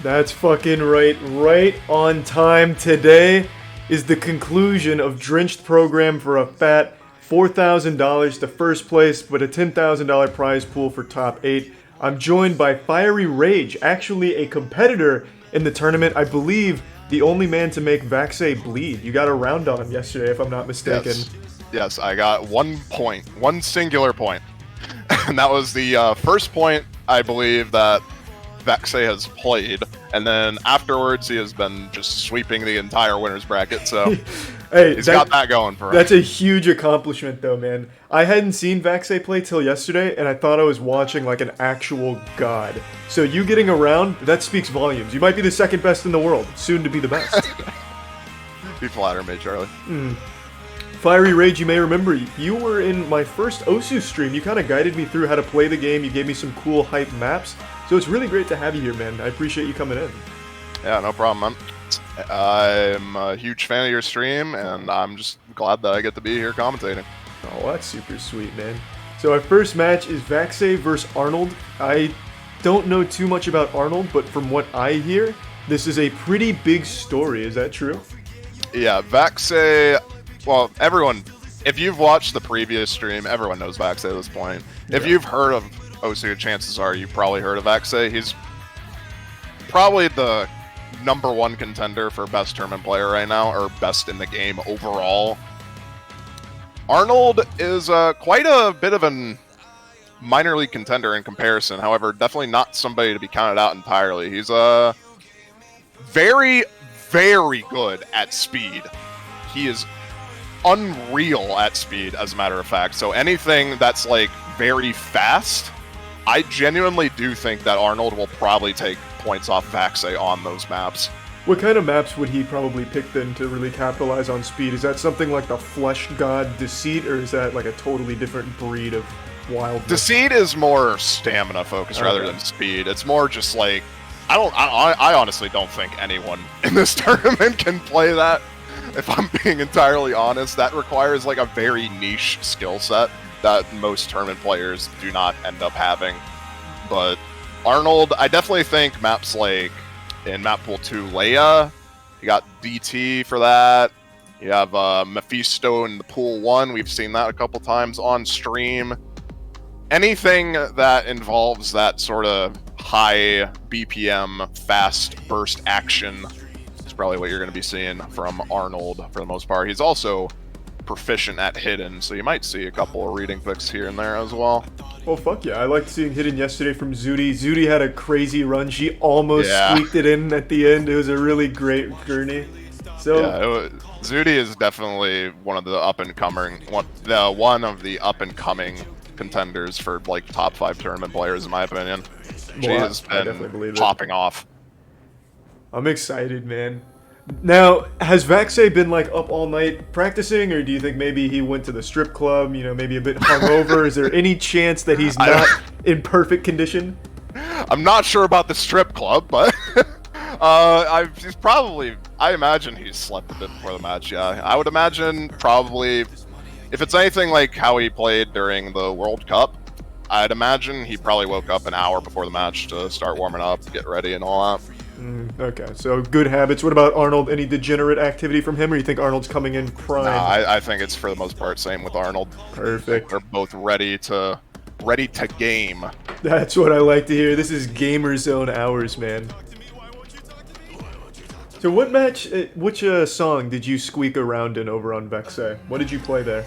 That's fucking right. Right on time. Today is the conclusion of Drenched Program for a fat $4,000 to first place, but a $10,000 prize pool for top 8. I'm joined by Fiery Rage, actually a competitor in the tournament. I believe the only man to make Vaxei bleed. You got a round on him yesterday, if I'm not mistaken. Yes, I got 1 point, one singular point. And that was the first point, I believe, that Vaxei has played, and then afterwards he has been just sweeping the entire winner's bracket, so hey, he's got that going for him. That's a huge accomplishment though, man. I hadn't seen Vaxei play till yesterday, and I thought I was watching like an actual god. So you getting around, that speaks volumes. You might be the second best in the world, soon to be the best. Be flattering me, Charlie. Fiery Rage, you may remember, you were in my first Osu stream. You kind of guided me through how to play the game. You gave me some cool hype maps. So it's really great to have you here, man. I appreciate you coming in. Yeah, no problem, man. I'm a huge fan of your stream, and I'm just glad that I get to be here commentating. Oh, that's super sweet, man. So our first match is Vaxei versus Arnold. I don't know too much about Arnold, but from what I hear, this is a pretty big story. Is that true? Yeah, Vaxei... Well, everyone... If you've watched the previous stream, everyone knows Vaxei at this point. If you've heard of Osu, chances are you probably heard of Vaxei. He's probably the #1 contender for best tournament player right now, or best in the game overall. Arnold is quite a bit of a minor league contender in comparison. However, definitely not somebody to be counted out entirely. He's very, very good at speed. He is unreal at speed, as a matter of fact. So anything that's like very fast, I genuinely do think that Arnold will probably take points off Vaxei on those maps. What kind of maps would he probably pick then to really capitalize on speed? Is that something like the Flesh God Deceit, or is that like a totally different breed of wildness? Deceit is more stamina focused rather than speed. It's more just like, I honestly don't think anyone in this tournament can play that. If I'm being entirely honest, that requires like a very niche skill set that most tournament players do not end up having. But Arnold, I definitely think maps like in map pool 2, Leia, you got DT for that. You have Mephisto in the pool 1. We've seen that a couple times on stream. Anything that involves that sort of high BPM, fast burst action is probably what you're going to be seeing from Arnold for the most part. He's also proficient at hidden, so you might see a couple of reading picks here and there as well. Oh fuck yeah, I liked seeing hidden yesterday from Zudi. Zudi had a crazy run. She almost squeaked it in at the end. It was a really great gurney. So yeah, Zudi is definitely one of the up-and-coming, one of the up-and-coming contenders for like top 5 tournament players in my opinion. She has been popping off. I'm excited, man. Now, has Vaxei been like up all night practicing, or do you think maybe he went to the strip club, you know, maybe a bit hungover? Is there any chance that he's not in perfect condition? I'm not sure about the strip club, but he's probably, I imagine he's slept a bit before the match, yeah. I would imagine probably, if it's anything like how he played during the World Cup, I'd imagine he probably woke up an hour before the match to start warming up, get ready and all that. Okay, so good habits. What about Arnold? Any degenerate activity from him, or you think Arnold's coming in prime? No, I think it's for the most part same with Arnold. Perfect. They're both ready to game. That's what I like to hear. This is Gamer Zone hours, man. So what match, which song did you squeak around in over on Vaxei? What did you play there?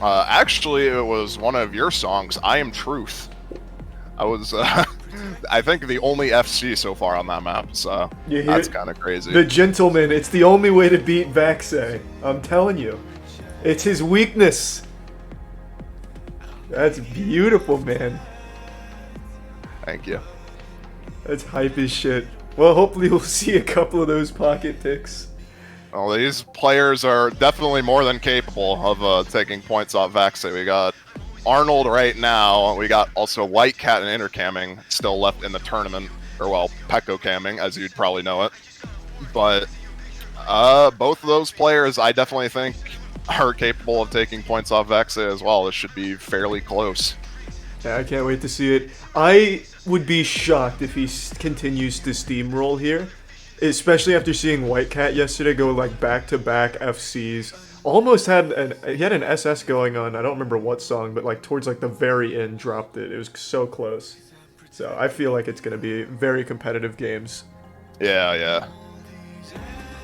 Actually, it was one of your songs, I Am Truth. I was, I think, the only FC so far on that map, so that's kind of crazy. The gentleman, it's the only way to beat Vaxei. I'm telling you. It's his weakness. That's beautiful, man. Thank you. That's hype as shit. Well, hopefully we'll see a couple of those pocket picks. Well, these players are definitely more than capable of taking points off Vaxei. We got Arnold right now. We got also White Cat and Intercamming still left in the tournament, or well, Pecco Camming, as you'd probably know it. But both of those players, I definitely think, are capable of taking points off Vaxei as well. This should be fairly close. Yeah, I can't wait to see it. I would be shocked if he continues to steamroll here, especially after seeing White Cat yesterday go like back-to-back FCs. Almost had he had an SS going on. I don't remember what song, but like towards like the very end, dropped it. It was so close. So I feel like it's gonna be very competitive games. Yeah, yeah.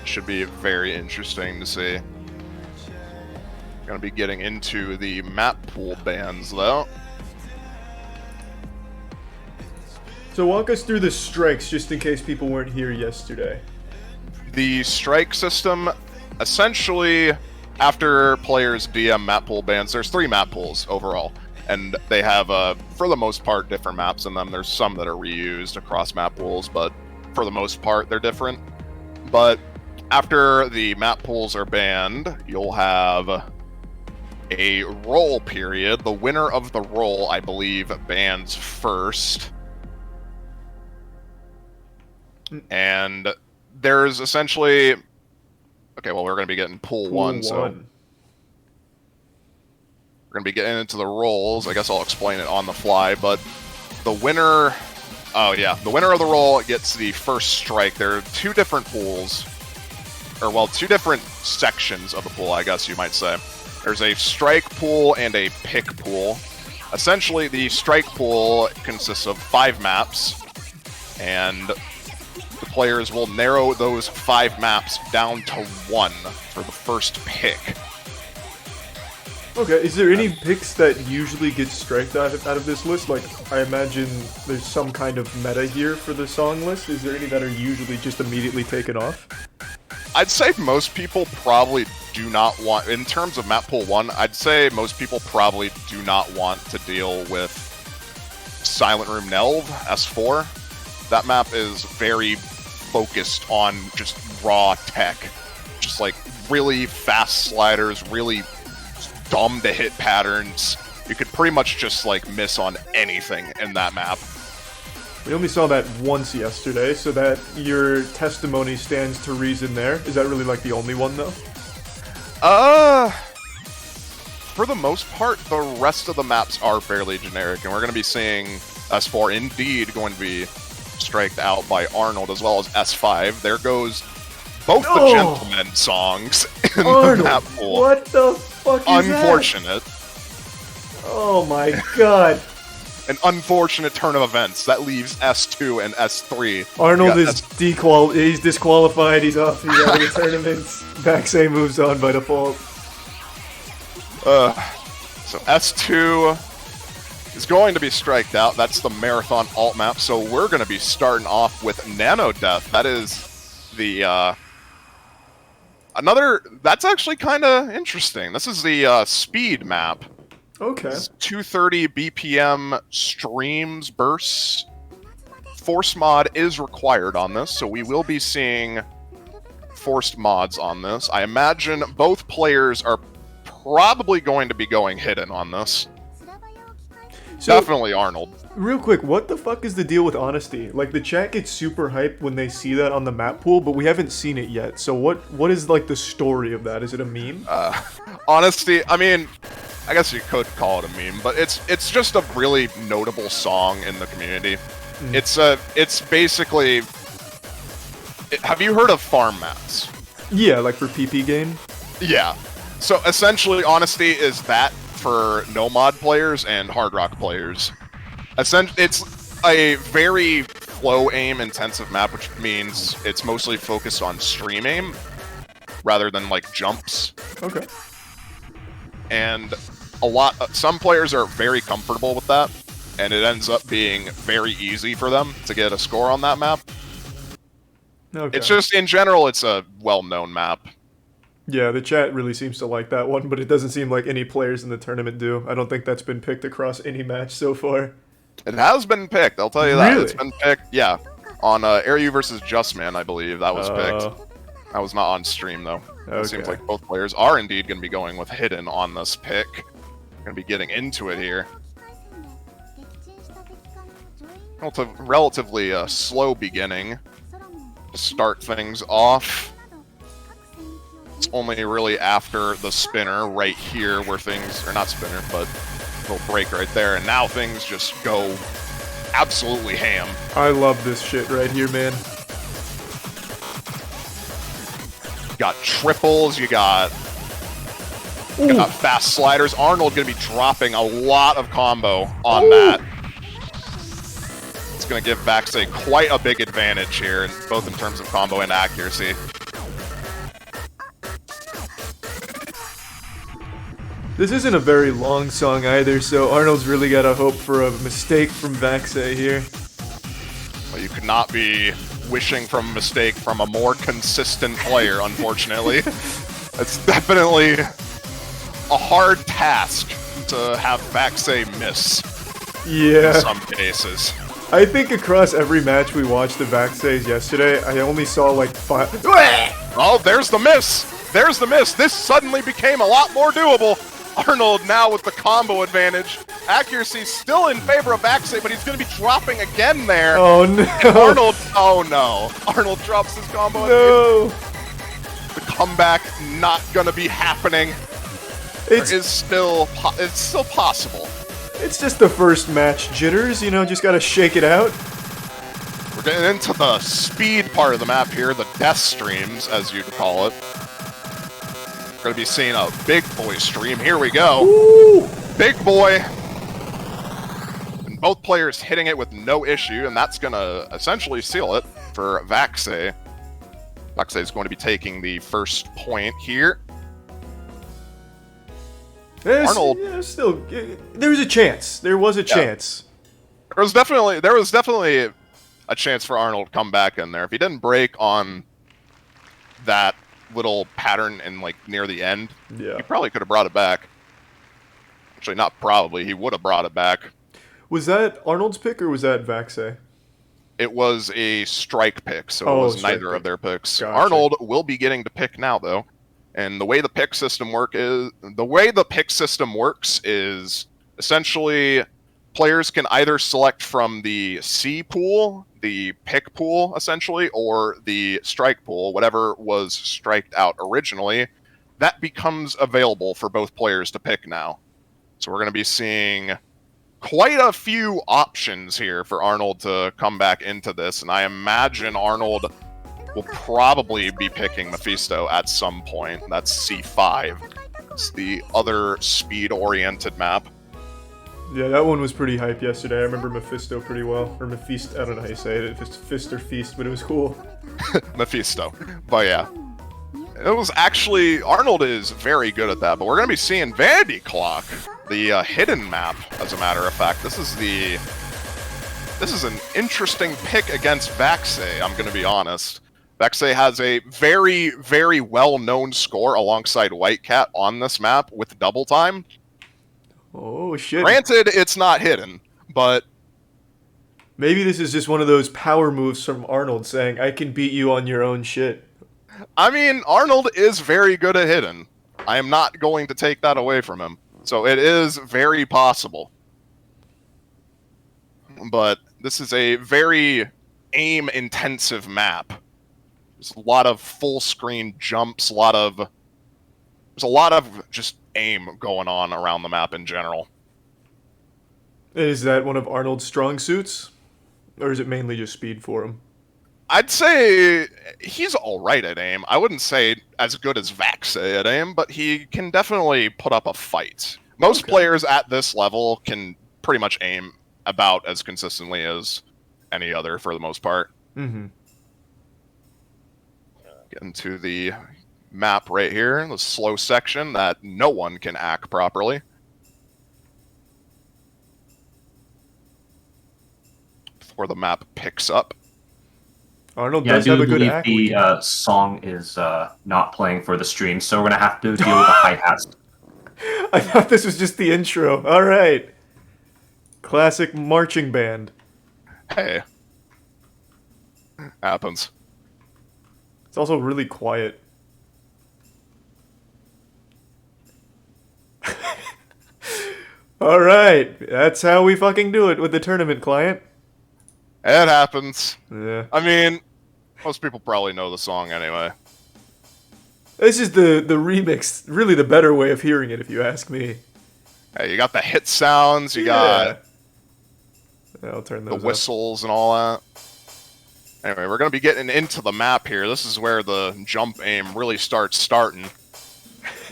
Should be very interesting to see. Gonna be getting into the map pool bans though. So walk us through the strikes, just in case people weren't here yesterday. The strike system, essentially, after players DM map pool bans, there's 3 map pools overall. And they have, for the most part, different maps in them. There's some that are reused across map pools, but for the most part, they're different. But after the map pools are banned, you'll have a roll period. The winner of the roll, I believe, bans first. And there's essentially... Okay, well, we're going to be getting pool 1, so... We're going to be getting into the rolls. I guess I'll explain it on the fly, but the winner... Oh, yeah. The winner of the roll gets the first strike. There are 2 different pools. Or, well, 2 different sections of the pool, I guess you might say. There's a strike pool and a pick pool. Essentially, the strike pool consists of 5 maps, and the players will narrow those 5 maps down to 1 for the first pick. Okay, is there any picks that usually get striked out of this list? Like, I imagine there's some kind of meta here for the song list. Is there any that are usually just immediately taken off? I'd say most people probably do not want, in terms of map pool 1, I'd say most people probably do not want to deal with Silent Room Nelv, S4. That map is very focused on just raw tech. Just like really fast sliders, really dumb to hit patterns. You could pretty much just like miss on anything in that map. We only saw that once yesterday, so that your testimony stands to reason there. Is that really like the only one though? For the most part, the rest of the maps are fairly generic, and we're going to be seeing S4 indeed going to be striked out by Arnold, as well as S5. There goes both the Gentlemen songs in Arnold, the map pool. What the fuck is Unfortunate. That? Oh my god. An unfortunate turn of events. That leaves S2 and S3. Arnold is he's disqualified, he's off, he's out of the tournaments. Backsay moves on by default. So S2 is going to be striked out. That's the Marathon alt map, so we're going to be starting off with Nano Death. That is the, that's actually kind of interesting. This is the, speed map. Okay. 230 BPM streams bursts. Force mod is required on this, so we will be seeing forced mods on this. I imagine both players are probably going to be going hidden on this. So, definitely Arnold. Real quick, what the fuck is the deal with Honesty? Like, the chat gets super hyped when they see that on the map pool, but we haven't seen it yet. So what is, like, the story of that? Is it a meme? Honesty, I mean... I guess you could call it a meme, but it's just a really notable song in the community. It's basically... have you heard of farm maps? Yeah, like for PP game? Yeah. So essentially, Honesty is that for no mod players and hard rock players. It's a very flow aim intensive map, which means it's mostly focused on stream aim rather than like jumps. Okay. And some players are very comfortable with that, and it ends up being very easy for them to get a score on that map. Okay. It's just, in general, it's a well-known map. Yeah, the chat really seems to like that one, but it doesn't seem like any players in the tournament do. I don't think that's been picked across any match so far. It has been picked, I'll tell you that. Really? It's been picked, yeah. On Airyu versus Justman, I believe, that was picked. That was not on stream, though. Okay. It seems like both players are indeed going to be going with Hidden on this pick. Going to be getting into it here. Relatively slow beginning to start things off. It's only really after the spinner right here where things, or not spinner, but Little break right there, and now things just go absolutely ham. I love this shit right here, man. You got triples, you got fast sliders. Arnold going to be dropping a lot of combo on that. It's going to give Vaxei quite a big advantage here, both in terms of combo and accuracy. This isn't a very long song either, so Arnold's really got to hope for a mistake from Vaxei here. Well, you could not be wishing from a mistake from a more consistent player, unfortunately. It's definitely a hard task to have Vaxei miss in some cases. I think across every match we watched the Vaxeis yesterday, I only saw like 5. Oh, there's the miss! There's the miss! This suddenly became a lot more doable! Arnold now with the combo advantage. Accuracy still in favor of Vaxei, but he's going to be dropping again there. Oh no! And Arnold, oh no. Arnold drops his combo. No! The comeback not going to be happening. It's still possible. It's just the first match jitters, you know, just gotta shake it out. We're getting into the speed part of the map here, the death streams, as you'd call it. We're gonna be seeing a big boy stream. Here we go. Ooh. Big boy. And both players hitting it with no issue, and that's gonna essentially seal it for Vaxei. Vaxei is going to be taking the first point here. Arnold, there was a chance. There was a chance. There was definitely a chance for Arnold to come back in there. If he didn't break on that little pattern in like near the end, he probably could have brought it back. Actually, not probably. He would have brought it back. Was that Arnold's pick or was that Vaxei? It was a strike pick, so it was neither of their picks. Gotcha. Arnold will be getting to pick now, though. And the way the pick system works is essentially players can either select from the C pool, the pick pool, essentially, or the strike pool, whatever was striked out originally. That becomes available for both players to pick now. So we're going to be seeing quite a few options here for Arnold to come back into this, and I imagine Arnold will probably be picking Mephisto at some point. That's C5. It's the other speed-oriented map. Yeah, that one was pretty hype yesterday. I remember Mephisto pretty well. Or Mephisto, I don't know how you say it. If it's Fist or Feast, but it was cool. Mephisto. But yeah. It was actually... Arnold is very good at that, but we're going to be seeing Vanity Clock, the hidden map, as a matter of fact. This is an interesting pick against Vaxei, I'm going to be honest. Vaxei has a very, very well-known score alongside Whitecat on this map with double time. Oh, shit. Granted, it's not hidden, but... Maybe this is just one of those power moves from Arnold saying, I can beat you on your own shit. I mean, Arnold is very good at hidden. I am not going to take that away from him. So it is very possible. But this is a very aim-intensive map. There's a lot of full-screen jumps, there's a lot of just aim going on around the map in general. Is that one of Arnold's strong suits? Or is it mainly just speed for him? I'd say he's alright at aim. I wouldn't say as good as Vaxei at aim, but he can definitely put up a fight. Most players at this level can pretty much aim about as consistently as any other for the most part. Mm-hmm. Get into the map right here, the slow section that no one can act properly. Before the map picks up. Arnold does have a good act. The song is not playing for the stream, so we're going to have to deal with the hi-hats. I thought this was just the intro. All right. Classic marching band. Hey. Happens. It's also really quiet. All right. That's how we fucking do it with the tournament client. It happens. Yeah. I mean, most people probably know the song anyway. This is the remix, really the better way of hearing it, if you ask me. Hey, you got the hit sounds, you got I'll turn the those whistles and all that. Anyway, we're going to be getting into the map here. This is where the jump aim really starting.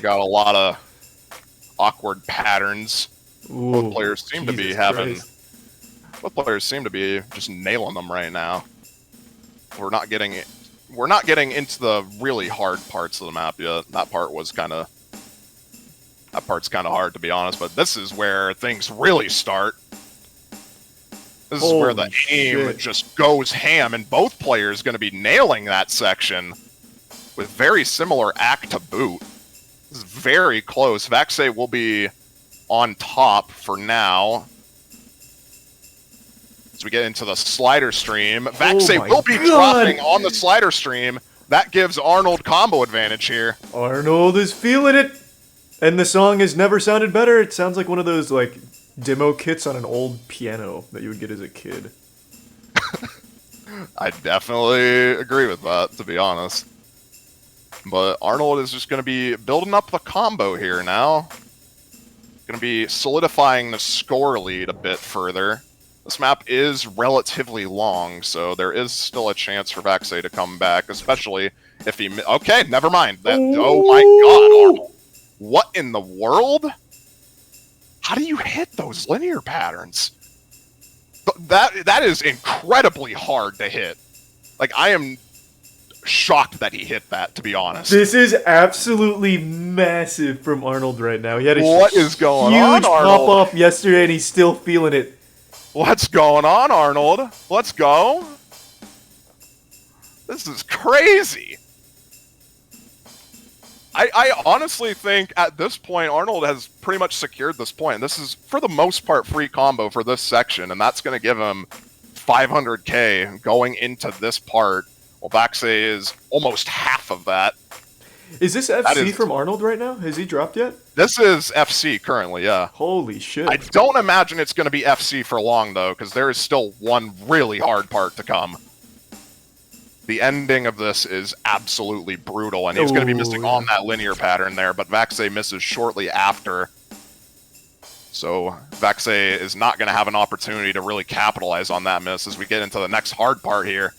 Got a lot of awkward patterns. Ooh, Both players seem to be Jesus having... Christ. Both players seem to be just nailing them right now. We're not getting into the really hard parts of the map yet. That part's kind of hard, to be honest, but this is where things really start. This is where the aim just goes ham, and both players going to be nailing that section with very similar act to boot. This is very close. Vaxay will be on top for now. As we get into the slider stream, Vaxay will be dropping on the slider stream. That gives Arnold combo advantage here. Arnold is feeling it! And the song has never sounded better. It sounds like one of those, like, demo kits on an old piano that you would get as a kid. I definitely agree with that, to be honest. But Arnold is just going to be building up the combo here now. Going to be solidifying the score lead a bit further. This map is relatively long, so there is still a chance for Vaxay to come back, especially if he... Okay, never mind. Oh my god, Arnold. What in the world? How do you hit those linear patterns? That is incredibly hard to hit. Like, I am shocked that he hit that, to be honest. This is absolutely massive from Arnold right now. He had a huge pop-off yesterday, and he's still feeling it. What's going on, Arnold? Let's go. This is crazy. I honestly think at this point, Arnold has pretty much secured this point. This is, for the most part, free combo for this section, and that's going to give him 500k going into this part. Well, Vaxay is almost half of that. Is this FC from Arnold right now? Has he dropped yet? This is FC currently, yeah. Holy shit. I don't imagine it's going to be FC for long, though, because there is still one really hard part to come. The ending of this is absolutely brutal, and he's going to be missing on that linear pattern there, but Vaxay misses shortly after. So Vaxay is not going to have an opportunity to really capitalize on that miss as we get into the next hard part here.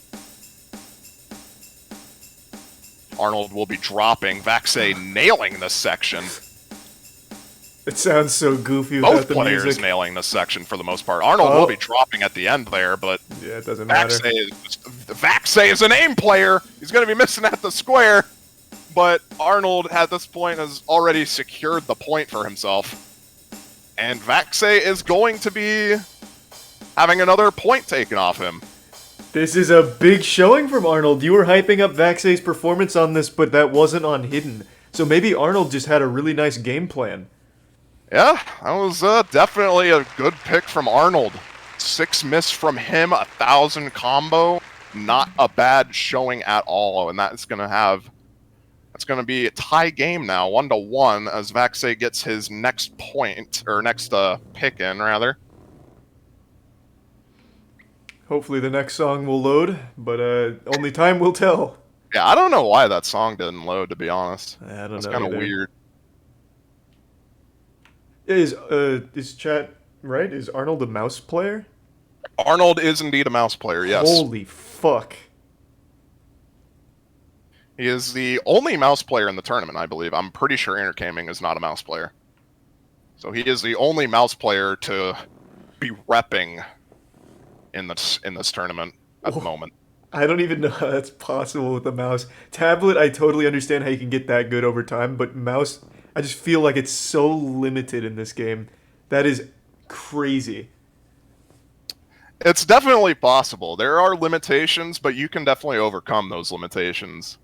Arnold will be dropping. Vaxay nailing this section. It sounds so goofy without Both the players music. nailing this section for the most part. Arnold will be dropping at the end there, but yeah, it doesn't matter. Vaxay is an aim player. He's going to be missing at the square, but Arnold at this point has already secured the point for himself. And Vaxay is going to be having another point taken off him. This is a big showing from Arnold. You were hyping up Vaxay's performance on this, but that wasn't on Hidden. So maybe Arnold just had a really nice game plan. Yeah, that was definitely a good pick from Arnold. 6 miss from him, 1,000 combo. Not a bad showing at all, and that's going to be a tie game now, 1-1, as Vaxay gets his next point, or next pick in, rather. Hopefully the next song will load, but only time will tell. Yeah, I don't know why that song didn't load, to be honest. I don't know. It's kind of weird. Is chat right? Is Arnold a mouse player? Arnold is indeed a mouse player, yes. Holy fuck. He is the only mouse player in the tournament, I believe. I'm pretty sure Intercaming is not a mouse player. So he is the only mouse player to be repping in this tournament at the moment. I don't even know how that's possible with a mouse. Tablet, I totally understand how you can get that good over time, but mouse, I just feel like it's so limited in this game. That is crazy. It's definitely possible. There are limitations, but you can definitely overcome those limitations.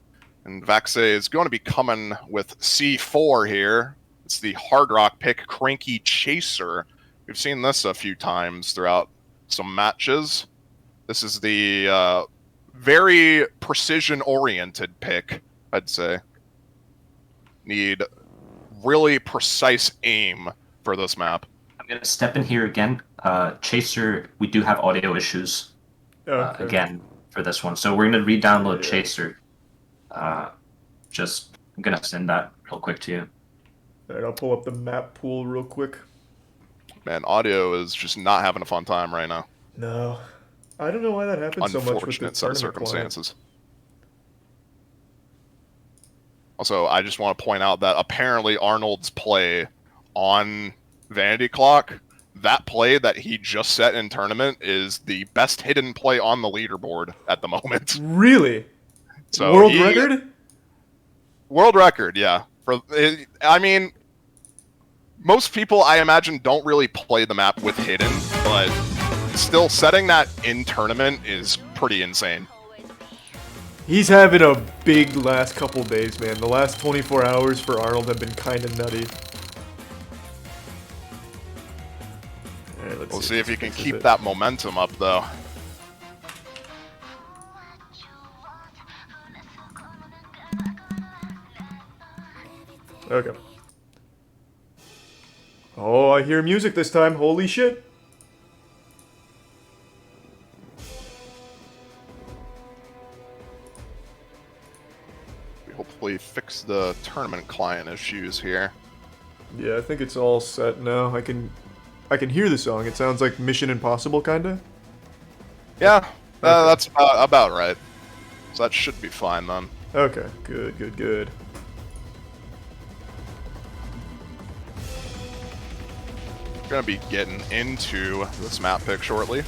And Vaxay is going to be coming with C4 here. It's the hard rock pick, Cranky Chaser. We've seen this a few times throughout some matches. This is the very precision-oriented pick, I'd say. Need really precise aim for this map. I'm going to step in here again. Chaser, we do have audio issues again for this one. So we're going to re-download Chaser. I'm going to send that real quick to you. Alright, I'll pull up the map pool real quick. Man, audio is just not having a fun time right now. No. I don't know why that happens so much with the Unfortunate set of tournament client. circumstances. Also, I just want to point out that apparently Arnold's play on Vanity Clock, that play that he just set in tournament, is the best hidden play on the leaderboard at the moment. Really? So World record? World record, yeah. I mean, most people, I imagine, don't really play the map with hidden, but still, setting that in tournament is pretty insane. He's having a big last couple days, man. The last 24 hours for Arnold have been kind of nutty. All right, We'll see if he can keep that momentum up, though. Okay. Oh, I hear music this time. Holy shit. We hopefully fix the tournament client issues here. Yeah, I think it's all set now. I can hear the song. It sounds like Mission Impossible, kinda. Yeah, that's about right. So that should be fine then. Okay, good, good, good. We're gonna be getting into this map pick shortly.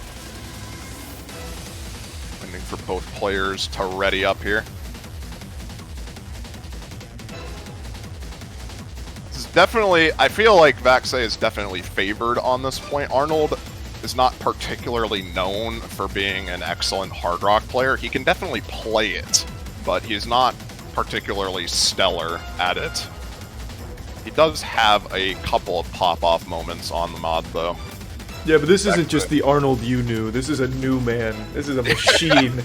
Waiting for both players to ready up here. This is definitely, I feel like Vaxe is definitely favored on this point. Arnold is not particularly known for being an excellent hard rock player. He can definitely play it, but he's not particularly stellar at it. He does have a couple of pop-off moments on the mod, though. Yeah, but this isn't just the Arnold you knew. This is a new man. This is a machine.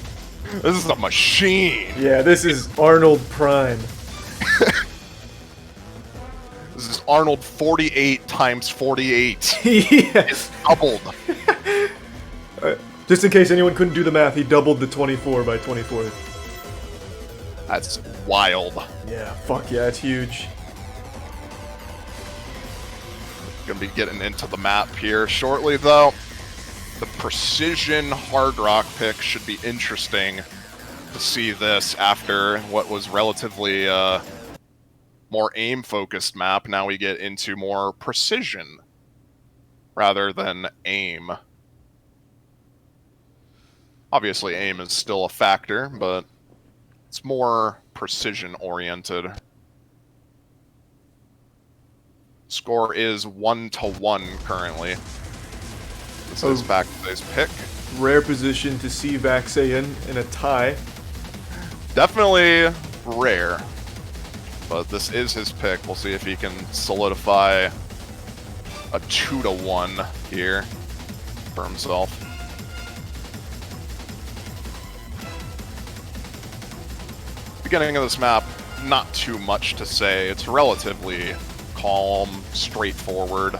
This is a machine! Yeah, this is Arnold Prime. This is Arnold 48 times 48. Yes. Doubled. Just in case anyone couldn't do the math, he doubled the 24 by 24. That's wild. Yeah, fuck yeah, it's huge. Gonna be getting into the map here shortly, though. The precision hard rock pick should be interesting to see this after what was relatively more aim-focused map. Now we get into more precision rather than aim. Obviously, aim is still a factor, but it's more precision-oriented. Score is 1-1 currently. This is Vaxe's pick. Rare position to see Vaxe in a tie. Definitely rare, but this is his pick. We'll see if he can solidify a 2-1 here for himself. Beginning of this map, not too much to say. It's relatively calm, straightforward.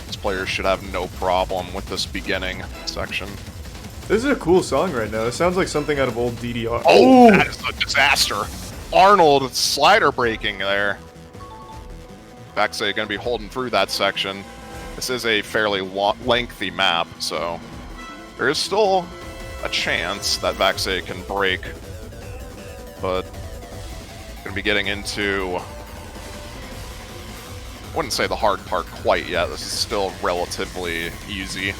These players should have no problem with this beginning section. This is a cool song right now. It sounds like something out of old DDR. Oh, that is a disaster. Arnold slider breaking there. Vaxe going to be holding through that section. This is a fairly lengthy map, so there is still a chance that Vaxe can break. But going to be getting into, I wouldn't say the hard part quite yet. This is still relatively easy.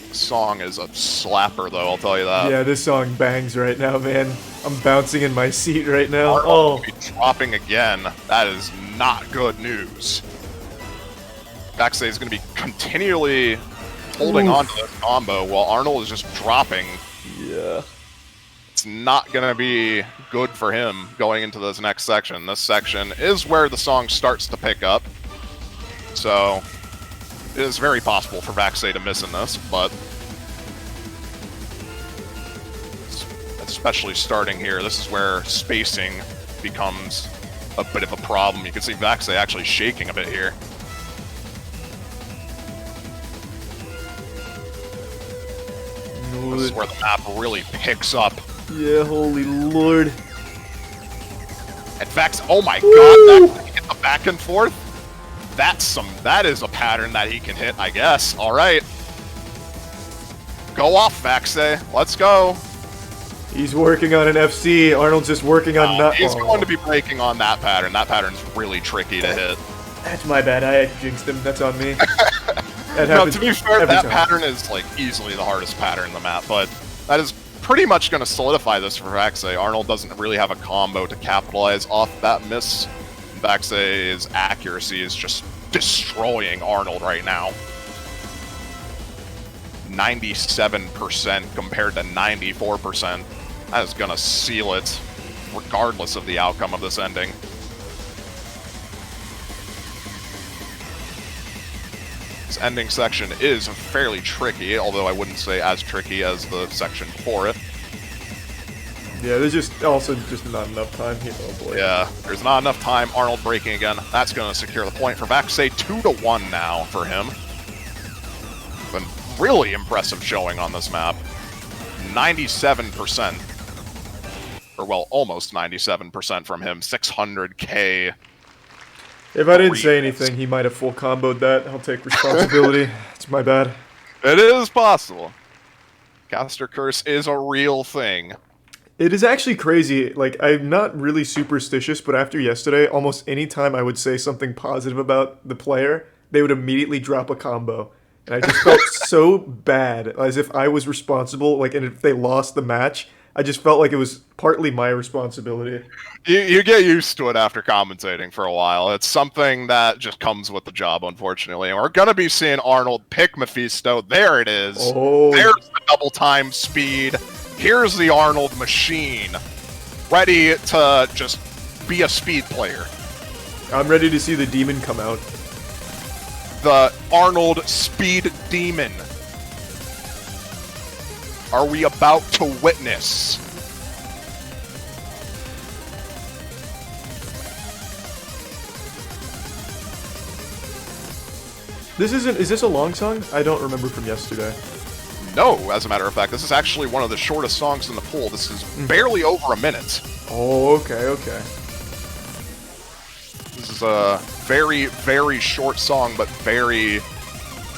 The song is a slapper, though, I'll tell you that. Yeah, this song bangs right now, man. I'm bouncing in my seat right now. Arnold will be dropping again. That is not good news. Vaxe is going to be continually holding on to this combo while Arnold is just dropping. Yeah. It's not going to be good for him going into this next section. This section is where the song starts to pick up. So it is very possible for Vaxe to miss in this, but especially starting here, this is where spacing becomes a bit of a problem. You can see Vaxe actually shaking a bit here. This is where the map really picks up. Yeah, holy lord. And Vex, oh my god, that hit the back and forth. That is a pattern that he can hit, I guess. All right. Go off, Vaxe. Let's go. He's working on an FC. Arnold's just working on not. He's going to be breaking on that pattern. That pattern's really tricky to hit. That's my bad. I jinxed him. That's on me. No, to be fair, that pattern is like easily the hardest pattern in the map, but that is pretty much going to solidify this for Vaxe. Arnold doesn't really have a combo to capitalize off that miss. Vaxe's accuracy is just destroying Arnold right now. 97% compared to 94%. That is going to seal it, regardless of the outcome of this ending. This ending section is fairly tricky, although I wouldn't say as tricky as the section before it. Yeah, there's just also just not enough time here. Oh boy. Yeah, there's not enough time. Arnold breaking again. That's going to secure the point for Vaxe. 2-1 now for him. Been really impressive showing on this map. 97%. Or, well, almost 97% from him. 600k. If I didn't say anything, he might have full comboed that. I'll take responsibility. It's my bad. It is possible. Caster Curse is a real thing. It is actually crazy. Like, I'm not really superstitious, but after yesterday, almost any time I would say something positive about the player, they would immediately drop a combo. And I just felt so bad, as if I was responsible, like, and if they lost the match, I just felt like it was partly my responsibility. You get used to it after commentating for a while. It's something that just comes with the job, unfortunately. And we're going to be seeing Arnold pick Mephisto. There it is. Oh. There's the double time speed. Here's the Arnold machine, ready to just be a speed player. I'm ready to see the demon come out. The Arnold Speed Demon. Are we about to witness? Is this a long song? I don't remember from yesterday. No, as a matter of fact, this is actually one of the shortest songs in the pool. This is barely over a minute. Oh, okay, okay. This is a very, very short song, but very,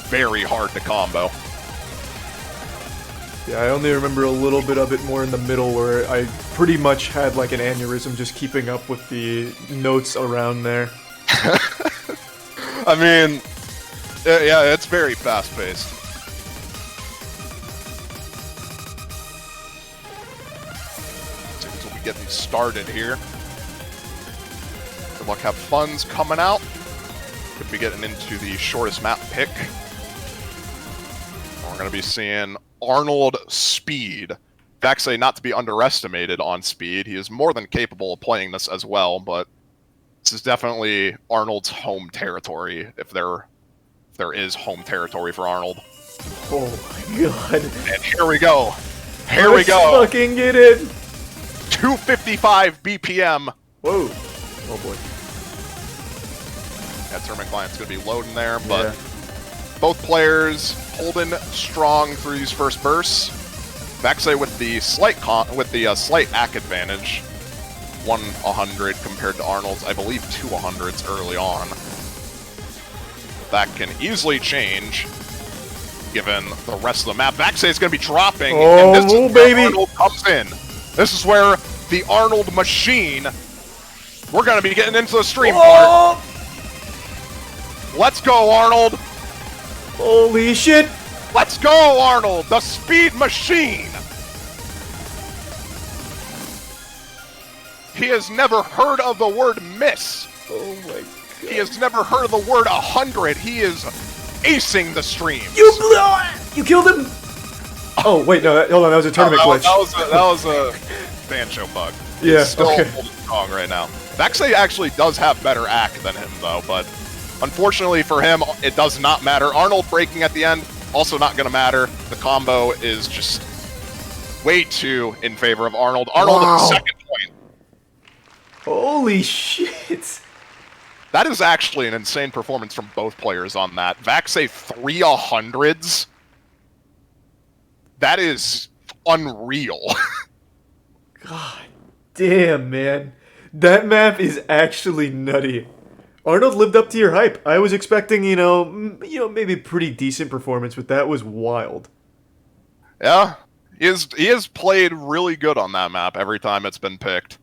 very hard to combo. Yeah, I only remember a little bit of it more in the middle, where I pretty much had like an aneurysm just keeping up with the notes around there. I mean, yeah, it's very fast-paced. Getting started here. Good luck, have fun's coming out. Could be getting into the shortest map pick. We're going to be seeing Arnold Speed. Vaxe not to be underestimated on speed. He is more than capable of playing this as well, but this is definitely Arnold's home territory, if there is home territory for Arnold. Oh my god. And here we go. Here we go. Let's fucking get it. 255 BPM. Whoa. Oh boy. Yeah, Tournament Client's going to be loading there, but both players holding strong through these first bursts. Vaxe with the slight AC advantage. 100 compared to Arnold's, I believe, 200s early on. That can easily change given the rest of the map. Vaxe is going to be dropping, and this is where Arnold comes in. This is where the Arnold machine. We're going to be getting into the stream part. Let's go, Arnold. Holy shit. Let's go, Arnold, the speed machine. He has never heard of the word miss. Oh my god. He has never heard of the word 100. He is acing the stream. You killed him. Oh wait, no, hold on. That was a tournament glitch. That was a banjo bug. Yeah, He's still okay. holding strong right now. Vaxe actually does have better AC than him, though, but unfortunately for him, it does not matter. Arnold breaking at the end, also not going to matter. The combo is just way too in favor of Arnold. Arnold at the second point. Holy shit. That is actually an insane performance from both players on that. Vaxe 3 100s. That is unreal. God damn, man. That map is actually nutty. Arnold lived up to your hype. I was expecting, maybe a pretty decent performance, but that was wild. Yeah, he has played really good on that map every time it's been picked.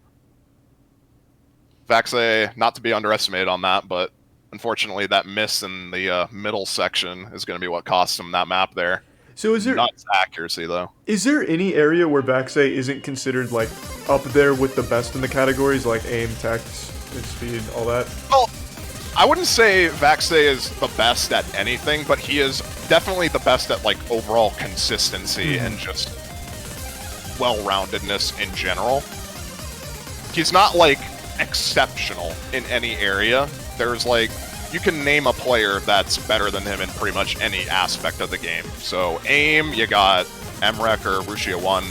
Vaxe, not to be underestimated on that, but unfortunately that miss in the middle section is going to be what cost him that map there. So is there nuts accuracy though? Is there any area where Vaxe isn't considered like up there with the best in the categories, like aim, text, speed, all that? Well, I wouldn't say Vaxe is the best at anything, but he is definitely the best at like overall consistency and just well-roundedness in general. He's not like exceptional in any area. There's like, you can name a player that's better than him in pretty much any aspect of the game. So aim, you got Emrek or Rushia 1.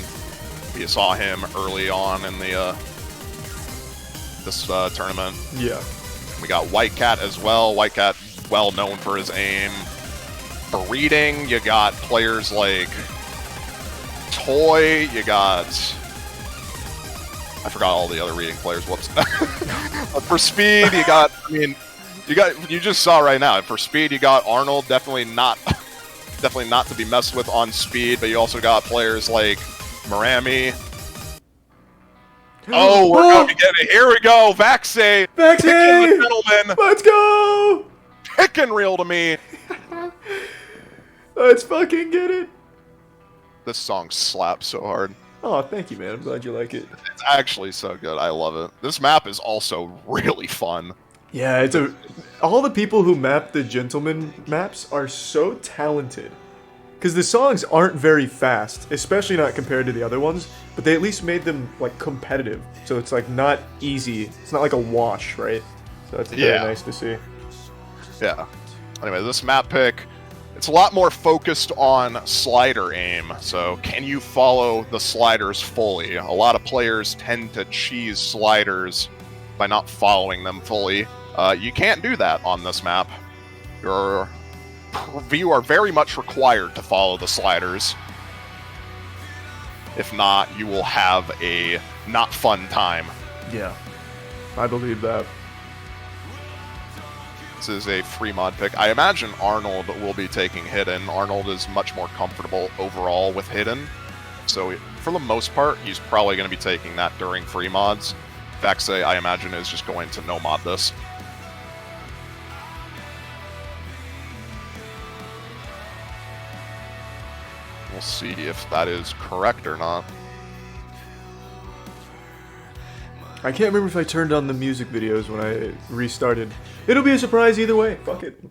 You saw him early on in the this tournament. Yeah. We got White Cat as well. White Cat, well known for his aim. For reading, you got players like Toy, you got... I forgot all the other reading players, whoops. But for speed, you got, you just saw right now, for speed you got Arnold, definitely not to be messed with on speed, but you also got players like Marami. Oh, we're going to get it. Here we go, Vaxe! Vaxe! Gentleman! Let's go! Pick and reel to me! Let's fucking get it! This song slaps so hard. Oh, thank you, man. I'm glad you like it. It's actually so good. I love it. This map is also really fun. Yeah, all the people who map the Gentleman maps are so talented. Because the songs aren't very fast, especially not compared to the other ones, but they at least made them, like, competitive. So it's, like, not easy. It's not like a wash, right? So that's very nice to see. Yeah. Anyway, this map pick, it's a lot more focused on slider aim. So can you follow the sliders fully? A lot of players tend to cheese sliders by not following them fully. You can't do that on this map. You are very much required to follow the sliders. If not, you will have a not fun time. Yeah, I believe that. This is a free mod pick. I imagine Arnold will be taking Hidden. Arnold is much more comfortable overall with Hidden. So for the most part, he's probably going to be taking that during free mods. Vaxe, I imagine, is just going to no mod this. We'll see if that is correct or not. I can't remember if I turned on the music videos when I restarted. It'll be a surprise either way. Fuck it.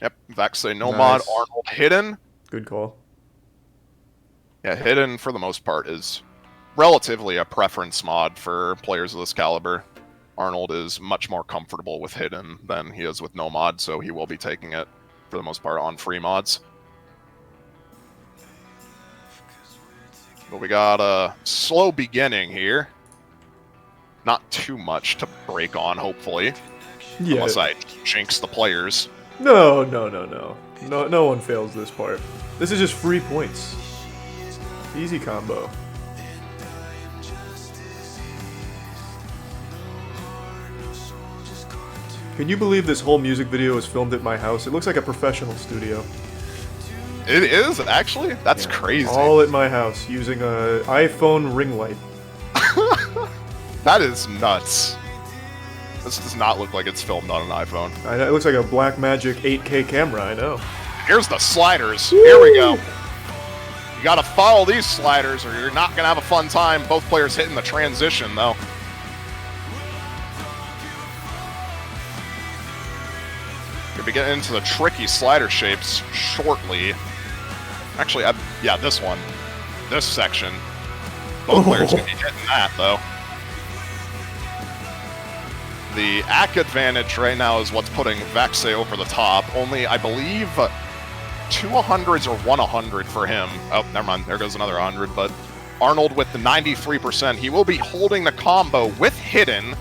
Yep, Vaxe no mod, Arnold Hidden. Good call. Yeah, Hidden, for the most part, is relatively a preference mod for players of this caliber. Arnold is much more comfortable with Hidden than he is with no mod, so he will be taking it, for the most part, on free mods. But we got a slow beginning here. Not too much to break on, hopefully. Yeah. Unless I jinx the players. No. No one fails this part. This is just free points. Easy combo. Can you believe this whole music video was filmed at my house? It looks like a professional studio. It is, actually? That's crazy. All at my house, using a iPhone ring light. That is nuts. This does not look like it's filmed on an iPhone. I know, it looks like a Blackmagic 8K camera, I know. Here's the sliders. Woo! Here we go. You gotta follow these sliders or you're not gonna have a fun time. Both players hitting the transition, though. Gonna be getting into the tricky slider shapes shortly. Actually, yeah, this one. This section. Both players gonna be hitting that, though. The AC advantage right now is what's putting Vaxe over the top. Only, I believe, 2 100s or 1 100 for him. Oh, never mind. There goes another 100. But Arnold with the 93%. He will be holding the combo with Hidden.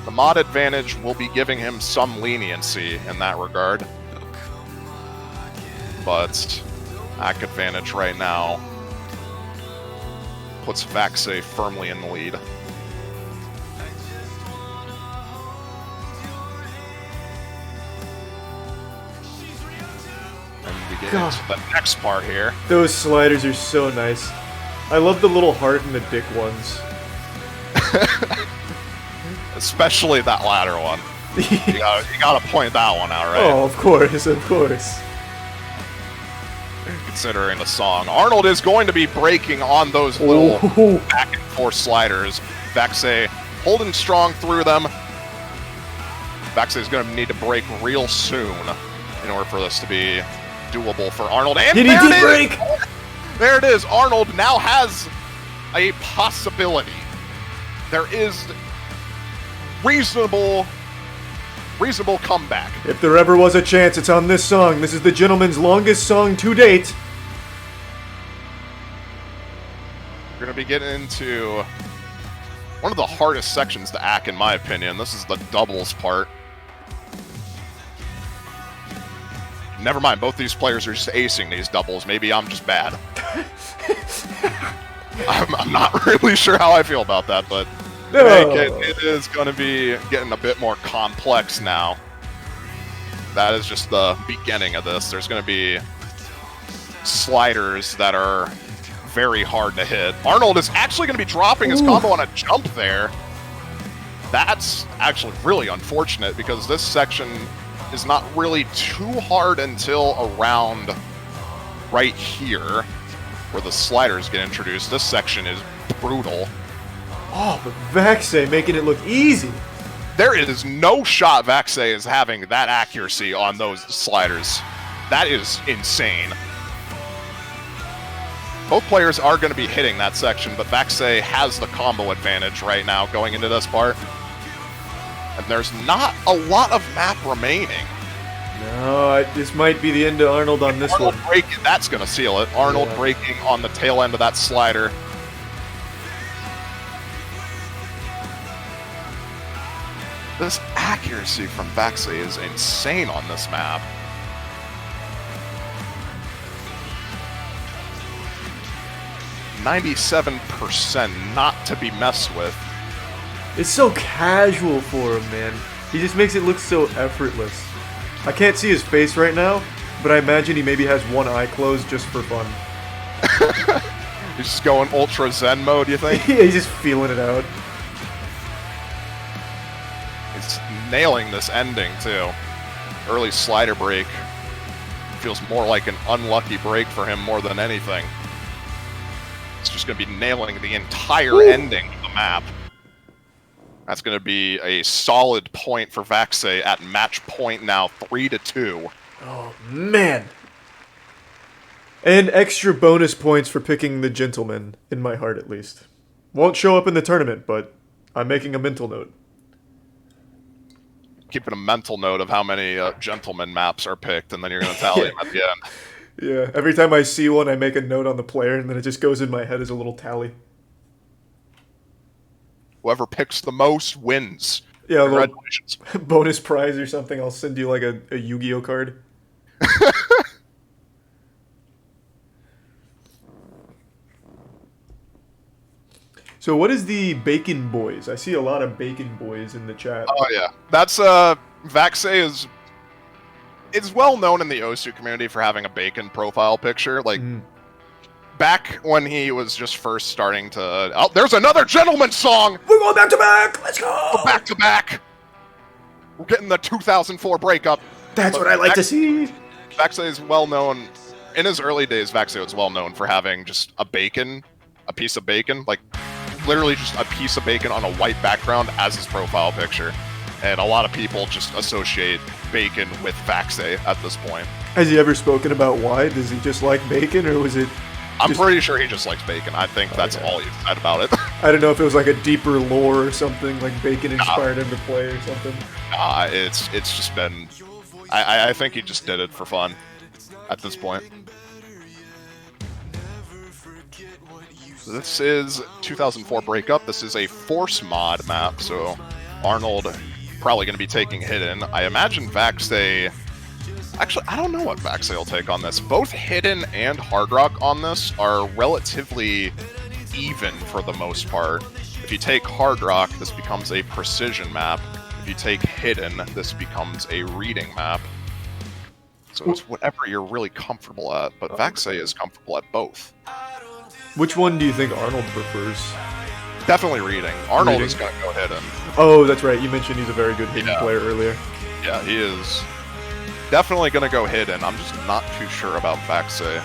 The mod advantage will be giving him some leniency in that regard. But AC advantage right now. puts Vaxei firmly in the lead. And we get into the next part here. Those sliders are so nice. I love the little heart and the dick ones. Especially that latter one. You gotta point that one out, right? Oh, of course, of course. Considering the song. Arnold is going to be breaking on those little back and forth sliders. Vaxei holding strong through them. Vaxei is going to need to break real soon in order for this to be doable for Arnold. And Did he break? There it is. Arnold now has a possibility. There is reasonable comeback. If there ever was a chance, it's on this song. This is the gentleman's longest song to date. We're going to be getting into one of the hardest sections to act, in my opinion. This is the doubles part. Never mind, both these players are just acing these doubles. Maybe I'm just bad. I'm not really sure how I feel about that, but it is going to be getting a bit more complex now. That is just the beginning of this. There's going to be sliders that are very hard to hit. Arnold is actually going to be dropping his combo on a jump there. That's actually really unfortunate because this section is not really too hard until around right here where the sliders get introduced. This section is brutal. Oh, but Vaxei making it look easy. There is no shot Vaxei is having that accuracy on those sliders. That is insane. Both players are going to be hitting that section, but Vaxei has the combo advantage right now going into this part. And there's not a lot of map remaining. No, this might be the end of Arnold on this one. Breaking, that's going to seal it. Arnold breaking on the tail end of that slider. This accuracy from Vaxei is insane on this map. %97 not to be messed with. It's so casual for him, man. He just makes it look so effortless. I can't see his face right now, but I imagine he maybe has one eye closed just for fun. He's just going ultra zen mode, you think? Yeah, he's just feeling it out. He's nailing this ending, too. Early slider break feels more like an unlucky break for him more than anything. It's just going to be nailing the entire ending of the map. That's going to be a solid point for Vaxei at match point now, 3-2. Oh, man. And extra bonus points for picking the gentleman, in my heart at least. Won't show up in the tournament, but I'm making a mental note. Keeping a mental note of how many gentleman maps are picked, and then you're going to tally them at the end. Yeah, every time I see one, I make a note on the player, and then it just goes in my head as a little tally. Whoever picks the most wins. Yeah, congratulations. A little bonus prize or something. I'll send you like a Yu-Gi-Oh card. So what is the Bacon Boys? I see a lot of Bacon Boys in the chat. Oh yeah, that's Vaxei is well known in the Osu community for having a bacon profile picture. Like back when he was just first starting to. Oh, there's another gentleman song. We're going back to back. Let's go. We're back to back. We're getting the 2004 breakup. That's what I like to see. Vaxei is well known. In his early days, Vaxei was well known for having just a piece of bacon, like literally just a piece of bacon on a white background as his profile picture. And a lot of people just associate bacon with Vaxei at this point. Has he ever spoken about why? Does he just like bacon, or was it... I'm pretty sure he just likes bacon. I think that's all he said about it. I don't know if it was like a deeper lore or something, like bacon inspired him to play or something. It's just been... I think he just did it for fun at this point. This is 2004 Breakup. This is a Force mod map, so Arnold probably going to be taking Hidden. I imagine Vaxei... Actually, I don't know what Vaxei will take on this. Both Hidden and Hard Rock on this are relatively even for the most part. If you take Hard Rock, this becomes a precision map. If you take Hidden, this becomes a reading map. So it's whatever you're really comfortable at, but Vaxei is comfortable at both. Which one do you think Arnold prefers? Definitely reading. Arnold is going to go Hidden. Oh, that's right. You mentioned he's a very good Hidden player earlier. Yeah, he is definitely going to go Hidden. I'm just not too sure about Vaxei.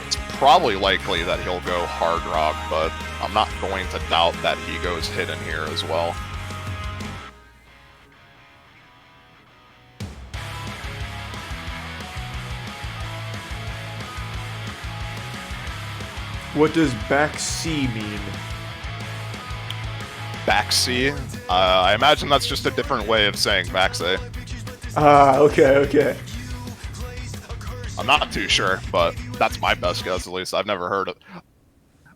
It's probably likely that he'll go Hard Rock, but I'm not going to doubt that he goes Hidden here as well. What does back C mean? Back C? I imagine that's just a different way of saying Vaxei. Ah, okay. I'm not too sure, but that's my best guess at least. I've never heard of.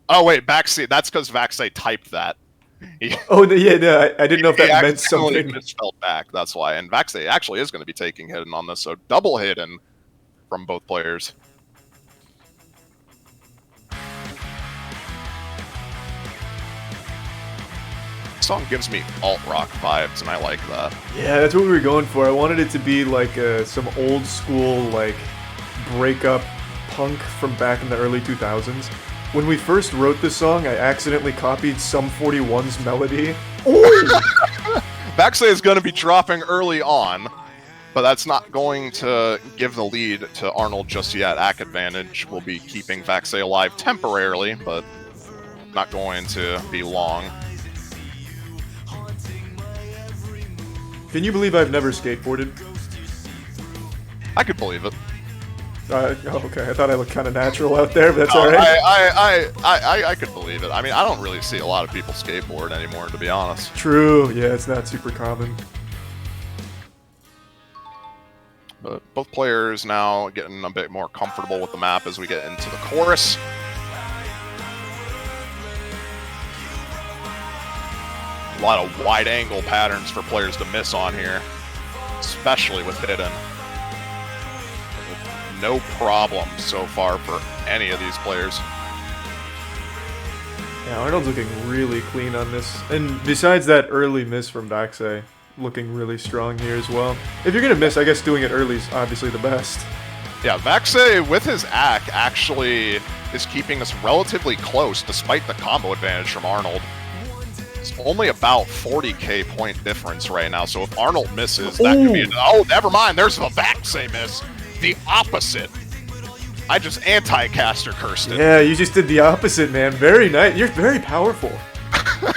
Oh wait, back C. That's because Vaxei typed that. Oh yeah, no, I didn't know if that meant something. He misspelled back. That's why. And Vaxei actually is going to be taking Hidden on this, so double Hidden from both players. Song gives me alt-rock vibes, and I like that. Yeah, that's what we were going for. I wanted it to be like some old school, like, breakup punk from back in the early 2000s. When we first wrote this song, I accidentally copied Sum 41's melody. Oh! Vaxei is going to be dropping early on, but that's not going to give the lead to Arnold just yet. Ack advantage will be keeping Vaxei alive temporarily, but not going to be long. Can you believe I've never skateboarded? I could believe it. Okay. I thought I looked kind of natural out there, but that's all right. I could believe it. I mean, I don't really see a lot of people skateboard anymore, to be honest. True. Yeah, it's not super common. But both players now getting a bit more comfortable with the map as we get into the chorus. A lot of wide-angle patterns for players to miss on here, especially with Hidden. No problem so far for any of these players. Yeah, Arnold's looking really clean on this. And besides that early miss from Vaxei, looking really strong here as well. If you're going to miss, I guess doing it early is obviously the best. Yeah, Vaxei with his Ack actually is keeping us relatively close despite the combo advantage from Arnold. It's only about 40k point difference right now, so if Arnold misses, that could be oh, never mind, there's a Vaxei miss. The opposite. I just anti-caster cursed it. Yeah, you just did the opposite, man. Very nice. You're very powerful.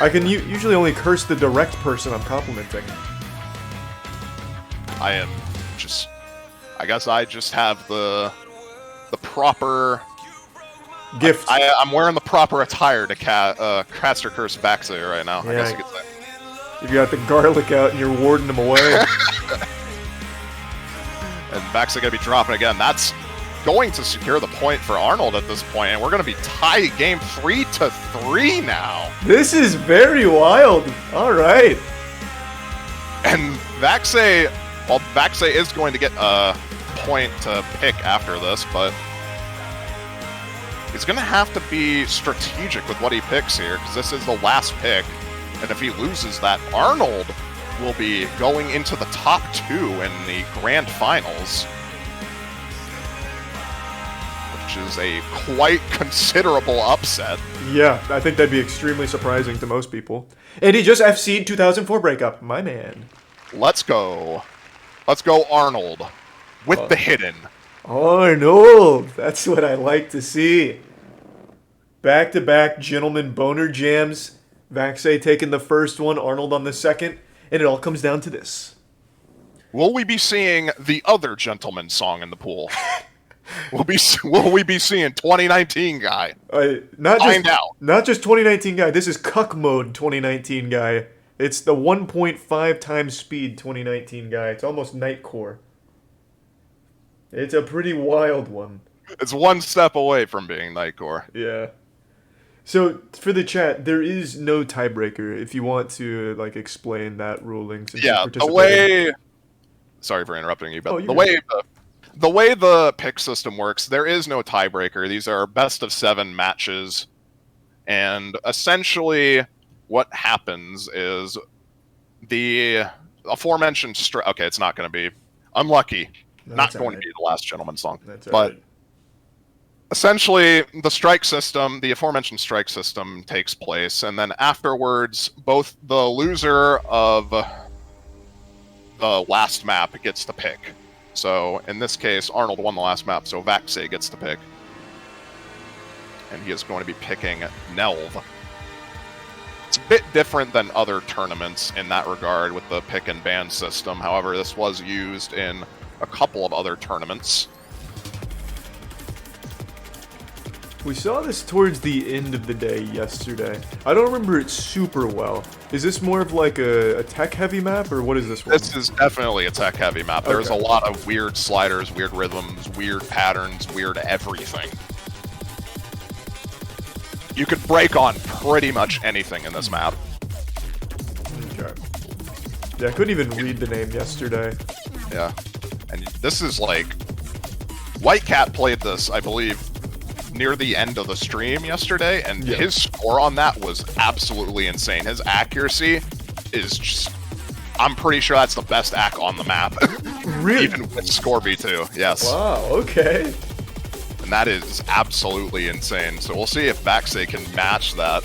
I can usually only curse the direct person I'm complimenting. I am just... I guess I just have the proper... gift. I'm wearing the proper attire to caster curse Vaxei right now. Yeah, I guess you could say. You got the garlic out and you're warding them away. And Vaxei gonna be dropping again. That's going to secure the point for Arnold at this point, and we're gonna be tied game 3-3 now. This is very wild. All right. And Vaxei, well, Vaxei is going to get a point to pick after this, but he's going to have to be strategic with what he picks here, because this is the last pick. And if he loses that, Arnold will be going into the top 2 in the grand finals, which is a quite considerable upset. Yeah, I think that'd be extremely surprising to most people. And he just FC'd 2004 breakup. My man. Let's go. Let's go, Arnold, with the Hidden. Arnold! That's what I like to see. Back-to-back gentleman boner jams. Vaxei taking the first one, Arnold on the second, and it all comes down to this. Will we be seeing the other gentleman song in the pool? Will we be seeing 2019 guy? Find out. Not just 2019 guy. This is Cuck Mode 2019 guy. It's the 1.5 times speed 2019 guy. It's almost Nightcore. It's a pretty wild one. It's one step away from being Nightcore. Yeah. So for the chat, there is no tiebreaker. If you want to like explain that ruling, since yeah, the way. Sorry for interrupting you, but the way the pick system works, there is no tiebreaker. These are best of 7 matches And essentially, what happens is the aforementioned okay, it's not going to be unlucky. No, Not that's going all to be right. the Last Gentleman song. That's all But right. essentially, the strike system, the aforementioned strike system, takes place, and then afterwards, both the loser of the last map gets to pick. So in this case, Arnold won the last map, so Vaxei gets to pick. And he is going to be picking Nelv. It's a bit different than other tournaments in that regard with the pick and ban system. However, this was used in a couple of other tournaments. We saw this towards the end of the day yesterday. I don't remember it super well. Is this more of like a tech-heavy map, or what is this one? This is definitely a tech-heavy map. There's a lot of weird sliders, weird rhythms, weird patterns, weird everything. You could break on pretty much anything in this map. Okay. Yeah, I couldn't even read the name yesterday. Yeah. And this is like... White Cat played this, I believe, near the end of the stream yesterday, and his score on that was absolutely insane. His accuracy is just... I'm pretty sure that's the best ack on the map. Really? Even with score V2, yes. Wow, okay. And that is absolutely insane. So we'll see if Vaxei can match that.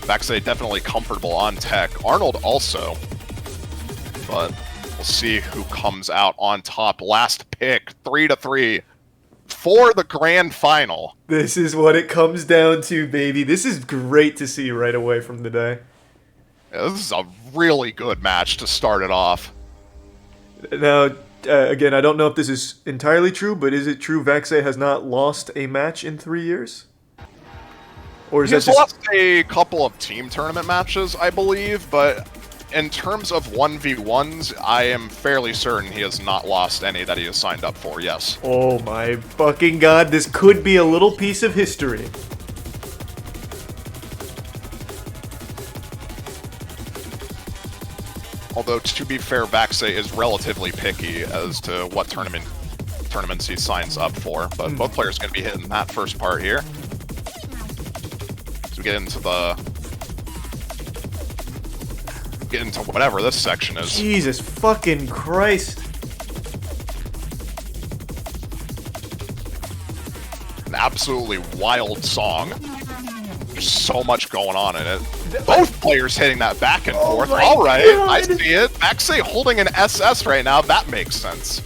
Vaxei definitely comfortable on tech. Arnold also. But we'll see who comes out on top. Last pick, 3-3 for the grand final. This is what it comes down to, baby. This is great to see right away from the day. Yeah, this is a really good match to start it off. Now, again, I don't know if this is entirely true, but is it true Vaxei has not lost a match in 3 years? Or is He's that just... lost a couple of team tournament matches, I believe, but in terms of 1v1s, I am fairly certain he has not lost any that he has signed up for, yes. Oh my fucking god, this could be a little piece of history. Although, to be fair, Vaxei is relatively picky as to what tournaments he signs up for, but both players are going to be hitting that first part here. So we get into whatever this section is. Jesus fucking Christ. An absolutely wild song. There's so much going on in it. Both players hitting that back and forth. All right, I see it. Vaxei holding an SS right now. That makes sense.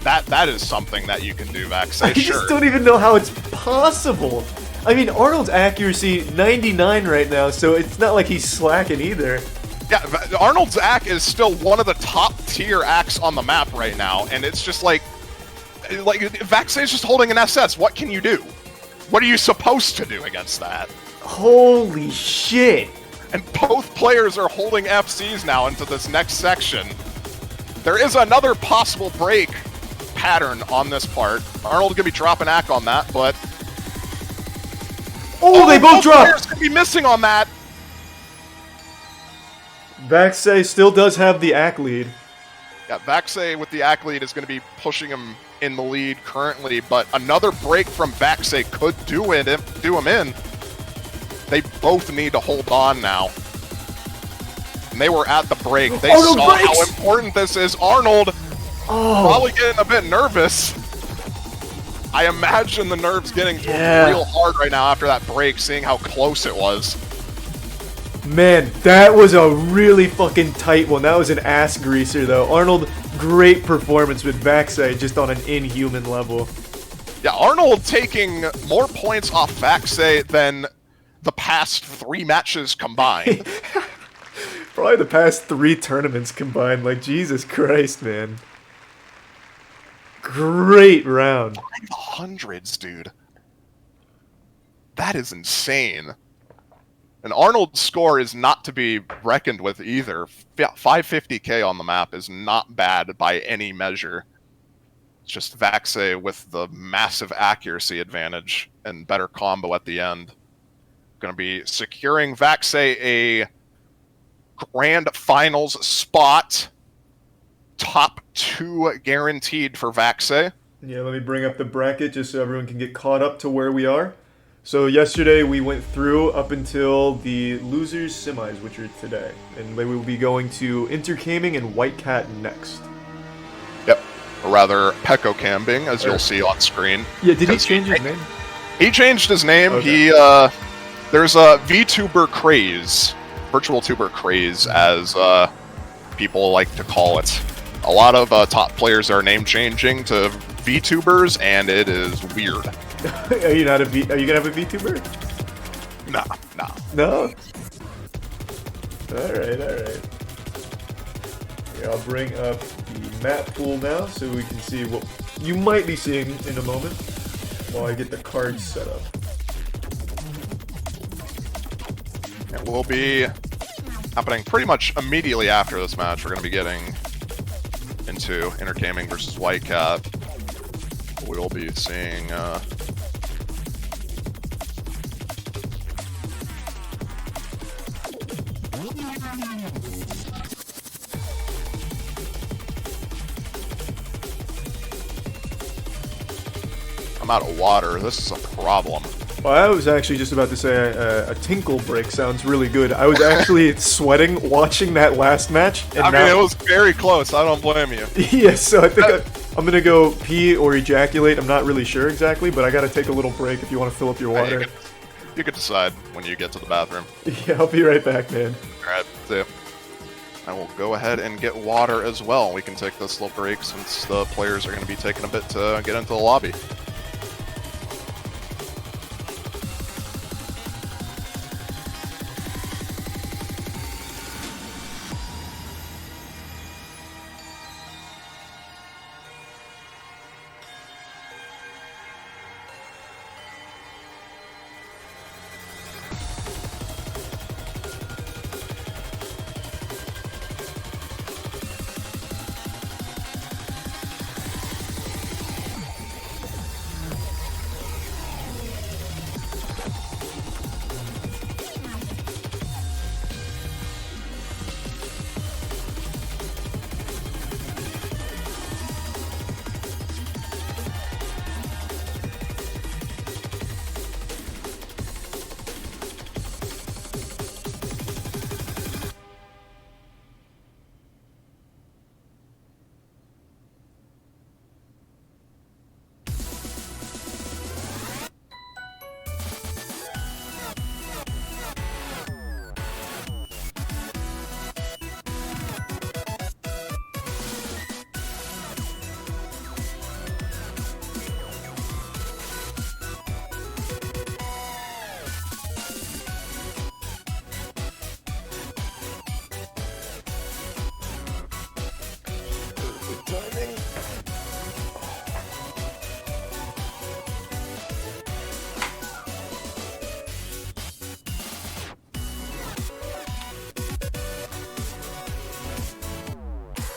That is something that you can do, Vaxei. I just don't even know how it's possible. I mean, Arnold's accuracy 99 right now, so it's not like he's slacking either. Yeah, Arnold's ack is still one of the top tier acks on the map right now, and it's just like Vaxei's just holding an SS. What can you do? What are you supposed to do against that? Holy shit. And both players are holding FCs now into this next section. There is another possible break pattern on this part. Arnold gonna be dropping ack on that, but they both dropped. Players could be missing on that. Vaxei still does have the ack lead. Yeah, Vaxei with the ack lead is going to be pushing him in the lead currently, but another break from Vaxei could do him in. They both need to hold on now. And they were at the break. They saw how important this is. Arnold probably getting a bit nervous. I imagine the nerves getting to him real hard right now after that break, seeing how close it was. Man, that was a really fucking tight one. That was an ass greaser, though. Arnold, great performance with Vaxei, just on an inhuman level. Yeah, Arnold taking more points off Vaxei than the past 3 matches combined. Probably the past 3 tournaments combined. Like, Jesus Christ, man. Great round. 500s, dude. That is insane. And Arnold's score is not to be reckoned with either. 550k on the map is not bad by any measure. It's just Vaxei with the massive accuracy advantage and better combo at the end. Going to be securing Vaxei a grand finals spot. Top 2 guaranteed for Vaxei. Yeah, let me bring up the bracket just so everyone can get caught up to where we are. So yesterday we went through up until the losers semis, which are today, and we will be going to Intercaming and White Cat next. Yep, or rather Pecco Cambing, as you'll see on screen. Yeah, did he change his name? He changed his name. Okay. There's a VTuber craze, virtual tuber craze, as people like to call it. A lot of top players are name changing to VTubers, and it is weird. Are you gonna have a VTuber? Nah. No. All right. Here, I'll bring up the map pool now, so we can see what you might be seeing in a moment while I get the cards set up. It will be happening pretty much immediately after this match. We're going to be getting into Intercaming versus White Cat. We will be seeing I'm out of water. This is a problem. Well, I was actually just about to say a tinkle break sounds really good. I was actually sweating watching that last match. And I mean, it was very close. I don't blame you. Yes, so I think I'm going to go pee or ejaculate. I'm not really sure exactly, but I got to take a little break if you want to fill up your water. You can decide when you get to the bathroom. Yeah, I'll be right back, man. Alright, see ya. I will go ahead and get water as well. We can take this little break since the players are going to be taking a bit to get into the lobby.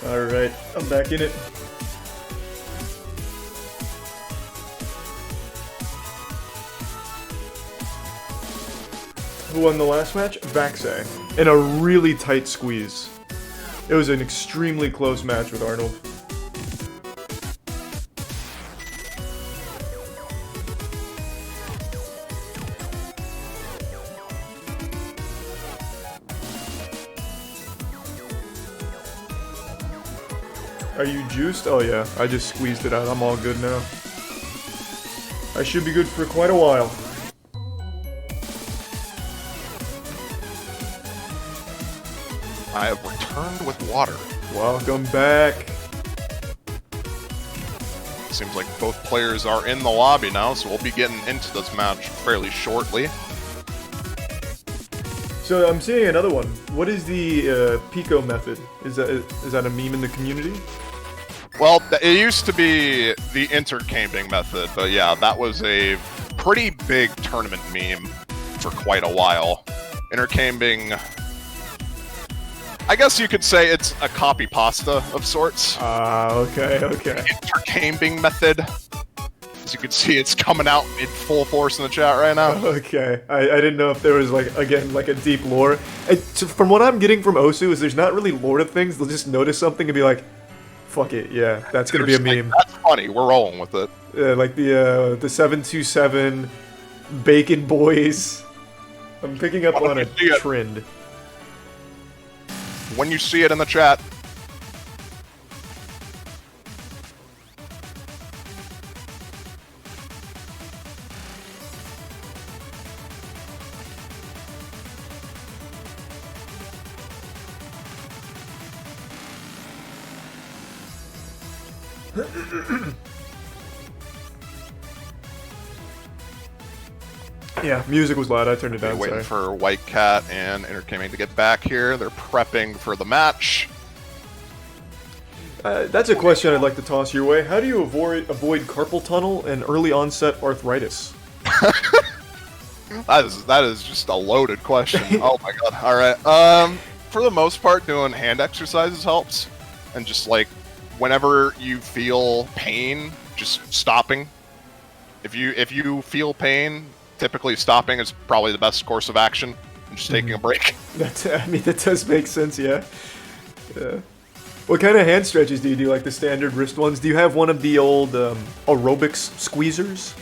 Alright, I'm back in it. Who won the last match? Vaxay. In a really tight squeeze. It was an extremely close match with Arnold. Are you juiced? Oh yeah, I just squeezed it out. I'm all good now. I should be good for quite a while. I have returned with water. Welcome back. Seems like both players are in the lobby now, so we'll be getting into this match fairly shortly. So I'm seeing another one. What is the Pico method? Is that a meme in the community? Well, it used to be the intercambing method, but yeah, that was a pretty big tournament meme for quite a while. Intercambing, I guess you could say it's a copy pasta of sorts. Okay. Intercambing method. As you can see, it's coming out in full force in the chat right now. Okay, I didn't know if there was, like, again, like a deep lore. So from what I'm getting from Osu is there's not really lore to things. They'll just notice something and be like, fuck it, yeah, that's gonna be a meme. That's funny, we're rolling with it. Like the 727 Bacon boys. I'm picking up on a you see it. trend. When you see it in the chat. Yeah, music was loud. I turned it down. Waiting Sorry. for White Cat and Intergaming to get back here. They're prepping for the match. That's a question I'd like to toss your way. How do you avoid carpal tunnel and early onset arthritis? That is just a loaded question. Oh my god. All right. For the most part, doing hand exercises helps, and just like whenever you feel pain, just stopping. If you feel pain, typically stopping is probably the best course of action, and just taking a break. That does make sense. Yeah. Yeah. What kind of hand stretches do you do? Like the standard wrist ones? Do you have one of the old aerobics squeezers?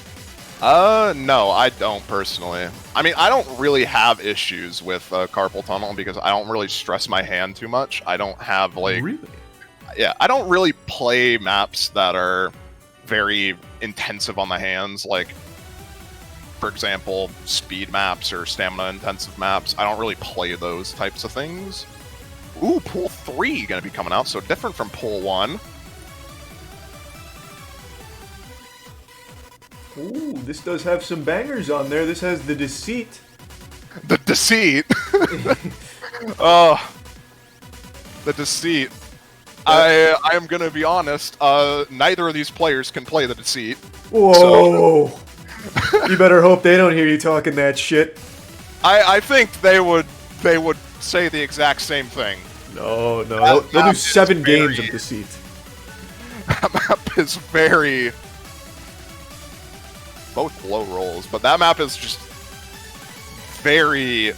No, I don't personally. I mean, I don't really have issues with carpal tunnel because I don't really stress my hand too much. I don't have like, Really? Yeah, I don't really play maps that are very intensive on the hands. Like, for example, speed maps or stamina intensive maps. I don't really play those types of things. Ooh, pool 3 gonna be coming out, so different from pool 1. Ooh, this does have some bangers on there. This has The Deceit. The Deceit. Oh, The Deceit. I am gonna be honest. Neither of these players can play The Deceit. Whoa! So... You better hope they don't hear you talking that shit. I think they would say the exact same thing. No, they'll do 7 games of Deceit. That map is very... both low rolls, but that map is just very,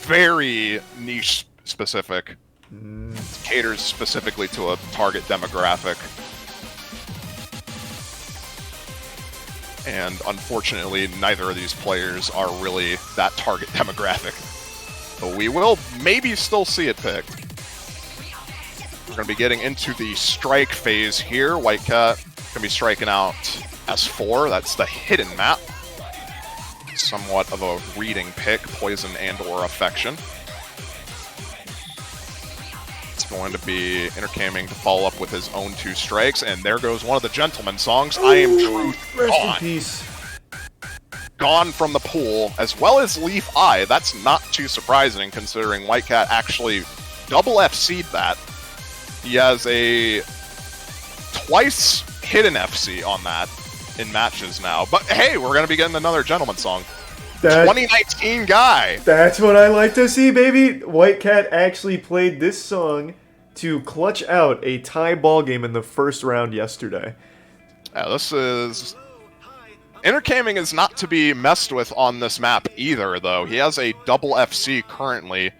very niche specific. It caters specifically to a target demographic. And unfortunately, neither of these players are really that target demographic. But we will maybe still see it picked. We're going to be getting into the strike phase here. White Cat going to be striking out S4. That's the hidden map. Somewhat of a reading pick, Poison and or Affection. It's going to be Intercaming to follow up with his own 2 strikes, and there goes one of the Gentleman songs. Ooh, I Am Truth rest in gone. peace. Gone from the pool, as well as Leaf Eye. That's not too surprising, considering White Cat actually double FC'd that. He has a twice hidden FC on that in matches now. But hey, we're going to be getting another Gentleman song. 2019 guy! That's what I like to see, baby! White Cat actually played this song to clutch out a tie ball game in the first round yesterday. Yeah, this is... Intercaming is not to be messed with on this map either, though. He has a double FC currently.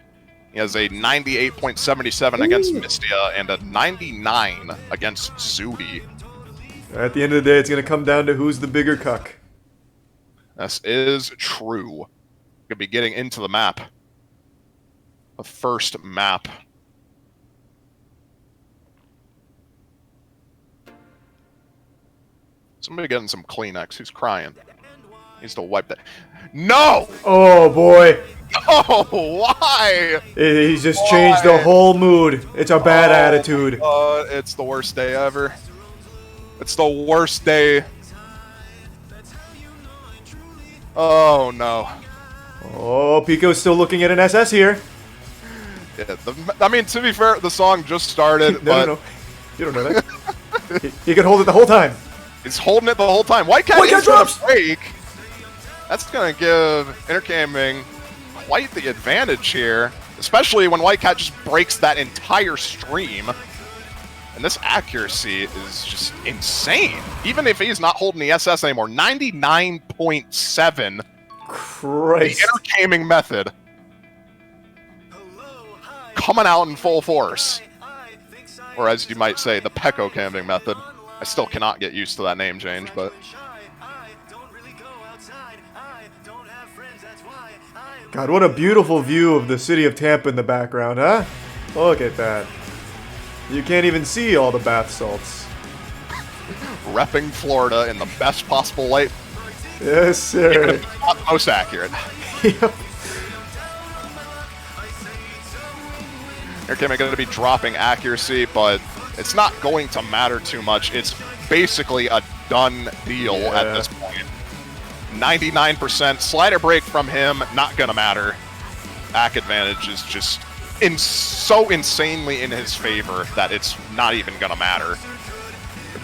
He has a 98.77 against Mystia and a 99 against Zudi. At the end of the day, it's going to come down to who's the bigger cuck. This is true. Gonna be getting into the map. The first map. Somebody getting some Kleenex. Who's crying? Needs to wipe that. No! Oh, boy. Oh, why? He's just changed the whole mood. It's a bad attitude. It's the worst day ever. It's the worst day. Oh, no. Oh, Pico's still looking at an SS here. Yeah, I mean, to be fair, the song just started, No. You don't know that. he can hold it the whole time. He's holding it the whole time. White Cat is going to break. That's going to give Intercaming quite the advantage here, especially when White Cat just breaks that entire stream. And this accuracy is just insane. Even if he's not holding the SS anymore, 99.7. Christ. The Intercaming method coming out in full force. Or as you might say, the Pecco camming method. I still cannot get used to that name change, but... God, what a beautiful view of the city of Tampa in the background, huh? Look at that. You can't even see all the bath salts. Repping Florida in the best possible light. Yes, sir. Not the most accurate. Yep. Here Kim going to be dropping accuracy, but it's not going to matter too much. It's basically a done deal at this point. 99% slider break from him, not going to matter. Back advantage is just so insanely in his favor that it's not even going to matter.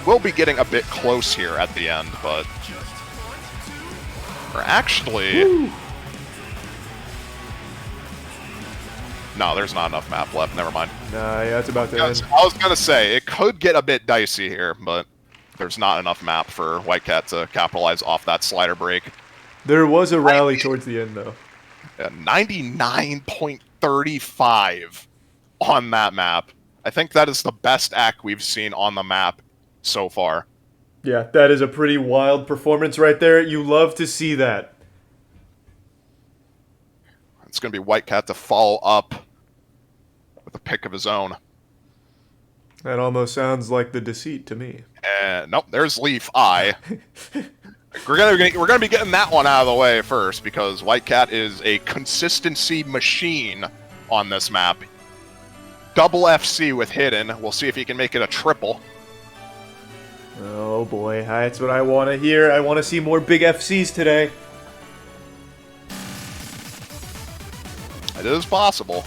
We'll be getting a bit close here at the end, but we're actually... Woo. No, there's not enough map left. Never mind. Nah, yeah, it's about to end. I was going to say, it could get a bit dicey here, but there's not enough map for White Cat to capitalize off that slider break. There was a rally towards the end, though. 99.35 on that map. I think that is the best act we've seen on the map so far. Yeah, that is a pretty wild performance right there. You love to see that. It's going to be White Cat to follow up with a pick of his own. That almost sounds like the deceit to me. And nope, there's Leaf Eye. We're gonna be getting that one out of the way first because White Cat is a consistency machine on this map. Double FC with hidden. We'll see if he can make it a triple. Oh boy, that's what I want to hear. I want to see more big FCs today. It is possible.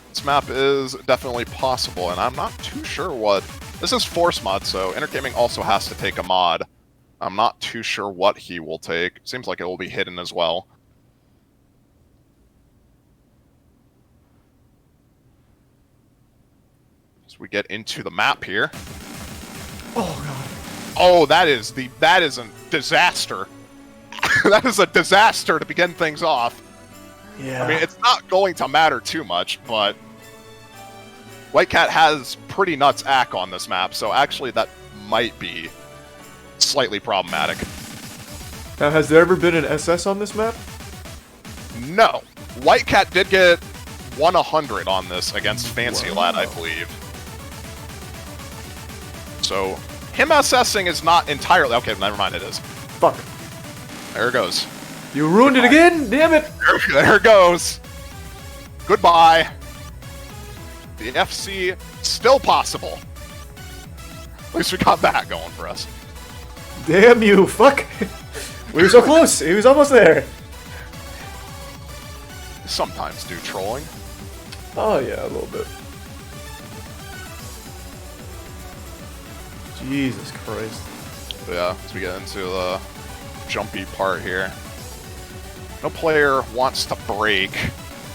This map is definitely possible, and I'm not too sure what... This is Force Mod, so Intergaming also has to take a mod. I'm not too sure what he will take. Seems like it will be hidden as well. As we get into the map here. Oh god. Oh, that is a disaster. That is a disaster to begin things off. Yeah. I mean, it's not going to matter too much, but White Cat has pretty nuts ack on this map, so actually that might be slightly problematic. Now, has there ever been an SS on this map? No. White Cat did get 100 on this against Fancy Lad, I believe. So, him SSing is not entirely... Okay, never mind, it is. Fuck. There it goes. You ruined it again? Damn it! There it goes. Goodbye. The FC still possible. At least we got that going for us. Damn you, fuck! We were so close! He was almost there! Sometimes do trolling. Oh yeah, a little bit. Jesus Christ. But yeah, as we get into the jumpy part here. No player wants to break.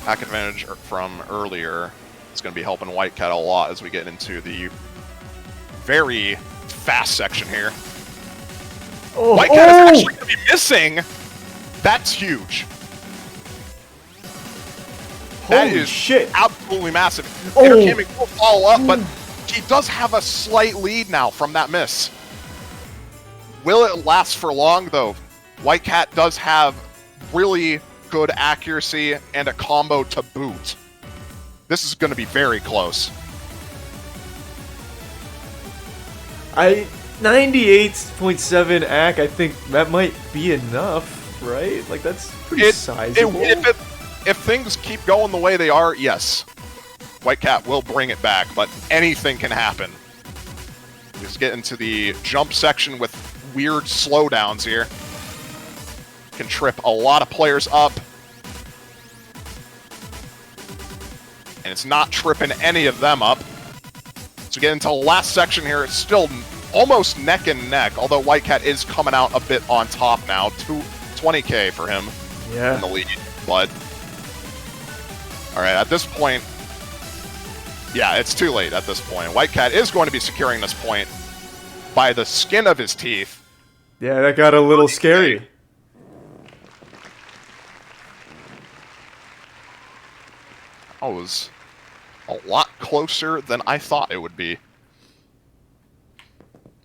Hack advantage from earlier. It's going to be helping White Cat a lot as we get into the very fast section here. Oh, White Cat is actually going to be missing. That's huge. That Holy is shit. absolutely massive. Oh. Intergaming will follow up, but he does have a slight lead now from that miss. Will it last for long, though? White Cat does have really good accuracy and a combo to boot. This is going to be very close. 98.7 AC, I think that might be enough, right? Like, that's pretty sizable. If things keep going the way they are, yes. White Cat will bring it back, but anything can happen. Just get into the jump section with weird slowdowns here. Can trip a lot of players up. And it's not tripping any of them up. So get into the last section here, it's still almost neck and neck, although White Cat is coming out a bit on top now. 20k for him in the lead. But, alright, at this point, yeah, it's too late at this point. White Cat is going to be securing this point by the skin of his teeth. Yeah, that got a little scary. That was a lot closer than I thought it would be.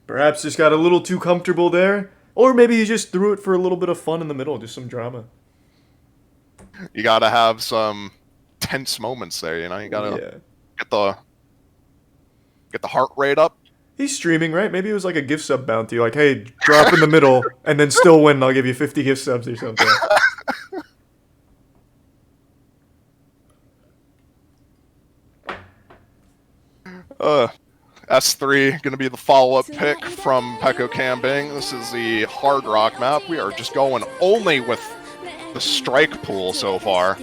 Perhaps just got a little too comfortable there. Or maybe he just threw it for a little bit of fun in the middle, just some drama. You gotta have some tense moments there, you know? You gotta get the heart rate up. He's streaming, right? Maybe it was like a gift sub bounty. Like, hey, drop in the middle, and then still win. I'll give you 50 gift subs or something. S3 gonna be the follow-up pick from Pekko Kambing. This is the Hard Rock map. We are just going only with the strike pool so far.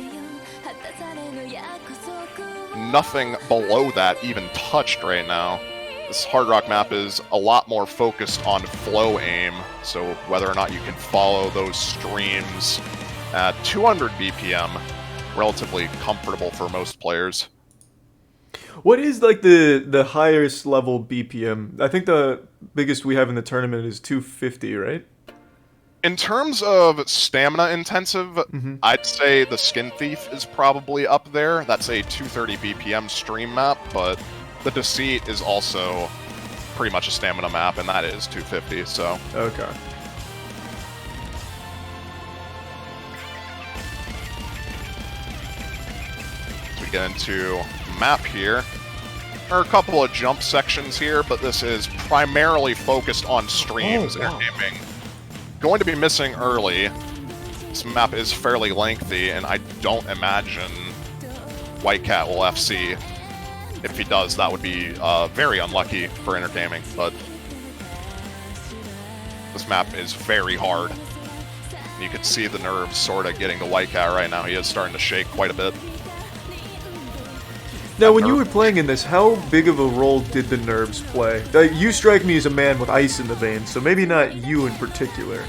Nothing below that even touched right now. This Hard Rock map is a lot more focused on flow aim, so whether or not you can follow those streams at 200 BPM, relatively comfortable for most players. What is like the highest level BPM? I think the biggest we have in the tournament is 250, right? In terms of stamina intensive, I'd say the Skin Thief is probably up there. That's a 230 BPM stream map, but the Deceit is also pretty much a stamina map, and that is 250, so... Okay. We get into map here. There are a couple of jump sections here, but this is primarily focused on streams. Oh, wow. Airgaming. Going to be missing early. This map is fairly lengthy, and I don't imagine White Cat will FC. If he does, that would be very unlucky for Entergaming, but this map is very hard. You can see the nerves sort of getting to White Cat right now. He is starting to shake quite a bit. Now, when you were playing in this, how big of a role did the nerves play? You strike me as a man with ice in the veins, so maybe not you in particular.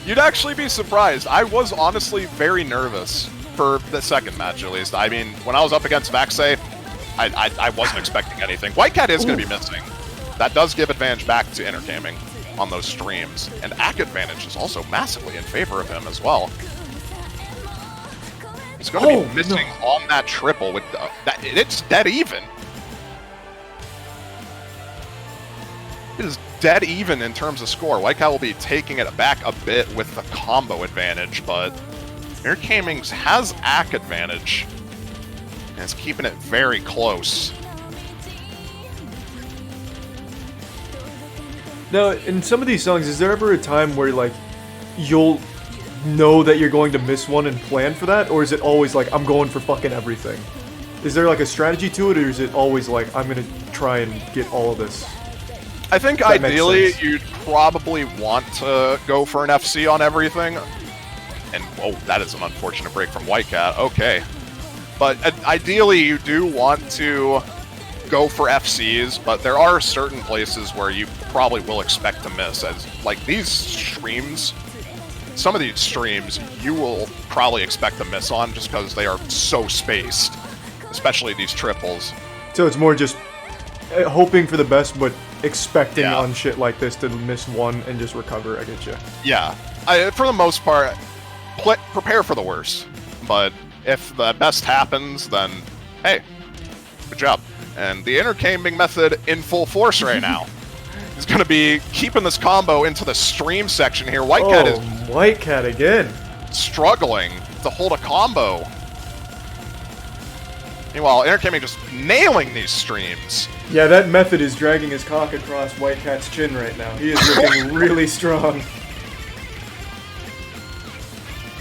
You'd actually be surprised. I was honestly very nervous for the second match, at least. I mean, when I was up against Vaxay, I wasn't expecting anything. White Cat is going to be missing. That does give advantage back to Entergaming on those streams. And AC advantage is also massively in favor of him as well. He's going to be missing on that triple with that. It's dead even. It is dead even in terms of score. White Cat will be taking it back a bit with the combo advantage, but Entergaming has AC advantage and is keeping it very close. Now, in some of these songs, is there ever a time where like you'll know that you're going to miss one and plan for that, or is it always like I'm going for fucking everything? Is there like a strategy to it, or is it always like I'm gonna try and get all of this? I think ideally you'd probably want to go for an FC on everything. And oh, that is an unfortunate break from White Cat. Okay, but ideally you do want to go for FCs, but there are certain places where you probably will expect to miss, as like these streams. Some of these streams you will probably expect to miss on just because they are so spaced, especially these triples. So it's more just hoping for the best, but expecting on shit like this to miss one and just recover. I get you. Yeah, for the most part, prepare for the worst. But if the best happens, then hey, good job. And the Entergaming method in full force right now. He's going to be keeping this combo into the stream section here. White Cat is White Cat again struggling to hold a combo. Meanwhile, Entergaming just nailing these streams. Yeah, that method is dragging his cock across White Cat's chin right now. He is looking really strong.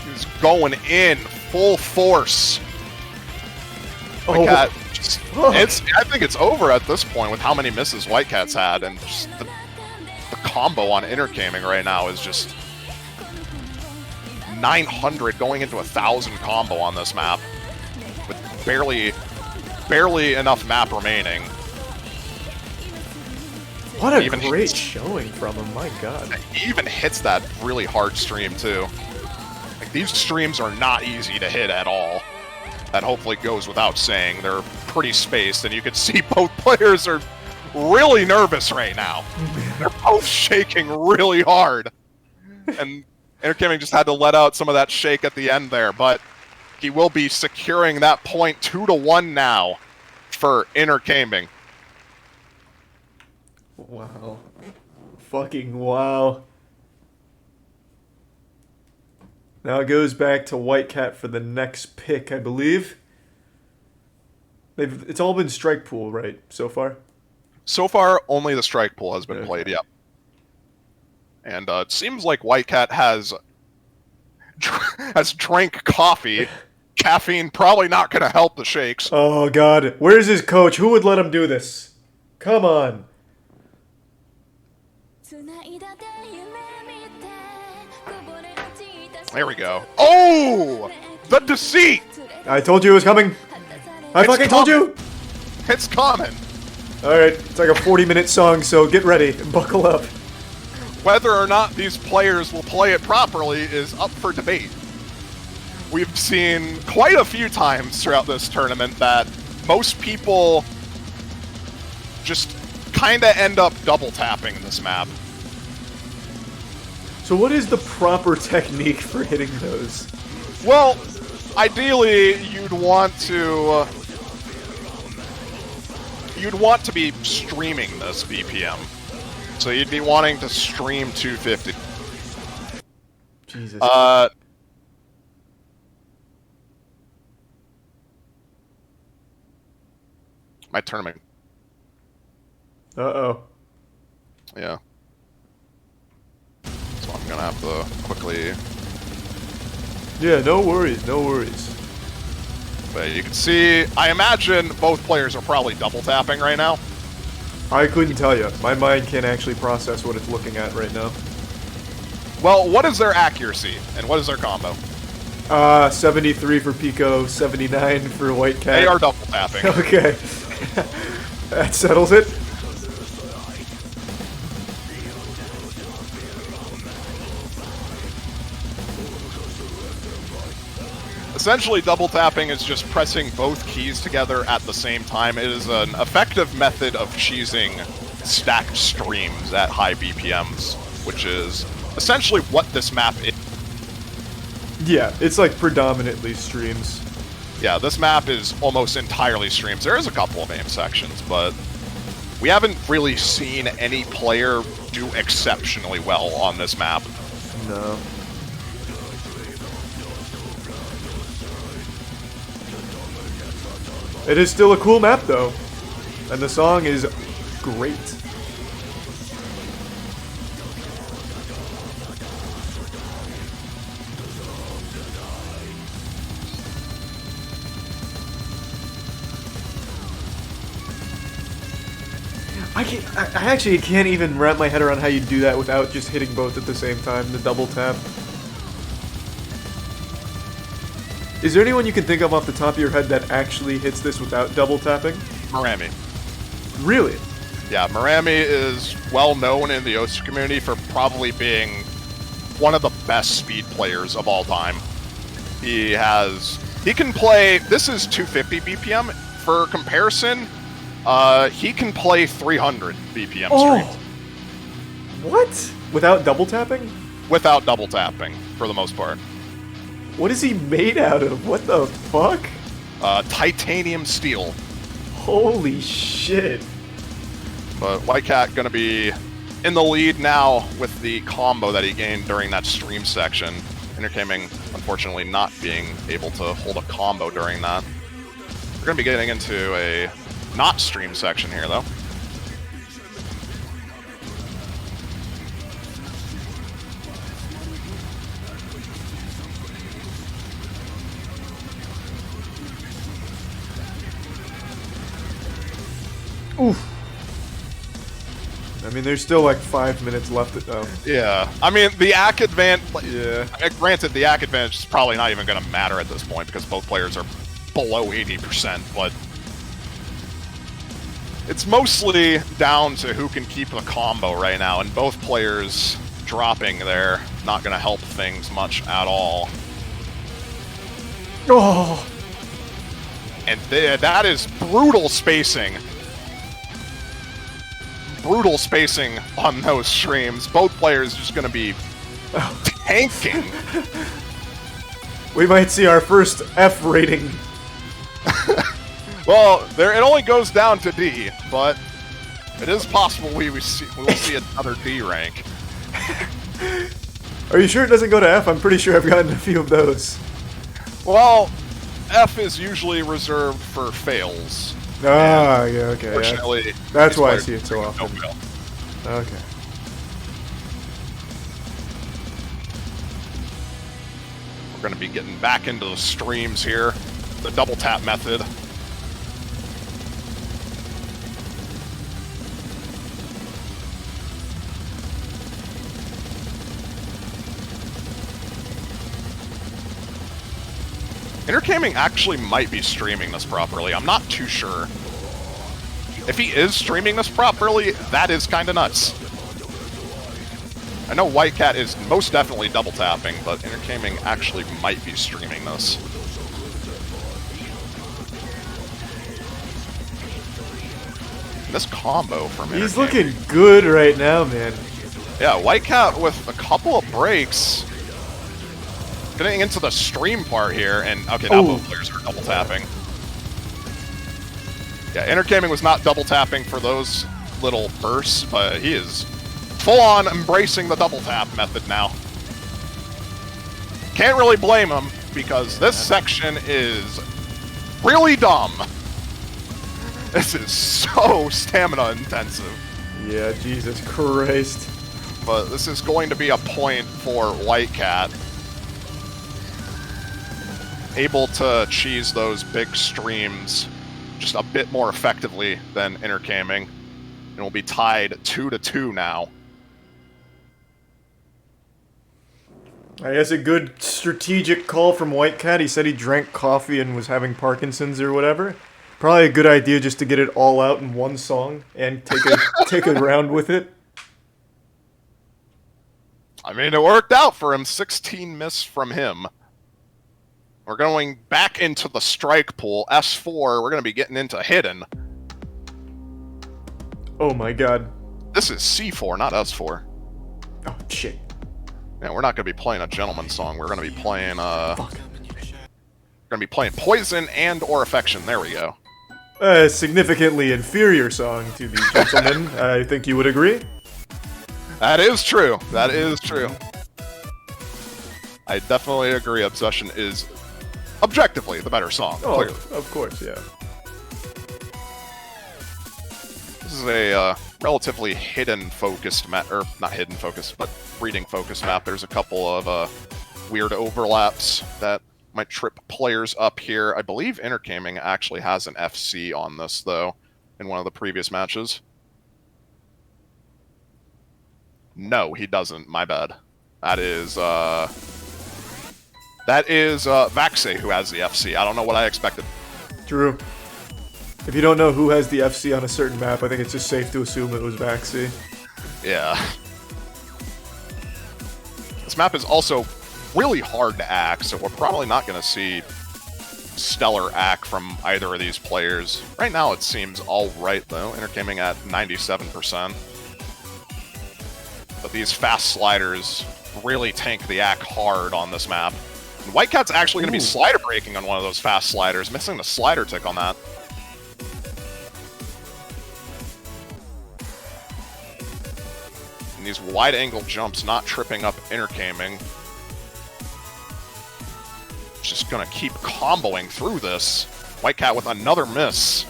He's going in full force. White Cat just, I think it's over at this point with how many misses White Cat's had, and just the combo on Entergaming right now is just 900 going into 1,000 combo on this map with barely enough map remaining. What a great showing from him, my god. He even hits that really hard stream too. Like, these streams are not easy to hit at all. That hopefully goes without saying. They're pretty spaced, and you can see both players are really nervous right now. They're both shaking really hard. And Entergaming just had to let out some of that shake at the end there, but he will be securing that point 2-1 now for Entergaming. Wow. Fucking wow. Now it goes back to White Cat for the next pick, I believe. It's all been strike pool, right, so far? So far, only the strike pool has been played, yep. And it seems like White Cat has drank coffee. Caffeine probably not going to help the shakes. Oh, God. Where's his coach? Who would let him do this? Come on. There we go. Oh! The deceit! I told you it was coming. I fucking told you! It's coming. Alright, it's like a 40-minute song, so get ready and buckle up. Whether or not these players will play it properly is up for debate. We've seen quite a few times throughout this tournament that most people just kind of end up double tapping in this map. So what is the proper technique for hitting those? Well, ideally you'd want to be streaming this BPM. So you'd be wanting to stream 250. Jesus. My tournament. Uh-oh. Yeah. So I'm gonna have to quickly... Yeah, no worries, no worries. But you can see, I imagine both players are probably double tapping right now. I couldn't tell you. My mind can't actually process what it's looking at right now. Well, what is their accuracy, and what is their combo? 73 for Pico, 79 for White Cat. They are double tapping. Okay. That settles it. Essentially, double tapping is just pressing both keys together at the same time. It is an effective method of cheesing stacked streams at high BPMs, which is essentially what this map is. Yeah, it's like predominantly streams. Yeah, this map is almost entirely streams. There is a couple of aim sections, but we haven't really seen any player do exceptionally well on this map. No. It is still a cool map, though. And the song is great. I actually can't even wrap my head around how you do that without just hitting both at the same time, the double tap. Is there anyone you can think of off the top of your head that actually hits this without double tapping? Marami. Really? Yeah, Marami is well known in the Oster community for probably being one of the best speed players of all time. He can play, this is 250 BPM. For comparison, he can play 300 BPM streams. What? Without double tapping? Without double tapping, for the most part. What is he made out of? What the fuck? Titanium steel. Holy shit. But White Cat gonna be in the lead now with the combo that he gained during that stream section. Intercaming, unfortunately, not being able to hold a combo during that. We're gonna be getting into a not stream section here, though. Oof. I mean, there's still like 5 minutes left. Yeah, I mean, the ACK advantage. Yeah. Granted, the ACK advantage is probably not even going to matter at this point because both players are below 80%, but it's mostly down to who can keep the combo right now, and both players dropping there not going to help things much at all. Oh. And that is brutal spacing. Brutal spacing on those streams. Both players just going to be tanking. We might see our first F rating. Well, it only goes down to D, but it is possible we will see another D rank. Are you sure it doesn't go to F? I'm pretty sure I've gotten a few of those. Well, F is usually reserved for fails. Ah, yeah, okay. Fortunately, yeah. That's why I see it so often. No fail. Okay. We're going to be getting back into the streams here. The double tap method. Intercaming actually might be streaming this properly. I'm not too sure. If he is streaming this properly, that is kind of nuts. I know White Cat is most definitely double tapping, but Intercaming actually might be streaming this. This combo from Intercaming. He's looking good right now, man. Yeah, White Cat with a couple of breaks. Getting into the stream part here, and okay, now both players are double tapping. Yeah, Intercaming was not double tapping for those little bursts, but he is full-on embracing the double tap method now. Can't really blame him, because this section is really dumb. This is so stamina intensive. Yeah, Jesus Christ. But this is going to be a point for White Cat. Able to cheese those big streams just a bit more effectively than Intercaming. And we'll be tied 2-2 now. I guess a good strategic call from White Cat. He said he drank coffee and was having Parkinson's or whatever. Probably a good idea just to get it all out in one song and take a round with it. I mean, it worked out for him. 16 miss from him. We're going back into the strike pool. S4, we're going to be getting into hidden. Oh my god. This is C4, not S4. Oh, shit. Yeah, we're not going to be playing a gentleman's song. We're going to be playing, Fuck. We're going to be playing Poison and or Affection. There we go. A significantly inferior song to the gentleman. I think you would agree. That is true. That is true. I definitely agree. Obsession is objectively the better song. Oh, clearly. of course, yeah. This is a relatively hidden-focused map, or not hidden-focused, but breeding-focused map. There's a couple of weird overlaps that might trip players up here. I believe Intercaming actually has an FC on this, though, in one of the previous matches. No, he doesn't. My bad. That is Vaxe who has the FC. I don't know what I expected. True. If you don't know who has the FC on a certain map, I think it's just safe to assume it was Vaxie. Yeah. This map is also really hard to act, so we're probably not going to see stellar act from either of these players. Right now it seems alright, though. Intercaming at 97%. But these fast sliders really tank the act hard on this map. And White Cat's actually going to be slider breaking on one of those fast sliders, missing the slider tick on that. And these wide angle jumps not tripping up Intercaming. Just going to keep comboing through this. White Cat with another miss.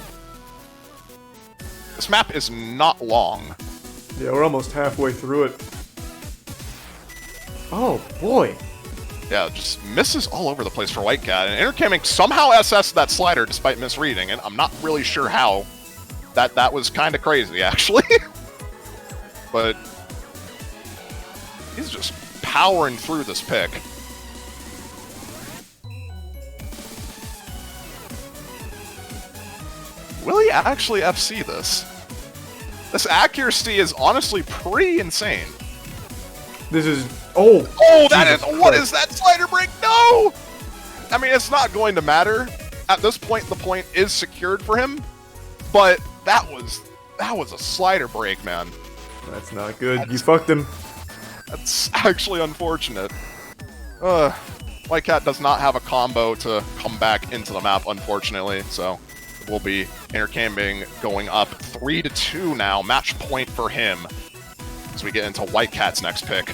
This map is not long. Yeah, we're almost halfway through it. Oh, boy. Yeah, just misses all over the place for White Cat. And Intercaming somehow SS that slider despite misreading it. I'm not really sure how. That was kind of crazy, actually. But he's just powering through this pick. Will he actually FC this? This accuracy is honestly pretty insane. This is... Oh! Oh, that is... Jesus What Christ. is that slider break? No! I mean, it's not going to matter. At this point, the point is secured for him. But that was a slider break, man. That's not good. You fucked him. That's actually unfortunate. White Cat does not have a combo to come back into the map, unfortunately, so we'll be Intercaming going up 3-2 now. Match point for him as we get into White Cat's next pick.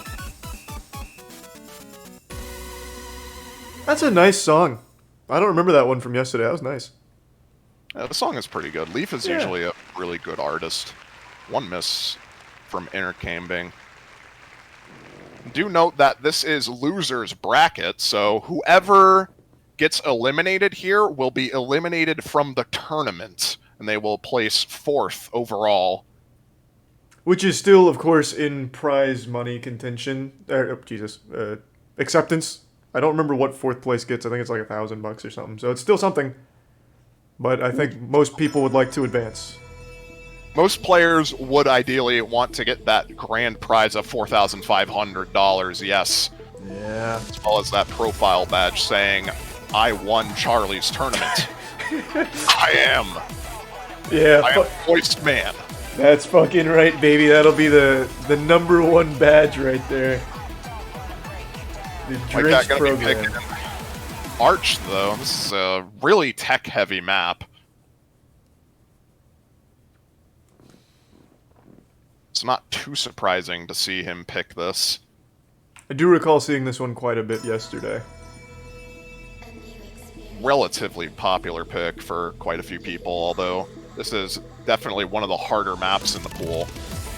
That's a nice song. I don't remember that one from yesterday. That was nice. The song is pretty good. Leaf is usually a really good artist. One miss from Intercambing. Do note that this is loser's bracket, so whoever gets eliminated here will be eliminated from the tournament, and they will place 4th overall. Which is still, of course, in prize money contention. Acceptance. I don't remember what 4th place gets. I think it's like $1,000 or something. So it's still something. But I think most people would like to advance. Most players would ideally want to get that grand prize of $4,500, yes. Yeah. As well as that profile badge saying, I won Charlie's tournament. I am. Yeah. I am voiced man. That's fucking right, baby. That'll be the #1 badge right there. The Drench program. Arch, though. This is a really tech-heavy map. It's not too surprising to see him pick this. I do recall seeing this one quite a bit yesterday. Relatively popular pick for quite a few people, although this is definitely one of the harder maps in the pool.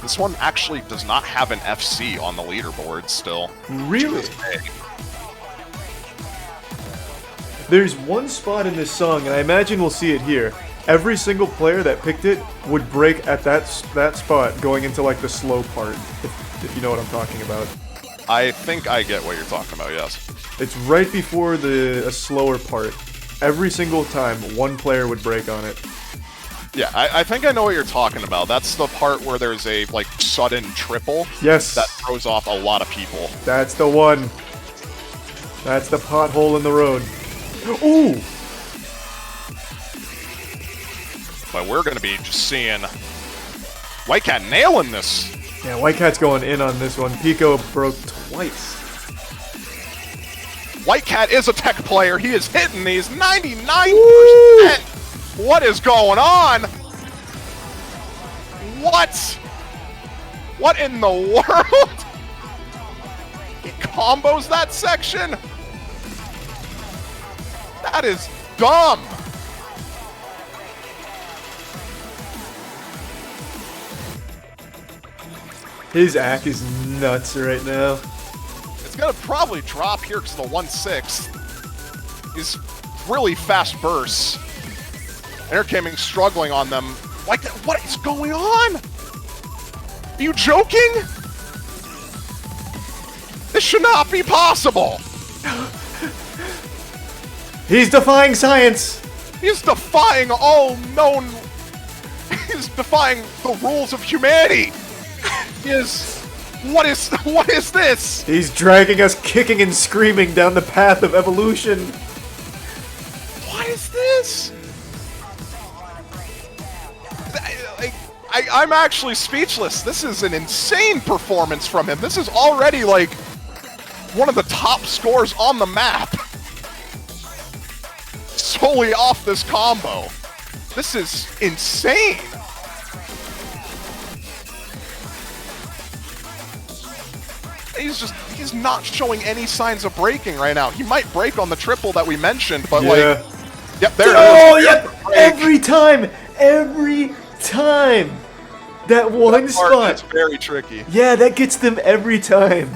This one actually does not have an FC on the leaderboard still. Really? There's one spot in this song, and I imagine we'll see it here. Every single player that picked it would break at that spot going into like the slow part, if you know what I'm talking about. I think I get what you're talking about, yes. It's right before a slower part. Every single time, one player would break on it. Yeah, I think I know what you're talking about. That's the part where there's a, like, sudden triple. Yes. That throws off a lot of people. That's the one. That's the pothole in the road. Ooh! But we're going to be just seeing White Cat nailing this. Yeah, White Cat's going in on this one. Pico broke twice. White Cat is a tech player. He is hitting these 99%. Woo! What is going on? What? What in the world? He combos that section? That is dumb. His act is nuts right now. It's gonna probably drop here because the 1/6 is really fast bursts. Intercaming struggling on them. Like, what is going on? Are you joking? This should not be possible. He's defying science. He's defying all known. He's defying the rules of humanity. He is. What is this? He's dragging us kicking and screaming down the path of evolution. What is this? I'm actually speechless. This is an insane performance from him. This is already like one of the top scores on the map. Solely off this combo. This is insane. He's not showing any signs of breaking right now. He might break on the triple that we mentioned, but like, yep, there it is. Oh, yep, every time. That one spot. It's very tricky. Yeah, that gets them every time.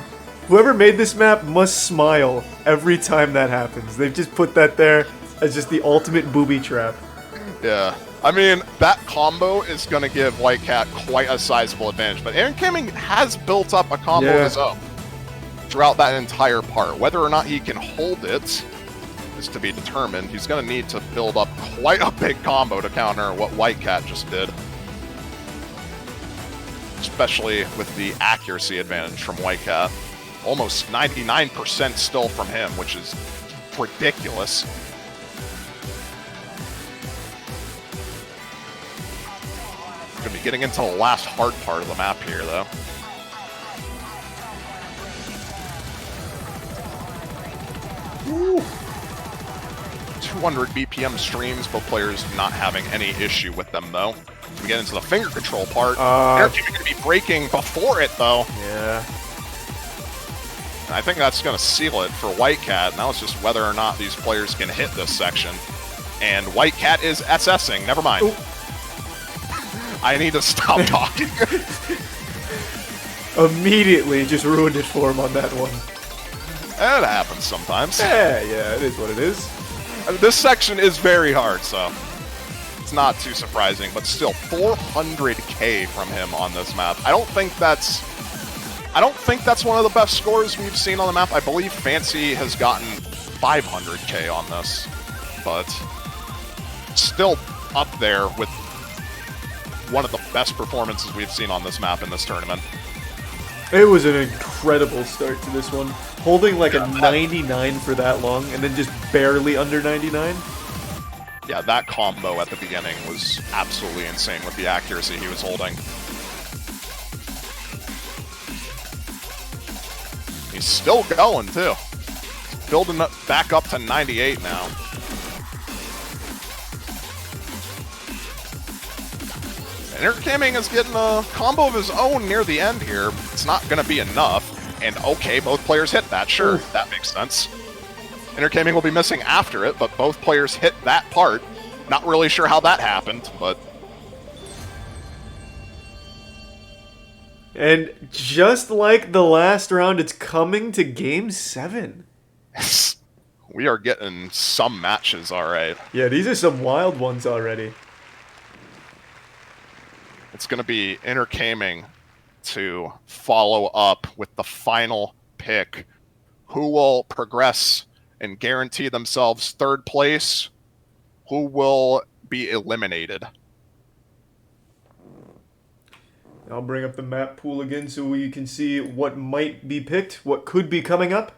Whoever made this map must smile every time that happens. They've just put that there as just the ultimate booby trap. Yeah. I mean, that combo is going to give White Cat quite a sizable advantage, but Intercambing has built up a combo of his own throughout that entire part. Whether or not he can hold it is to be determined. He's going to need to build up quite a big combo to counter what White Cat just did. Especially with the accuracy advantage from White Cat. Almost 99% still from him, which is ridiculous. Going to be getting into the last hard part of the map here, though. Woo. 200 BPM streams, both players not having any issue with them, though. We get into the finger control part. Intercambing going to be breaking before it, though. Yeah. I think that's going to seal it for White Cat. Now it's just whether or not these players can hit this section. And White Cat is SSing. Never mind. Ooh. I need to stop talking. Immediately just ruined it for him on that one. It happens sometimes. Yeah, it is what it is. This section is very hard, so it's not too surprising. But still, 400k from him on this map. I don't think that's one of the best scores we've seen on the map. I believe Fancy has gotten 500k on this, but still up there with one of the best performances we've seen on this map in this tournament. It was an incredible start to this one. Holding like a 99 for that long, and then just barely under 99. Yeah, that combo at the beginning was absolutely insane with the accuracy he was holding. He's still going, too. He's building up back up to 98 now. Intercamming is getting a combo of his own near the end here. It's not going to be enough. And okay, both players hit that. Sure, that makes sense. Intercamming will be missing after it, but both players hit that part. Not really sure how that happened, but... And just like the last round, it's coming to Game 7. We are getting some matches, alright. Yeah, these are some wild ones already. It's going to be Intercamming to follow up with the final pick. Who will progress and guarantee themselves third place? Who will be eliminated? I'll bring up the map pool again so we can see what might be picked, what could be coming up.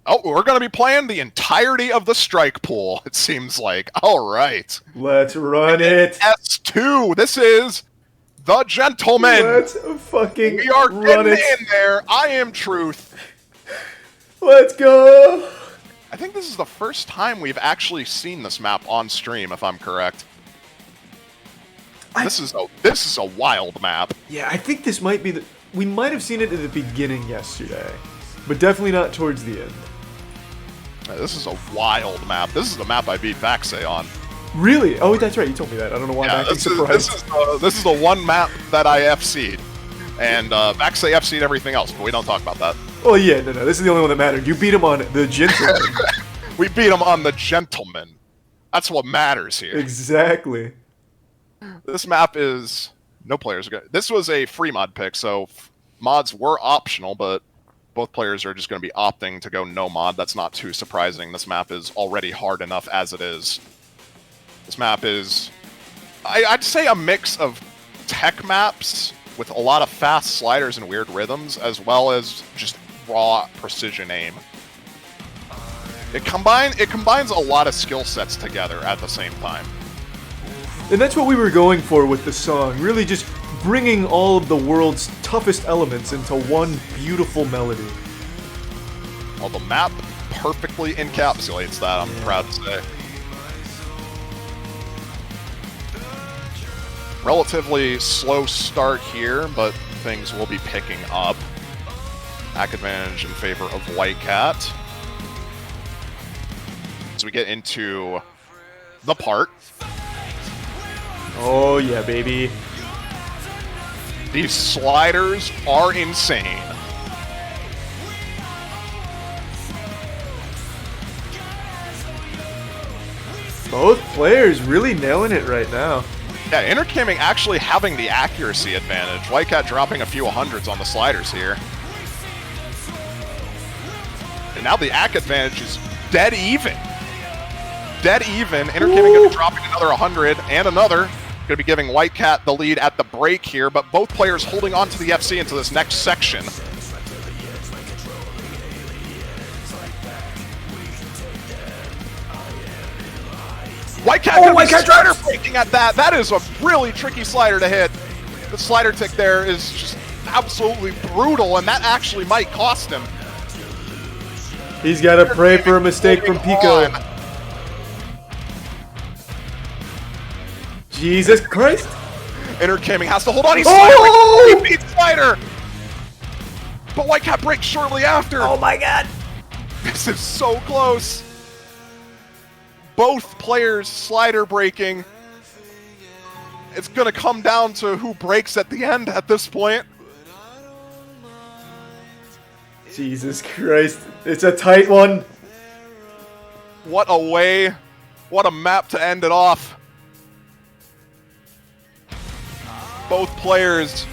Oh, we're going to be playing the entirety of the strike pool, it seems like. All right. Let's run it. S2, this is the Gentleman. Let's fucking We are run getting it. in there. I am Truth. Let's go. I think this is the first time we've actually seen this map on stream, if I'm correct. This is a wild map. Yeah, I think this might be we might have seen it at the beginning yesterday, but definitely not towards the end. This is a wild map. This is the map I beat Vaxay on. Really? Oh, that's right. You told me that. I don't know why I'm acting surprised. This is the one map that I FC'd. And Vaxay FC'd everything else, but we don't talk about that. Oh, yeah. No. This is the only one that mattered. You beat him on the Gentleman. We beat him on the Gentleman. That's what matters here. Exactly. This map is... No players are good. This was a free mod pick, so mods were optional, but both players are just going to be opting to go no mod. That's not too surprising. This map is already hard enough as it is. This map is, I'd say, a mix of tech maps with a lot of fast sliders and weird rhythms, as well as just raw precision aim. It combines a lot of skill sets together at the same time. And that's what we were going for with the song. Really just bringing all of the world's toughest elements into one beautiful melody. Well, the map perfectly encapsulates that, I'm proud to say. Relatively slow start here, but things will be picking up. Back advantage in favor of White Cat. As we get into the part. Oh, yeah, baby. These sliders are insane. Both players really nailing it right now. Yeah, Intercamming actually having the accuracy advantage. White Cat dropping a few hundreds on the sliders here. And now the AC advantage is dead even. Dead even. Intercamming going to be dropping another 100 and another. Going to be giving White Cat the lead at the break here, but both players holding on to the FC into this next section. White Cat, White Cat slider breaking at that. That is a really tricky slider to hit. The slider tick there is just absolutely brutal, and that actually might cost him. He's got to pray for a mistake from Pico. Jesus Christ. Entercaming has to hold on. He's Oh! Slider. He beats Slider. But Whitecat breaks shortly after. Oh my god! This is so close. Both players Slider breaking. It's going to come down to who breaks at the end at this point. Jesus Christ. It's a tight one. What a way. What a map to end it off. Both players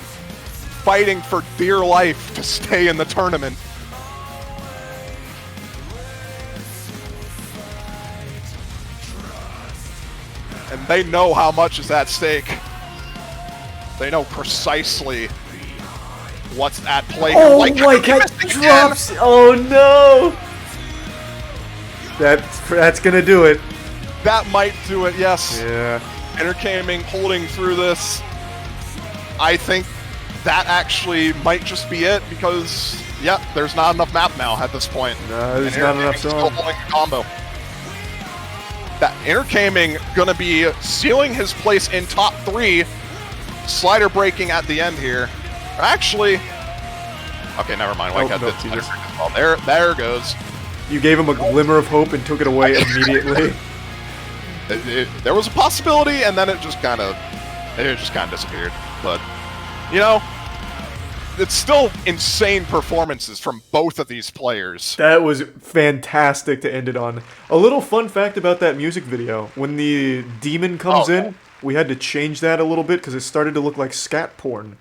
fighting for dear life to stay in the tournament. And they know how much is at stake. They know precisely what's at play. Oh, Whitecat drops! Oh no! That's gonna do it. That might do it, yes. Yeah. Entercaming holding through this. I think that actually might just be it because, yeah, there's not enough map now at this point. No, there's not enough still song. holding the combo. That Entercaming gonna be sealing his place in top 3. Slider breaking at the end here. Actually, okay, never mind. Whitecat did Slider break as well. There goes. You gave him a glimmer of hope and took it away immediately. There was a possibility, and then it just kind of disappeared. But you know, it's still insane performances from both of these players. That was fantastic to end it on. A little fun fact about that music video: when the demon comes in, we had to change that a little bit because it started to look like scat porn.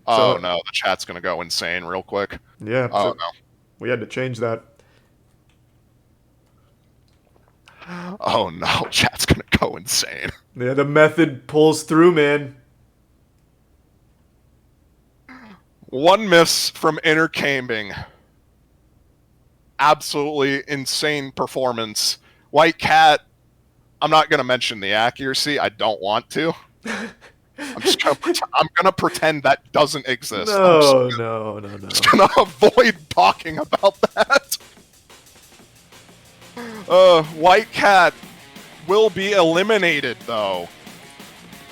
Oh So, no, the chat's gonna go insane real quick. Yeah. Oh So no. we had to change that. Oh no, chat's gonna go insane. Yeah, the method pulls through, man. One miss from Entercaming. Absolutely insane performance. Whitecat, I'm not gonna mention the accuracy. I don't want to. I'm gonna pretend that doesn't exist. No. I'm just gonna avoid talking about that. Whitecat will be eliminated, though.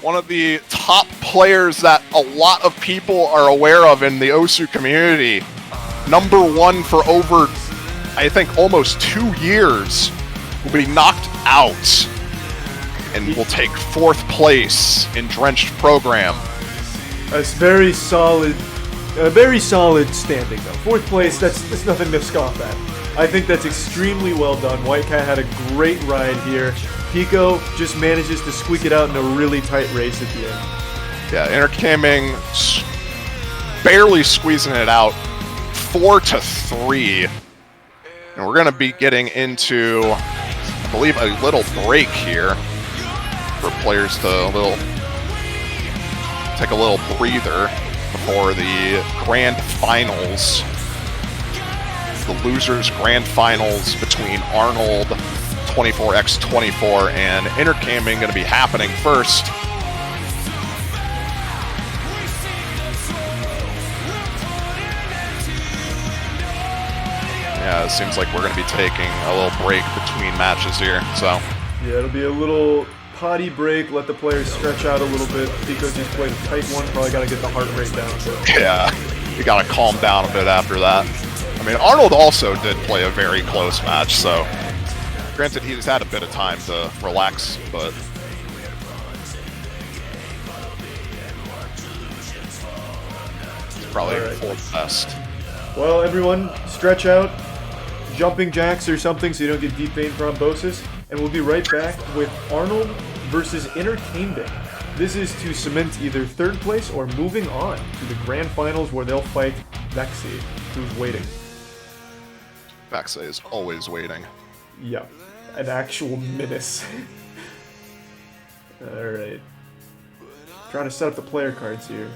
One of the top players that a lot of people are aware of in the Osu community. Number 1 for over, I think, almost 2 years. Will be knocked out. And will take 4th place in Drenched Program. That's very solid standing, though. 4th place, that's nothing to scoff at. I think that's extremely well done. Whitecat had a great ride here. Pico just manages to squeak it out in a really tight race at the end. Yeah, Entercaming barely squeezing it out, 4-3. And we're going to be getting into, I believe, a little break here for players to take a little breather before the grand finals. The losers grand finals between Arnold 24x24 and Entercaming going to be happening first. Yeah, it seems like we're going to be taking a little break between matches here, so. Yeah, it'll be a little potty break, let the players stretch out a little bit. Pico's just played a tight one, probably got to get the heart rate down. So. Yeah, you got to calm down a bit after that. I mean, Arnold also did play a very close match, so granted he's had a bit of time to relax, but it's probably for the best. Well, everyone, stretch out, jumping jacks or something so you don't get deep vein thrombosis, and we'll be right back with Arnold versus Entercaming. This is to cement either 3rd place or moving on to the grand finals where they'll fight Vexy, who's waiting. Vaxa is always waiting. Yeah, an actual menace. Alright. Trying to set up the player cards here.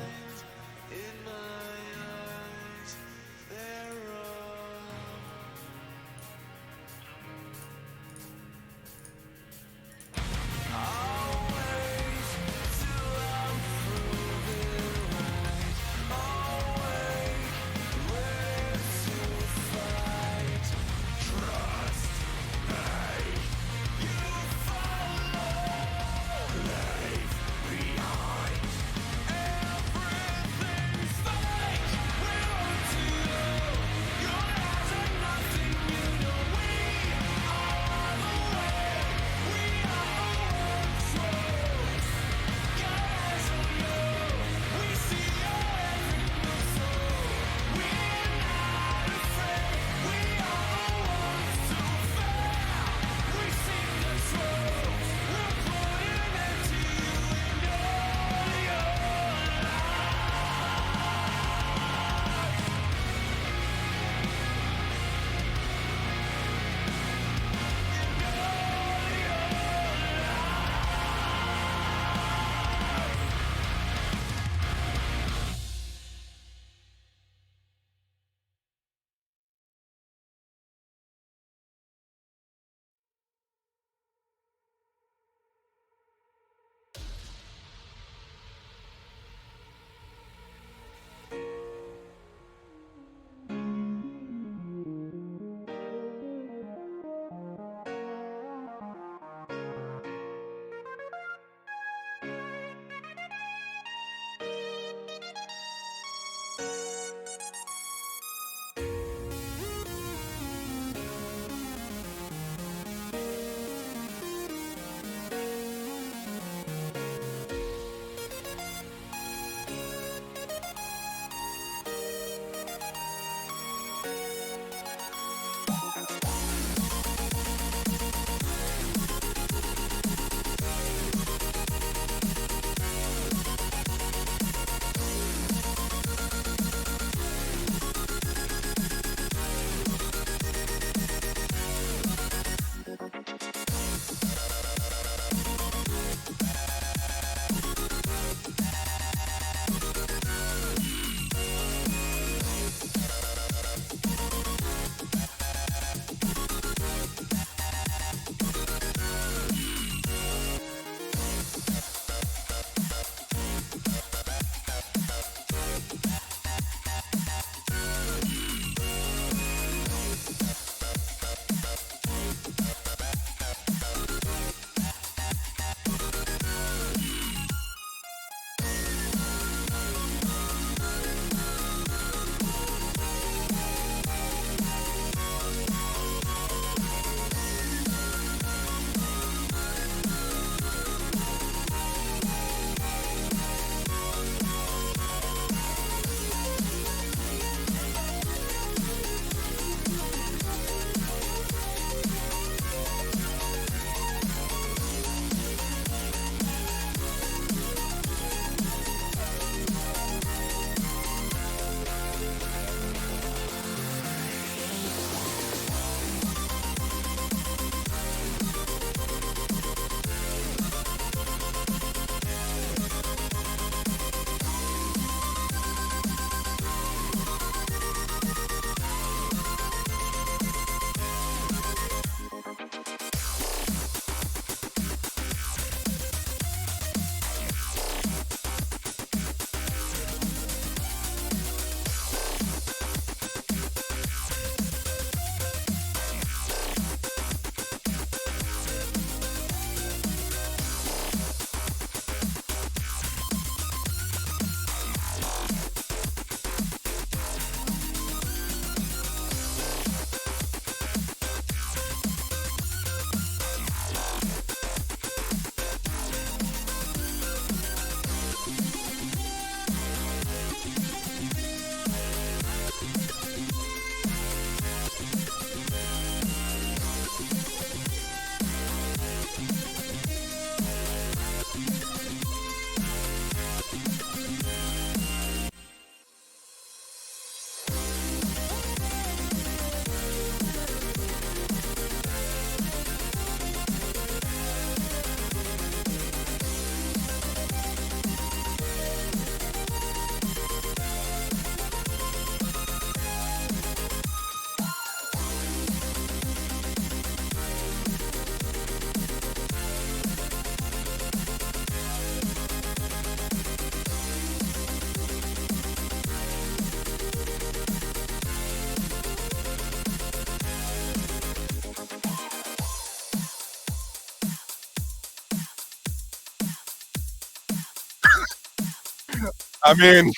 I mean,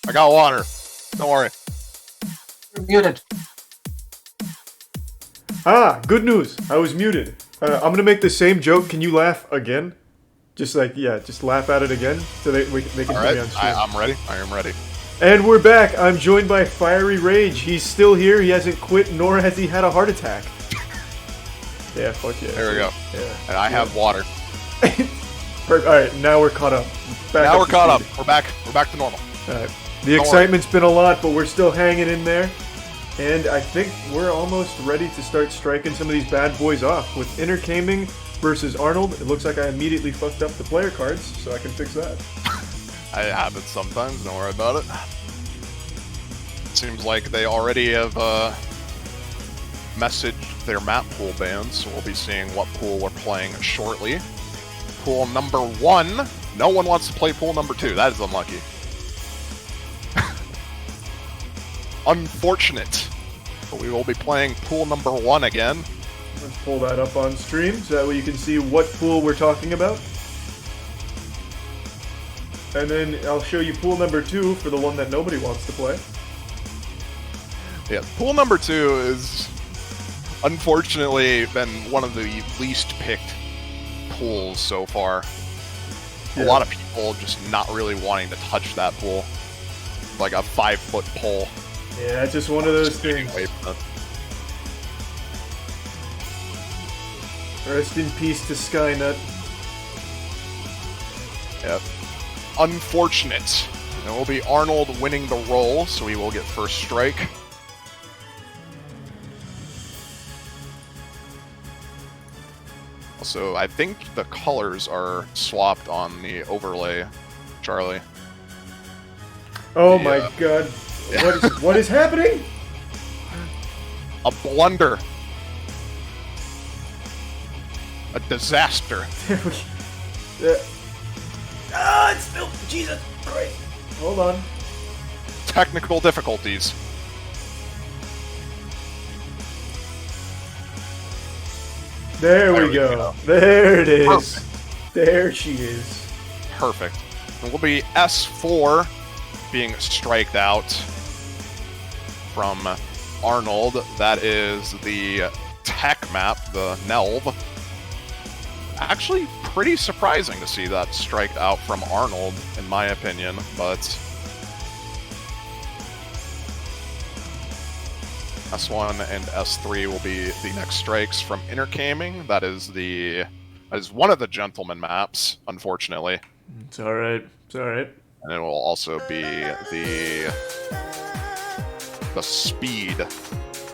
I got water. Don't worry. You're muted. Ah, good news. I was muted. I'm gonna make the same joke. Can you laugh again? Just laugh at it again so they can hear me on stream. I'm ready. I am ready. And we're back. I'm joined by Fiery Rage. He's still here. He hasn't quit, nor has he had a heart attack. Yeah, fuck yeah. There we go. Yeah. And I have water. Perfect. All right, now we're caught up. Now we're caught up. We're back. We're back to normal. All right. The excitement's been a lot, but we're still hanging in there. And I think we're almost ready to start striking some of these bad boys off. With Intercaming versus Arnold, it looks like I immediately fucked up the player cards, so I can fix that. I have it sometimes. Don't worry about it. Seems like they already have messaged their map pool bans, so we'll be seeing what pool we're playing shortly. Pool number 1. No one wants to play pool number 2. That is unlucky. Unfortunate. But we will be playing pool number 1 again. Let's pull that up on stream so that way you can see what pool we're talking about. And then I'll show you pool number 2 for the one that nobody wants to play. Yeah, pool number 2 is unfortunately been one of the least picked pools so far. Yeah. A lot of people just not really wanting to touch that pool. Like a 5-foot pole. Yeah, it's just one of those things. Rest in peace to Skynet. Yep. Unfortunate. It will be Arnold winning the roll, so he will get first strike. Also, I think the colors are swapped on the overlay, Charlie. Oh my god. Yeah. What is happening? A blunder. A disaster. It's still Jesus Christ. Hold on. Technical difficulties. There we go. There it is. Perfect. There she is. Perfect. It will be S4 being striked out from Arnold. That is the tech map, the Nelv. Actually, pretty surprising to see that striked out from Arnold, in my opinion, but S1 and S3 will be the next strikes from Intercaming. That is one of the Gentleman maps, unfortunately. It's alright. It's alright. And it will also be the speed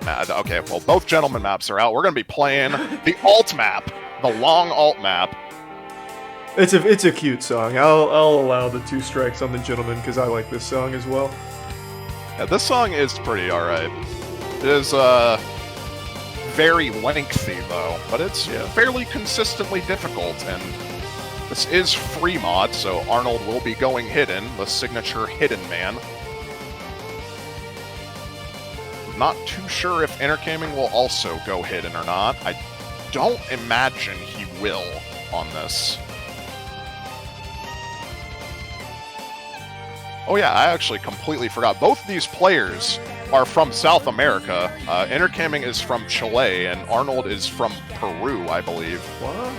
map. Okay, well, both Gentleman maps are out. We're going to be playing the alt map, the long alt map. It's a cute song. I'll allow the 2 strikes on the Gentleman because I like this song as well. Yeah, this song is pretty alright. It is very lengthy though, but it's fairly consistently difficult, and this is free mod, so Arnold will be going hidden, the signature hidden man. Not too sure if Intercaming will also go hidden or not. I don't imagine he will on this. Oh yeah, I actually completely forgot. Both of these players are from South America. Intercaming is from Chile, and Arnold is from Peru, I believe. Wow.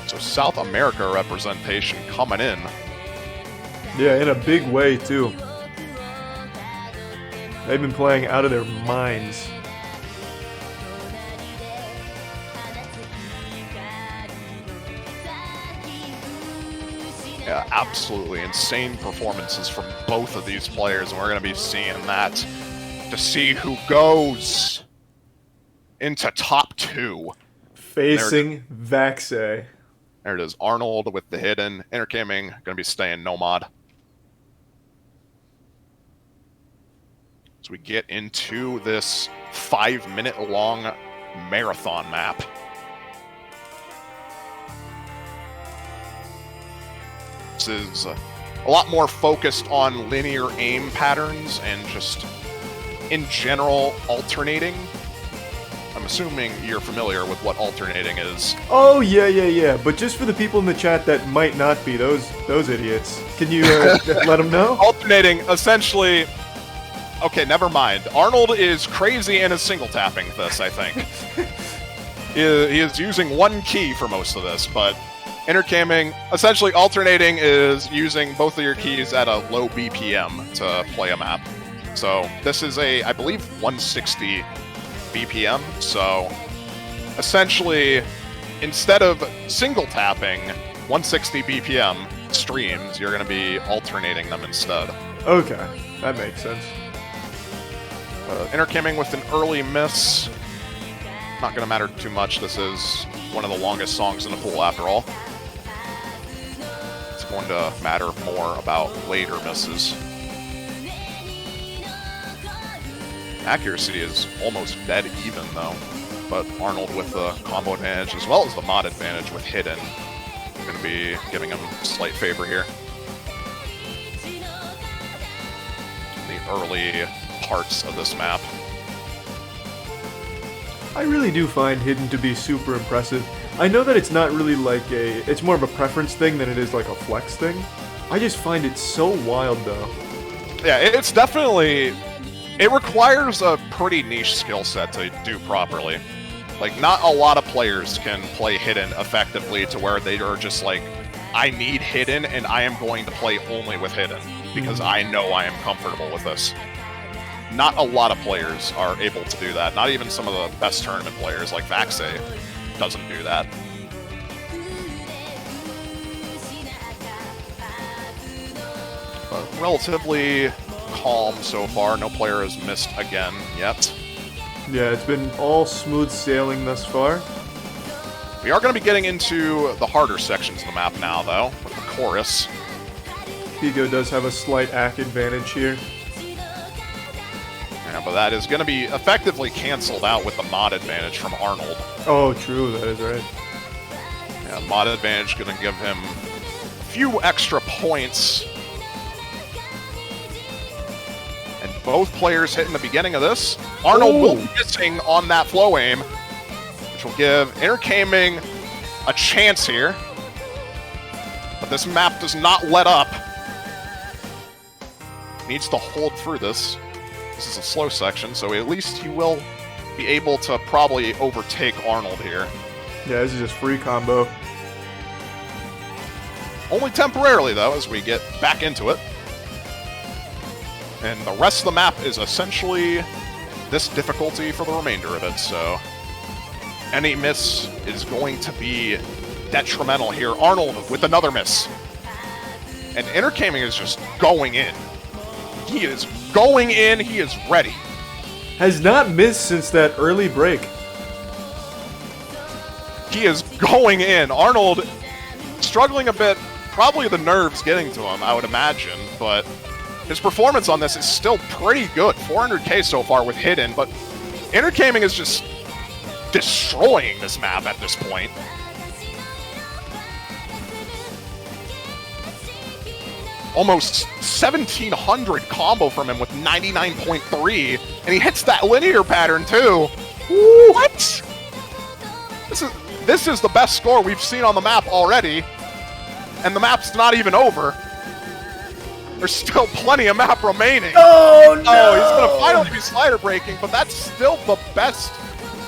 So South America representation coming in. Yeah, in a big way, too. They've been playing out of their minds. Yeah, absolutely insane performances from both of these players, and we're going to be seeing that to see who goes into top 2. Facing Vaxay. There it is, Arnold with the hidden. Intercaming, going to be staying Nomad. So we get into this 5-minute-long marathon map. This is a lot more focused on linear aim patterns and just, in general, alternating. I'm assuming you're familiar with what alternating is. Oh, yeah. But just for the people in the chat that might not be, those idiots, can you let them know? Alternating, essentially... Okay, never mind. Arnold is crazy and is single-tapping this, I think. He is using one key for most of this, but intercamming, essentially alternating is using both of your keys at a low BPM to play a map. So this is a, I believe, 160 BPM, so essentially, instead of single-tapping 160 BPM streams, you're going to be alternating them instead. Okay, that makes sense. Intercamming with an early miss, not going to matter too much. This is one of the longest songs in the pool after all. It's going to matter more about later misses. Accuracy is almost dead even though, but Arnold with the combo advantage as well as the mod advantage with hidden, going to be giving him a slight favor here. The early parts of this map. I really do find hidden to be super impressive. I know that it's not really like it's more of a preference thing than it is like a flex thing. I just find it so wild though. Yeah, it's definitely, it requires a pretty niche skill set to do properly. Like, not a lot of players can play hidden effectively to where they are just like, I need hidden and I am going to play only with hidden because I know I am comfortable with this. Not a lot of players are able to do that. Not even some of the best tournament players, like Vaxe, doesn't do that. But relatively calm so far. No player has missed again yet. Yeah, it's been all smooth sailing thus far. We are going to be getting into the harder sections of the map now, though, with the chorus. Pico does have a slight AC advantage here. Yeah, but that is going to be effectively canceled out with the mod advantage from Arnold. Oh, true, that is right. Yeah, mod advantage going to give him a few extra points. And both players hit in the beginning of this. Arnold will be missing on that flow aim, which will give Intercaming a chance here. But this map does not let up. Needs to hold through this. This is a slow section, so at least he will be able to probably overtake Arnold here. Yeah, this is just free combo. Only temporarily, though, as we get back into it. And the rest of the map is essentially this difficulty for the remainder of it, so any miss is going to be detrimental here. Arnold with another miss. And Intercaming is just going in. He is going in, he is ready. Has not missed since that early break. He is going in. Arnold struggling a bit, probably the nerves getting to him, I would imagine, but his performance on this is still pretty good. 400k so far with hidden, but Intercaming is just destroying this map at this point. Almost 1700 combo from him with 99.3, and he hits that linear pattern too. Woo, what? This is the best score we've seen on the map already, and the map's not even over. There's still plenty of map remaining. Oh no! Oh, he's gonna finally be slider breaking, but that's still the best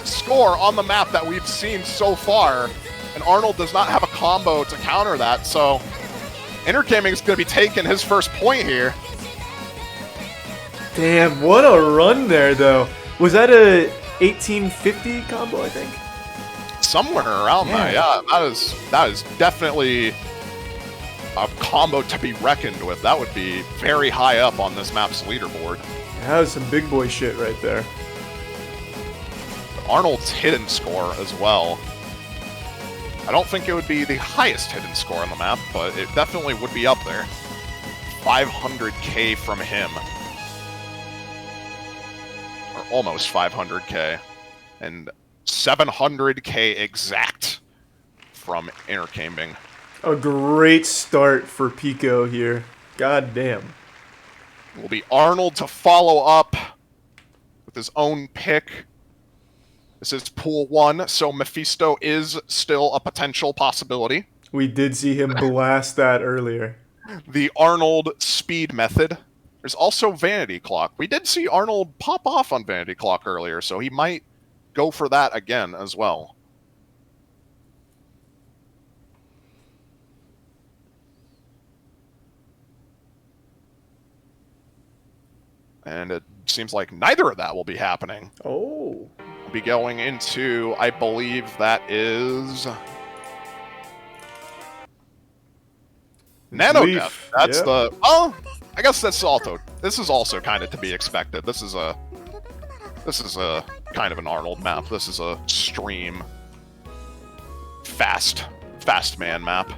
score on the map that we've seen so far, and Arnold does not have a combo to counter that, so Intercaming is going to be taking his first point here. Damn, what a run there, though. Was that a 1850 combo, I think? Somewhere around there, yeah. That is definitely a combo to be reckoned with. That would be very high up on this map's leaderboard. That was some big boy shit right there. Arnold's hidden score as well. I don't think it would be the highest hidden score on the map, but it definitely would be up there. 500k from him. Or almost 500k. And 700k exact from Intercaming. A great start for Pico here. God damn. It will be Arnold to follow up with his own pick. This is Pool 1, so Mephisto is still a potential possibility. We did see him blast that earlier. The Arnold speed method. There's also Vanity Clock. We did see Arnold pop off on Vanity Clock earlier, so he might go for that again as well. And it seems like neither of that will be happening. Oh. We'll be going into, I believe that is... Nano Death. That's the... Well, I guess that's also... This is also kind of to be expected. This is a kind of an Arnold map. This is a stream fast man map.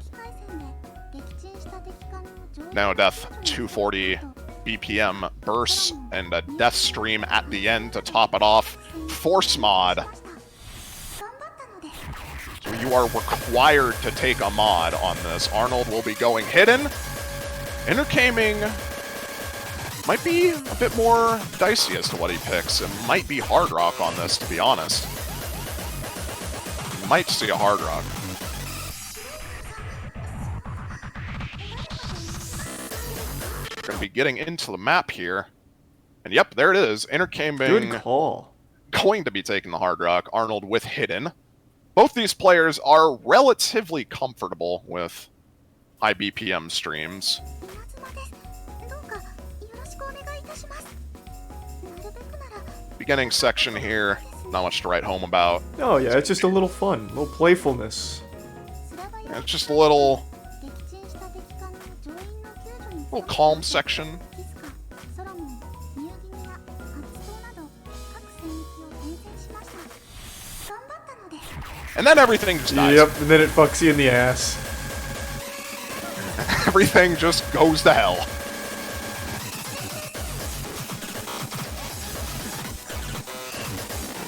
Nano Death 240 BPM bursts and a death stream at the end to top it off. Force mod. So you are required to take a mod on this. Arnold will be going hidden. Intercaming might be a bit more dicey as to what he picks. It might be Hard Rock on this, to be honest. Might see a Hard Rock. We're going to be getting into the map here. And yep, there it is. Intercaming. Good call. Going to be taking the Hard Rock. Arnold with Hidden. Both these players are relatively comfortable with high BPM streams. Beginning section here, not much to write home about. Oh yeah, it's just a little fun, a little playfulness. Yeah, it's just a little calm section. And then everything just dies. Yep, and then it fucks you in the ass. Everything just goes to hell.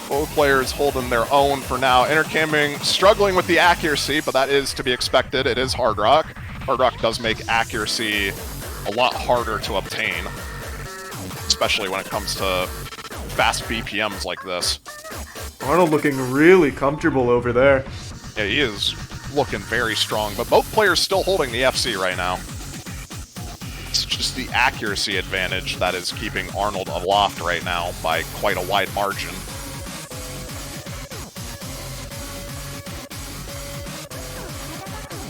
Both players holding their own for now. Intercaming, struggling with the accuracy, but that is to be expected. It is Hard Rock. Hard Rock does make accuracy a lot harder to obtain, especially when it comes to fast BPMs like this. Arnold looking really comfortable over there. Yeah, he is looking very strong, but both players still holding the FC right now. It's just the accuracy advantage that is keeping Arnold aloft right now by quite a wide margin.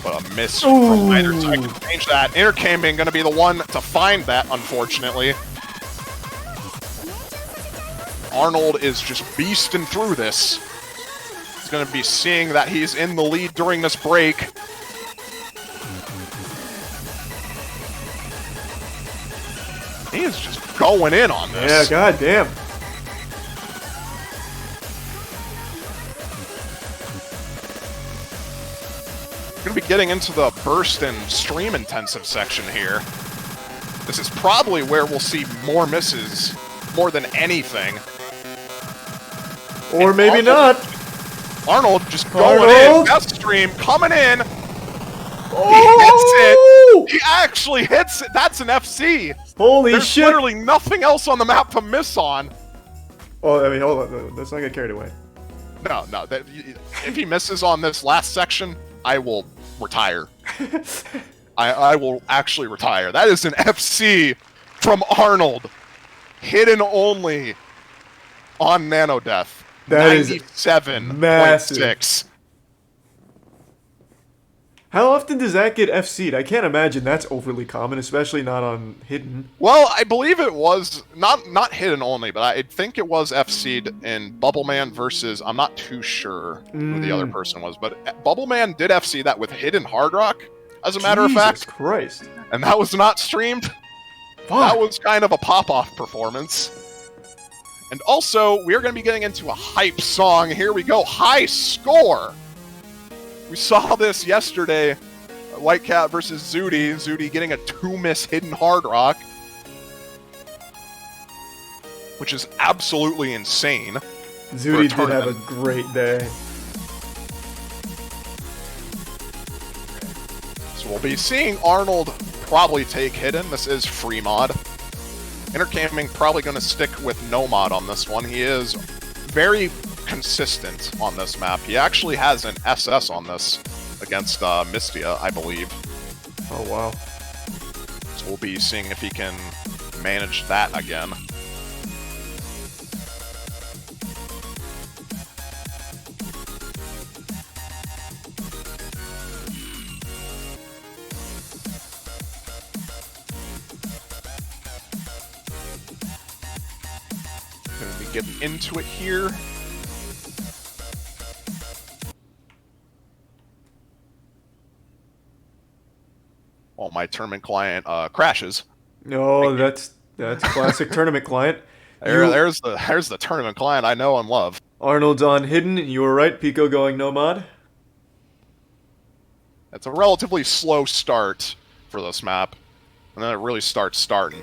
But a miss from either side to change that. Intercaming going to be the one to find that, unfortunately. Arnold is just beasting through this. He's going to be seeing that he's in the lead during this break. He is just going in on this. Yeah, goddamn. We're going to be getting into the burst and stream intensive section here. This is probably where we'll see more misses, more than anything. Or maybe not. Arnold just going in. Death stream coming in. Oh! He hits it. He actually hits it. That's an FC. Holy There's shit. literally nothing else on the map to miss on. Oh, I mean, hold on. Let's not get carried away. No. If he misses on this last section, I will retire. I will actually retire. That is an FC from Arnold. Hidden only on Nano Death. That is 97.6. How often does that get FC'd? I can't imagine that's overly common, especially not on Hidden. Well, I believe it was not Hidden only, but I think it was FC'd in Bubbleman versus, I'm not too sure who the other person was, but Bubbleman did FC that with Hidden Hard Rock, as a matter of fact. Jesus Christ. And that was not streamed. Fuck. That was kind of a pop-off performance. And also, we are going to be getting into a hype song. Here we go. High score! We saw this yesterday. Whitecat versus Zudi. Zudi getting a 2-miss Hidden Hard Rock. Which is absolutely insane. Zudi did have a great day. So we'll be seeing Arnold probably take Hidden. This is free mod. Intercaming probably going to stick with no mod on this one. He is very consistent on this map. He actually has an SS on this against Mystia, I believe. Oh, wow. So we'll be seeing if he can manage that again. Gonna be getting into it here. Oh, my tournament client crashes. No, that's classic tournament client. There's the tournament client I know and love. Arnold's on hidden, and you were right. Pico going nomad. It's a relatively slow start for this map, and then it really starts starting.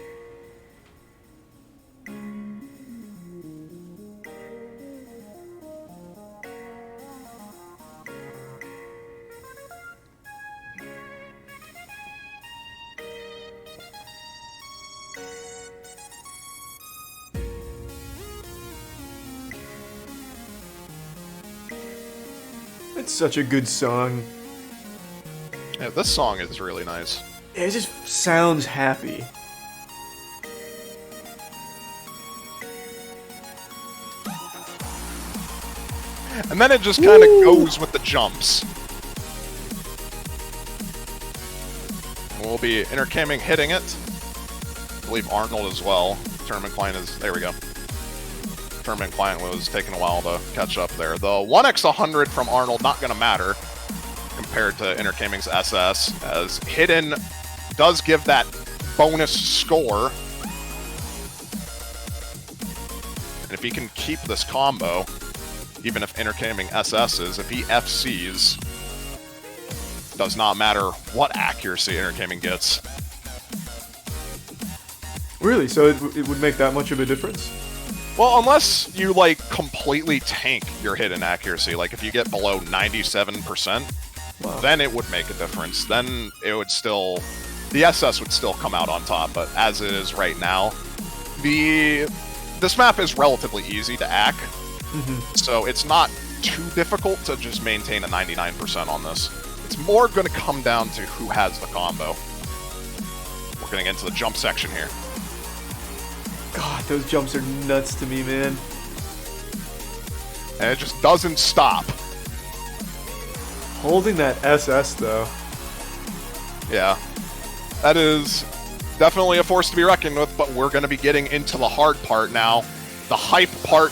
It's such a good song. Yeah, this song is really nice. It just sounds happy. And then it just kind of goes with the jumps. We'll be intercamming hitting it. I believe Arnold as well. Tournament client is... There we go. Tournament client was taking a while to catch up there. The 1x100 from Arnold not going to matter compared to intercamming's SS, as hidden does give that bonus score. And if he can keep this combo, even if intercamming SS's, if he FCs, does not matter what accuracy intercamming gets. Really? So it would make that much of a difference? Well, unless you, like, completely tank your hidden accuracy. Like, if you get below 97%, wow, then it would make a difference. Then it would still... The SS would still come out on top, but as it is right now, this map is relatively easy to ack, so it's not too difficult to just maintain a 99% on this. It's more going to come down to who has the combo. We're getting into the jump section here. God, those jumps are nuts to me, man. And it just doesn't stop. Holding that SS, though. Yeah. That is definitely a force to be reckoned with, but we're going to be getting into the hard part now. The hype part.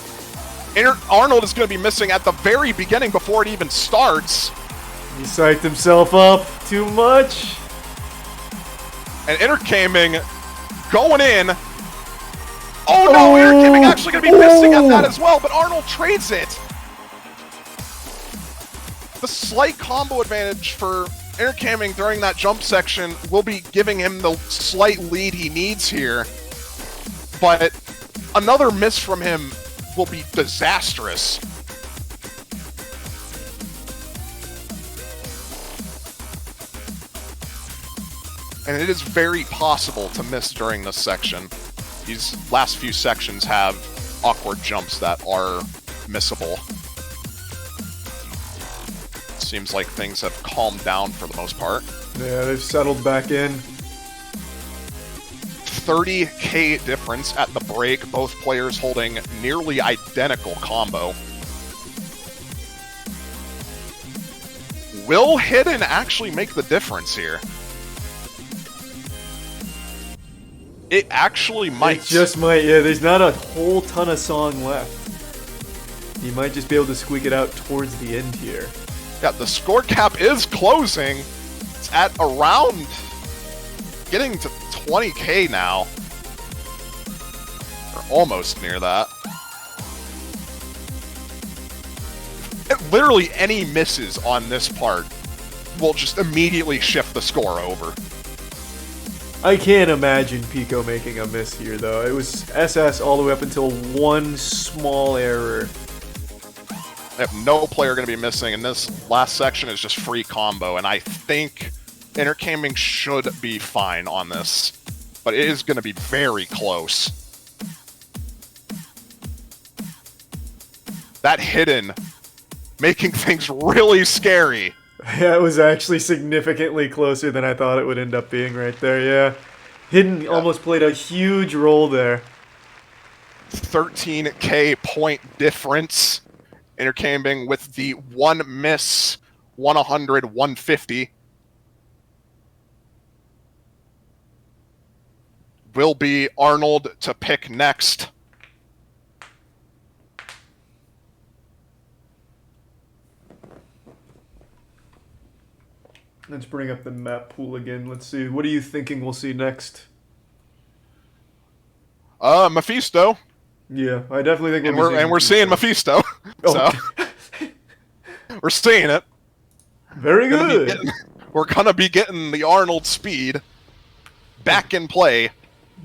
Arnold is going to be missing at the very beginning before it even starts. He psyched himself up too much. And intercamming going in. Oh no, intercamming actually going to be missing at that as well, but Arnold trades it. The slight combo advantage for intercamming during that jump section will be giving him the slight lead he needs here. But another miss from him will be disastrous. And it is very possible to miss during this section. These last few sections have awkward jumps that are missable. Seems like things have calmed down for the most part. Yeah, they've settled back in. 30k difference at the break, both players holding nearly identical combo. Will Hidden actually make the difference here? It actually might. It just might, yeah. There's not a whole ton of song left. He might just be able to squeak it out towards the end here. Yeah, the score cap is closing. It's at around getting to 20k now. Or almost near that. And literally any misses on this part will just immediately shift the score over. I can't imagine Pico making a miss here, though. It was SS all the way up until one small error. No player going to be missing, and this last section is just free combo, and I think intercamming should be fine on this, but it is going to be very close. That hidden, making things really scary. Yeah, it was actually significantly closer than I thought it would end up being right there, yeah. Hidden almost played a huge role there. 13K point difference. Intercambing with the one miss, 100, 150. Will be Arnold to pick next. Let's bring up the map pool again. Let's see. What are you thinking we'll see next? Mephisto. Yeah, I definitely think we're seeing Mephisto. Oh. So we're seeing it. Very good. We're gonna be getting the Arnold speed back in play.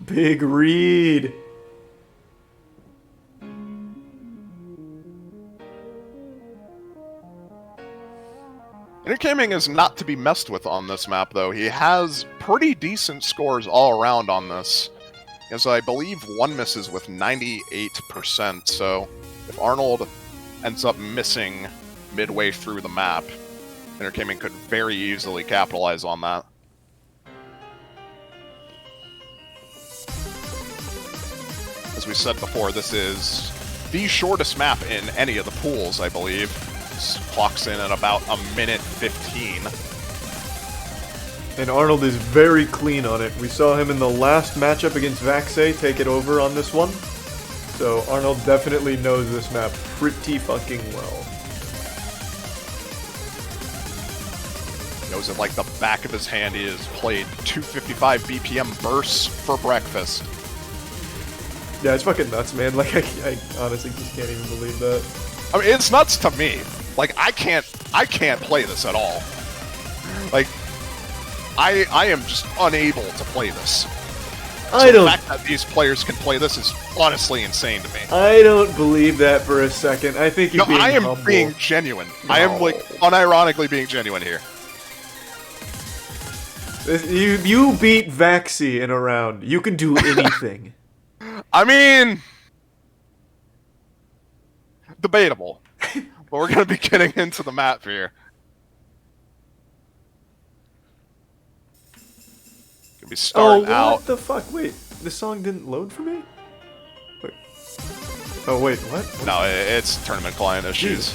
Big read. Intercaming is not to be messed with on this map, though. He has pretty decent scores all around on this. As I believe one misses with 98%, so if Arnold ends up missing midway through the map, Intercaming could very easily capitalize on that. As we said before, this is the shortest map in any of the pools, I believe. This clocks in at about a minute 15. And Arnold is very clean on it. We saw him in the last matchup against Vaxay take it over on this one. So Arnold definitely knows this map pretty fucking well. Knows it like the back of his hand. He has played 255 BPM bursts for breakfast. Yeah, it's fucking nuts, man. Like, I honestly just can't even believe that. I mean, it's nuts to me. Like, I can't play this at all. Like, I am just unable to play this. So the fact that these players can play this is honestly insane to me. I don't believe that for a second. I think you're being I am humble. being genuine. No. I am, like, unironically being genuine here. You beat Vaxy in a round. You can do anything. I mean, debatable. But we're going to be getting into the map here. Gonna be starting out. What the fuck? Wait, the song didn't load for me? Wait. Oh, wait, what? No, it's tournament client issues.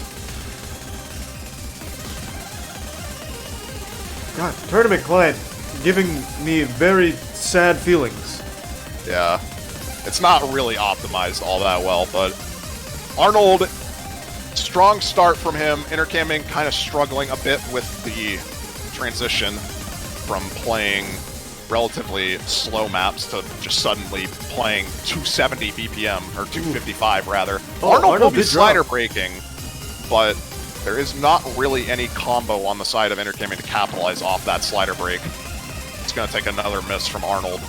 God, tournament client giving me very sad feelings. Yeah. It's not really optimized all that well, but Arnold, strong start from him. Intercaming kind of struggling a bit with the transition from playing relatively slow maps to just suddenly playing 270 BPM, or 255 rather. Arnold will be slider breaking, but there is not really any combo on the side of Intercaming to capitalize off that slider break. It's going to take another miss from Arnold.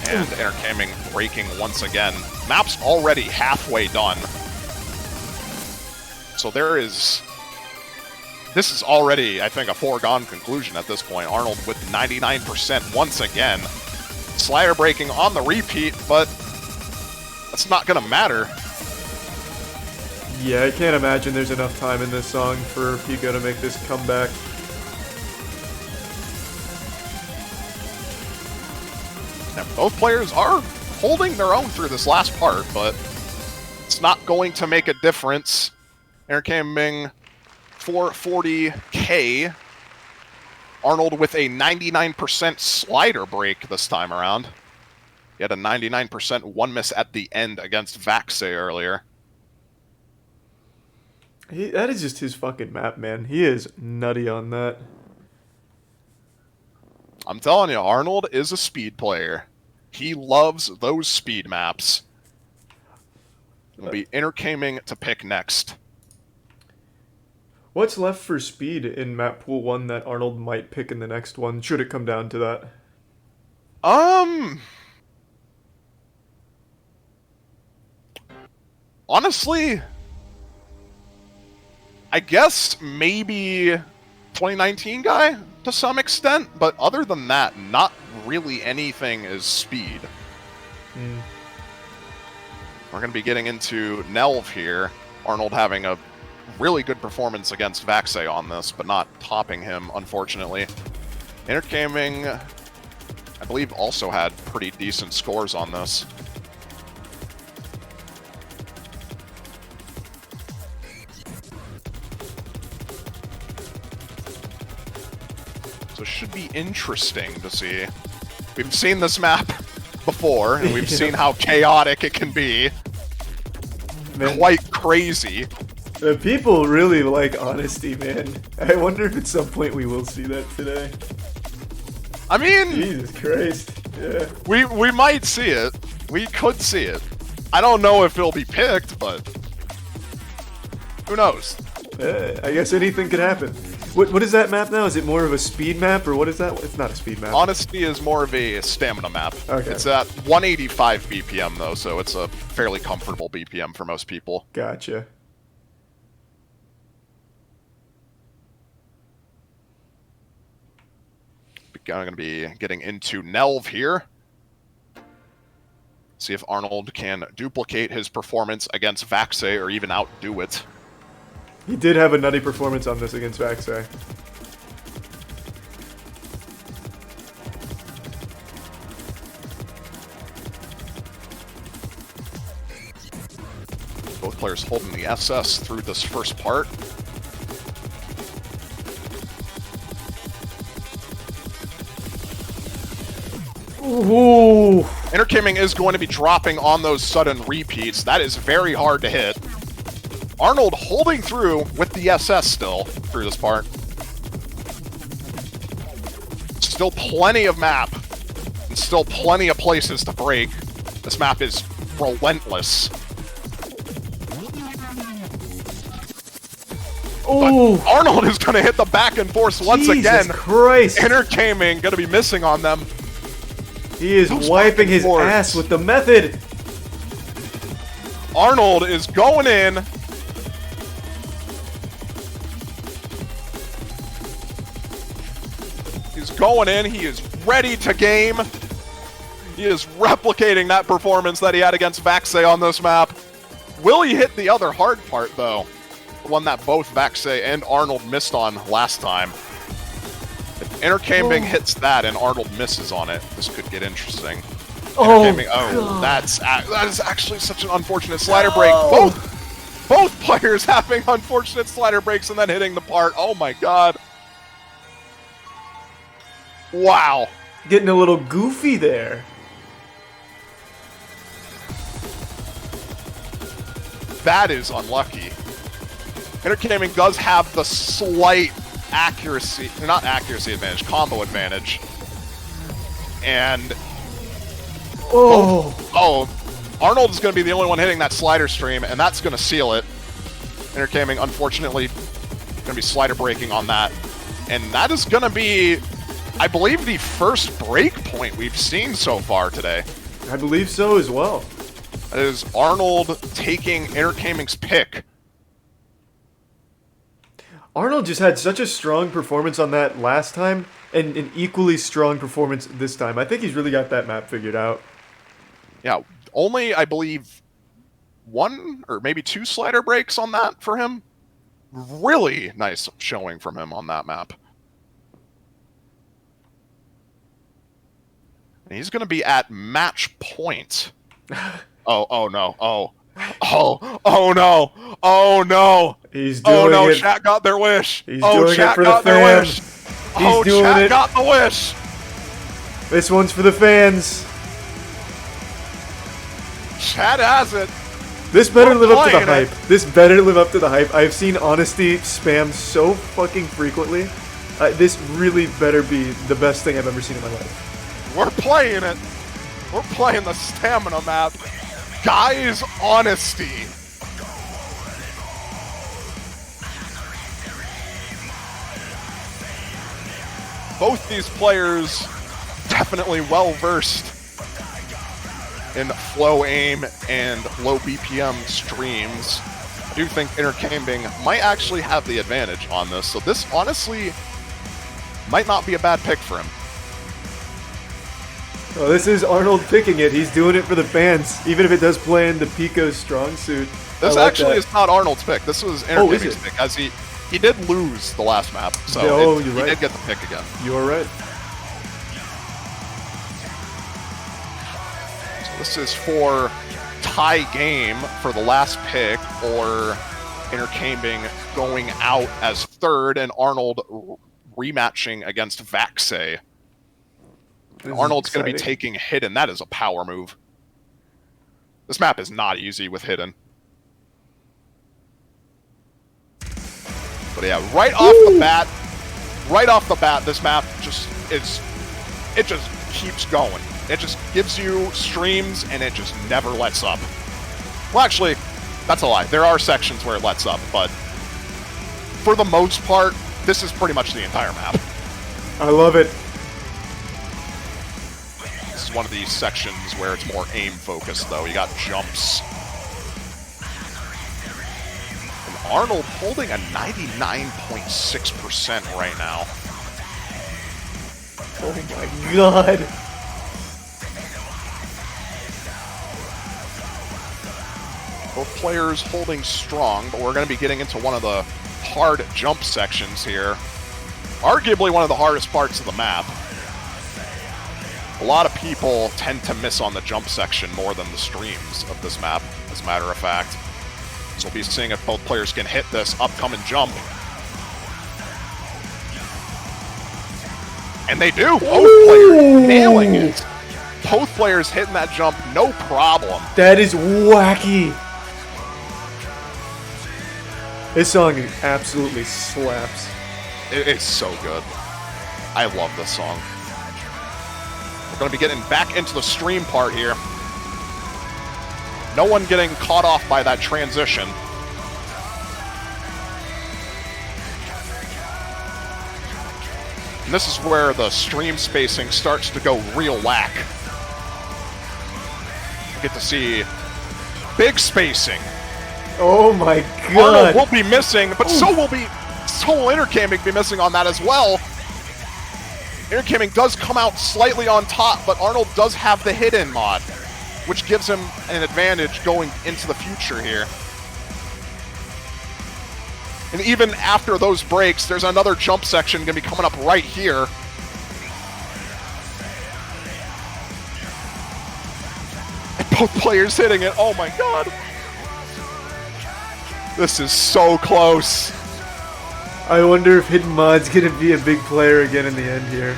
And Intercaming breaking once again. Map's already halfway done. So this is already, I think, a foregone conclusion at this point. Arnold with 99% once again. Slider breaking on the repeat, but that's not going to matter. Yeah, I can't imagine there's enough time in this song for Pico to make this comeback. Now, both players are holding their own through this last part, but it's not going to make a difference. Intercaming 440K. Arnold with a 99% slider break this time around. He had a 99% one miss at the end against Vaxay earlier. That is just his fucking map, man. He is nutty on that. I'm telling you, Arnold is a speed player. He loves those speed maps. It'll be Intercaming to pick next. What's left for speed in map pool 1 that Arnold might pick in the next one, should it come down to that? Honestly, I guess maybe 2019 guy to some extent, but other than that, not really anything is speed. We're going to be getting into Nelv here. Arnold having a really good performance against Vaxei on this, but not topping him, unfortunately. Intergaming, I believe, also had pretty decent scores on this. So it should be interesting to see. We've seen this map before, and we've seen how chaotic it can be. Man. Quite crazy. People really like honesty, man. I wonder if at some point we will see that today. I mean... Jesus Christ. Yeah. We might see it. We could see it. I don't know if it'll be picked, but... who knows? I guess anything could happen. What is that map now? Is it more of a speed map, or what is that? It's not a speed map. Honesty is more of a stamina map. Okay. It's at 185 BPM, though, so it's a fairly comfortable BPM for most people. Gotcha. I'm going to be getting into Nelv here. See if Arnold can duplicate his performance against Vaxei or even outdo it. He did have a nutty performance on this against Vaxei. Both players holding the SS through this first part. Ooh. Intergaming is going to be dropping on those sudden repeats. That is very hard to hit. Arnold holding through with the SS still through this part. Still plenty of map. And still plenty of places to break. This map is relentless. Oh! Arnold is going to hit the back and forth once again. Jesus Christ! Intergaming going to be missing on them. He is wiping his ass with the method. Arnold is going in. He's going in. He is ready to game. He is replicating that performance that he had against Vaxei on this map. Will he hit the other hard part, though? The one that both Vaxei and Arnold missed on last time. If Intergaming hits that and Arnold misses on it, this could get interesting. That is actually such an unfortunate slider break. Both players having unfortunate slider breaks and then hitting the part. Oh my god. Wow. Getting a little goofy there. That is unlucky. Intergaming does have the slight accuracy, not accuracy advantage, combo advantage. And Arnold is going to be the only one hitting that slider stream, and that's going to seal it. Intergaming, unfortunately, going to be slider breaking on that. And that is going to be, I believe, the first break point we've seen so far today. I believe so as well. That is Arnold taking Intergaming's pick. Arnold just had such a strong performance on that last time, and an equally strong performance this time. I think he's really got that map figured out. Yeah, only, I believe, one or maybe two slider breaks on that for him. Really nice showing from him on that map. And he's going to be at match point. Oh no. Oh no. Oh no. He's doing it. Chat got their wish. He's doing it for the fans. Chat got the wish. This one's for the fans. Chat has it. This better live up to the hype. This better live up to the hype. I've seen Honesty spam so fucking frequently. This really better be the best thing I've ever seen in my life. We're playing it. We're playing the stamina map. Guys, Honesty. Both these players definitely well versed in flow aim and low BPM streams. I do think Intergaming might actually have the advantage on this, so this honestly might not be a bad pick for him. Oh, this is Arnold picking it. He's doing it for the fans, even if it does play in the Pico's strong suit. This actually is not Arnold's pick. This was Entergaming's pick, as he did lose the last map, so he did get the pick again. You are right. So this is for tie game for the last pick, or Entergaming going out as third, and Arnold rematching against Vaxay. Arnold's going to be taking Hidden. That is a power move. This map is not easy with Hidden. But yeah, right off the bat, this map just keeps going. It just gives you streams, and it just never lets up. Well, actually, that's a lie. There are sections where it lets up, but for the most part, this is pretty much the entire map. I love it. This is one of these sections where it's more aim-focused, though. You got jumps. And Arnold holding a 99.6% right now. Oh my god. Both players holding strong, but we're going to be getting into one of the hard jump sections here. Arguably one of the hardest parts of the map. A lot of people tend to miss on the jump section more than the streams of this map, as a matter of fact. So we'll be seeing if both players can hit this upcoming jump. And they do! Both players nailing it! Both players hitting that jump, no problem. That is wacky! This song absolutely slaps. It is so good. I love this song. We're going to be getting back into the stream part here. No one getting caught off by that transition. And this is where the stream spacing starts to go real whack. You get to see big spacing. Oh my god! Arnold will be missing, but so will Entergaming be missing on that as well. Entergaming does come out slightly on top, but Arnold does have the hidden mod, which gives him an advantage going into the future here. And even after those breaks, there's another jump section going to be coming up right here. And both players hitting it. Oh my god. This is so close. I wonder if Hidden Mod's gonna be a big player again in the end here.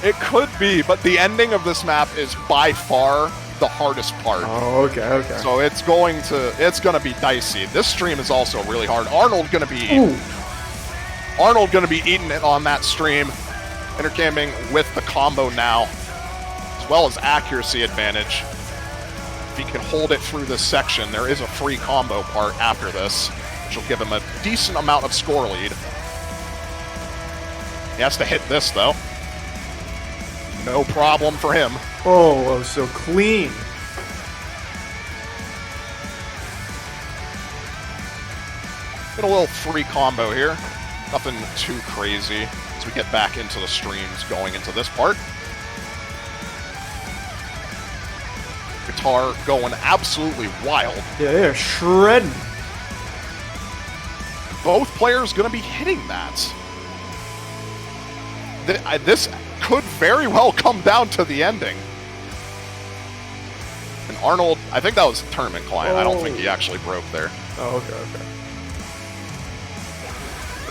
It could be, but the ending of this map is by far the hardest part. Oh, okay. So it's gonna be dicey. This stream is also really hard. Arnold gonna be eating it on that stream. Entergaming with the combo now, as well as accuracy advantage. If he can hold it through this section, there is a free combo part after this, which will give him a decent amount of score lead. He has to hit this, though. No problem for him. Oh, so clean. Get a little free combo here. Nothing too crazy as we get back into the streams going into this part. Guitar going absolutely wild. Yeah, they're shredding. Both players going to be hitting that. This could very well come down to the ending. And Arnold, I think that was a tournament client. I don't think he actually broke there. Oh,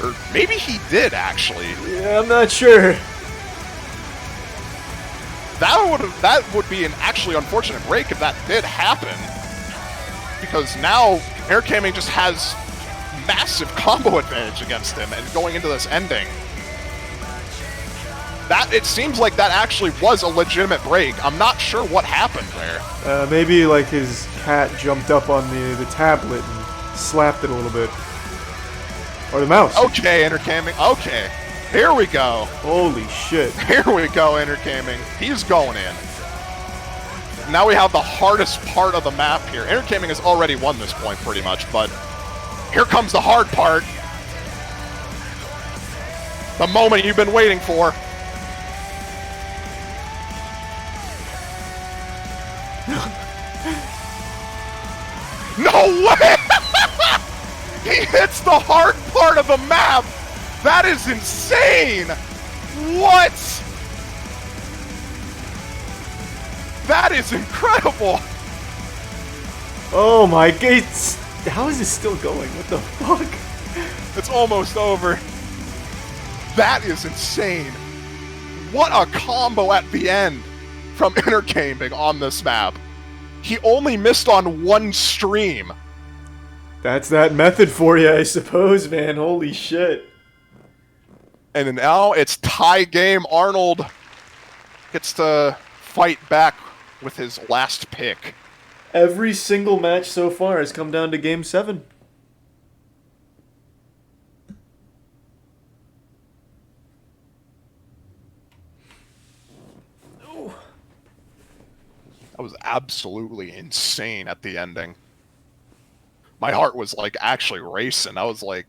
okay. Or maybe he did, actually. Yeah, I'm not sure. That would be an actually unfortunate break if that did happen. Because now Entergaming just has massive combo advantage against him, and going into this ending. It seems like that actually was a legitimate break. I'm not sure what happened there. Maybe like his cat jumped up on the tablet and slapped it a little bit. Or the mouse. Okay, Entergaming. Okay. Here we go. Holy shit. Here we go, Entergaming. He's going in. Now we have the hardest part of the map here. Entergaming has already won this point pretty much, but here comes the hard part. The moment you've been waiting for. hits the hard part of the map! That is insane! What? That is incredible! Oh my gates! How is this still going? What the fuck? It's almost over. That is insane. What a combo at the end from Intergaming on this map. He only missed on one stream. That's that method for you, I suppose, man. Holy shit. And now it's tie game. Arnold gets to fight back with his last pick. Every single match so far has come down to Game 7. That was absolutely insane at the ending. My heart was like actually racing. I was like,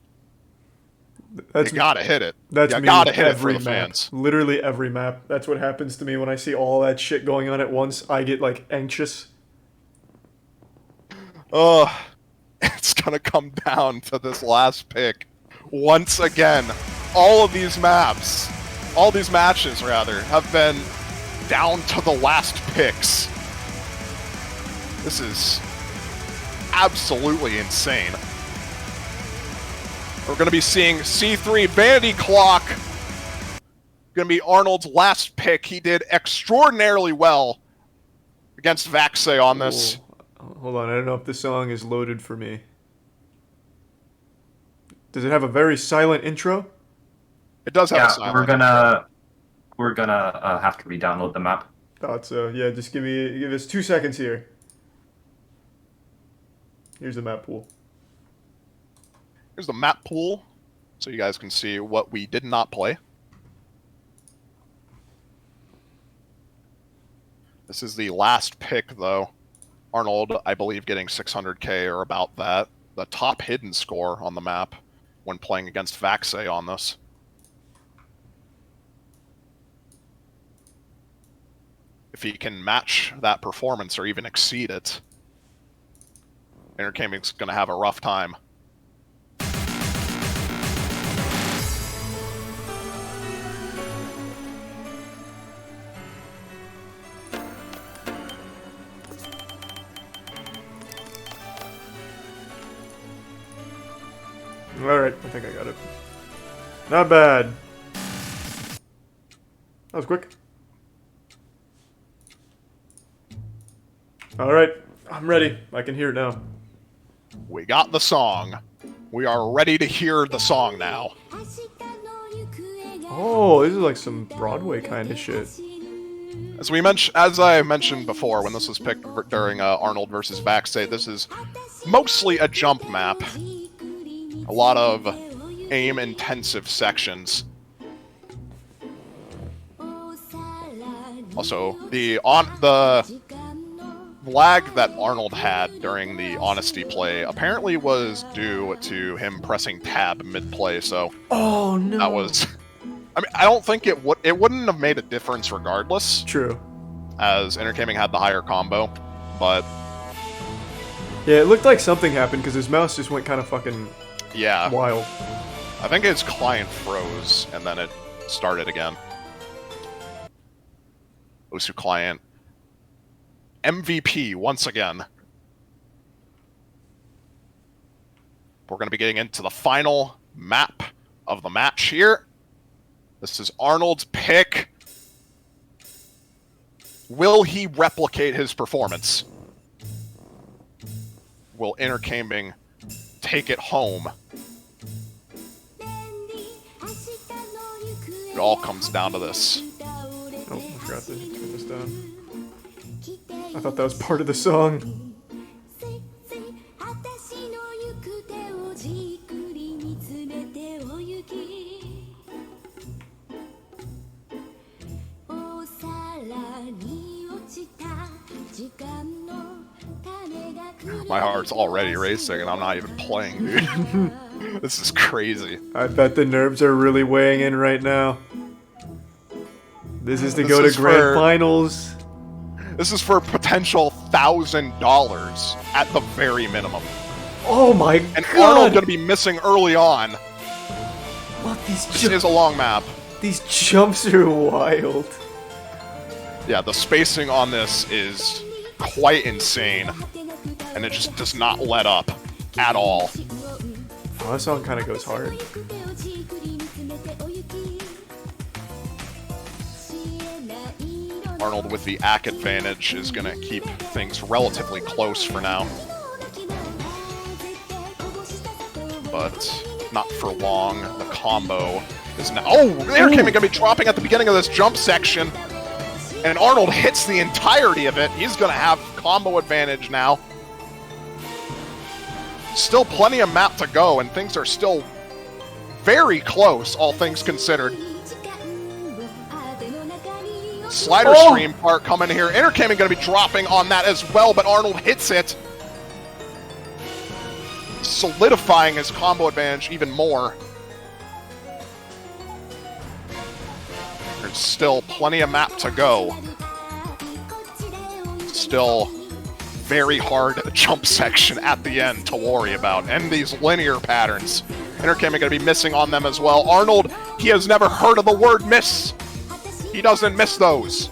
you gotta hit it. That's you me gotta hit it every for the map. fans. Literally every map. That's what happens to me when I see all that shit going on at once. I get like anxious. It's gonna come down to this last pick. Once again, all of these maps, all these matches rather, have been down to the last picks. This is absolutely insane. We're going to be seeing C3 Vanity Clock. Going to be Arnold's last pick. He did extraordinarily well against Vaxay on this. Ooh. Hold on, I don't know if this song is loaded for me. Does it have a very silent intro? It does have a silent intro. We're gonna have to re-download the map. Thought so. Yeah, just give us 2 seconds here. Here's the map pool. Here's the map pool, so you guys can see what we did not play. This is the last pick, though. Arnold, I believe, getting 600k or about that. The top hidden score on the map when playing against Vaxay on this. If he can match that performance or even exceed it, Intergaming's going to have a rough time. Alright, I think I got it. Not bad. That was quick. Alright, I'm ready. I can hear it now. We got the song. We are ready to hear the song now. Oh, this is like some Broadway kind of shit. As I mentioned before, when this was picked during Arnold versus Vaxay, this is mostly a jump map. A lot of aim-intensive sections. Also, the lag that Arnold had during the Honesty play apparently was due to him pressing tab mid-play, so... Oh, no. That was... I mean, I don't think it wouldn't have made a difference regardless. True. As Intergaming had the higher combo, but... Yeah, it looked like something happened because his mouse just went kind of fucking... Yeah. Wild. I think his client froze, and then it started again. Osu client. MVP once again. We're going to be getting into the final map of the match here. This is Arnold's pick. Will he replicate his performance? Will Intergaming take it home? It all comes down to this. Oh, I forgot to turn this down. I thought that was part of the song. My heart's already racing and I'm not even playing, dude. This is crazy. I bet the nerves are really weighing in right now. This is to go to grand finals. This is for potential $1,000 at the very minimum. Oh my And god! Arnold going to be missing early on. What, This is a long map. these jumps are wild. Yeah, the spacing on this is quite insane. And it just does not let up at all. Oh, that song kind of goes hard. Arnold with the ACK advantage is going to keep things relatively close for now. But not for long. The combo is now... Oh! Air Cayman going to be dropping at the beginning of this jump section. And Arnold hits the entirety of it. He's going to have combo advantage now. Still plenty of map to go, and things are still very close, all things considered. Slider stream part coming here. Entertainment going to be dropping on that as well, but Arnold hits it. Solidifying his combo advantage even more. There's still plenty of map to go. Still very hard jump section at the end to worry about. And these linear patterns. Entertainment going to be missing on them as well. Arnold, he has never heard of the word miss. He doesn't miss those.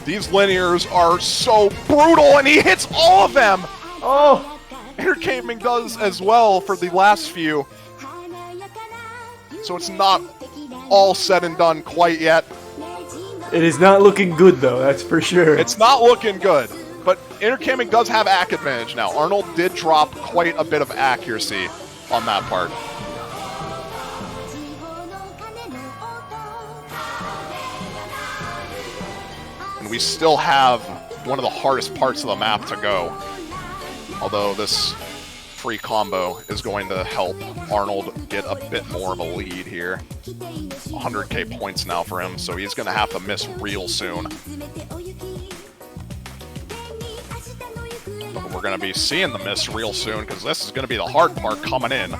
These linears are so brutal, and he hits all of them! Oh! Entertainment does as well for the last few. So it's not all said and done quite yet. It is not looking good, though, that's for sure. It's not looking good, but Entertainment does have ACK advantage now. Arnold did drop quite a bit of accuracy on that part. And we still have one of the hardest parts of the map to go. Although this free combo is going to help Arnold get a bit more of a lead here. 100k points now for him, so he's going to have to miss real soon. But we're going to be seeing the miss real soon, because this is going to be the hard part coming in.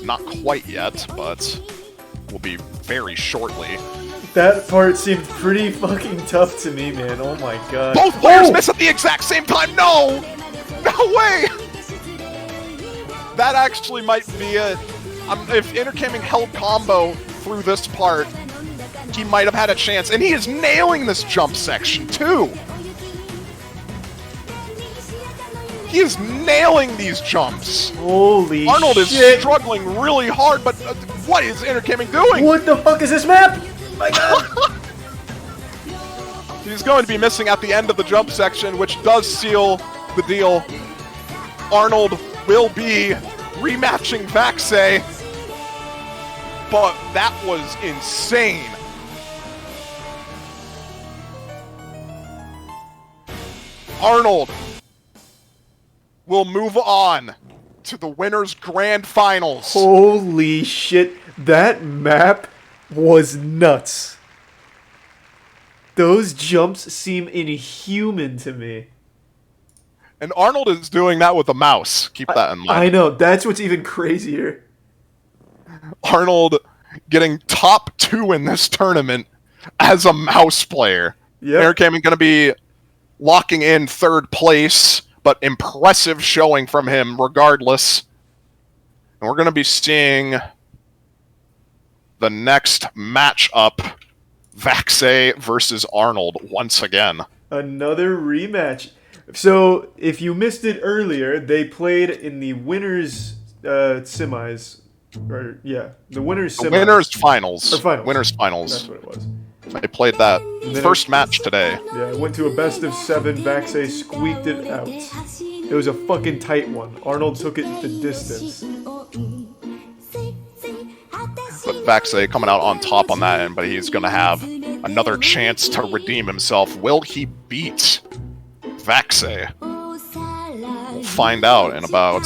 Not quite yet, but will be very shortly. That part seemed pretty fucking tough to me, man. Oh my god. Both players miss at the exact same time! No! No way! That actually might be it. If Entertainment held combo through this part, he might have had a chance. And he is nailing this jump section, too! He is nailing these jumps! Holy Arnold shit! is struggling really hard, but what is Entertainment doing? What the fuck is this map? My god! He's going to be missing at the end of the jump section, which does seal the deal. Arnold will be rematching Vaxei, but that was insane. Arnold will move on to the winners' grand finals. Holy shit, that map was nuts. Those jumps seem inhuman to me. And Arnold is doing that with a mouse. Keep that in mind. I know, that's what's even crazier. Arnold getting top 2 in this tournament as a mouse player. Yep. Eric Kamen going to be locking in 3rd place, but impressive showing from him regardless. And we're going to be seeing the next matchup, Vaxei versus Arnold once again. Another rematch. So, if you missed it earlier, they played in the winners semis. Or, yeah, the winners semis. Winners finals. Or finals. Winners finals. That's what it was. They played that first match today. Yeah, it went to a best of 7. Vaxei squeaked it out. It was a fucking tight one. Arnold took it the distance. But Vaxei coming out on top on that end, but he's going to have another chance to redeem himself. Will he beat Vaxei? We'll find out in about,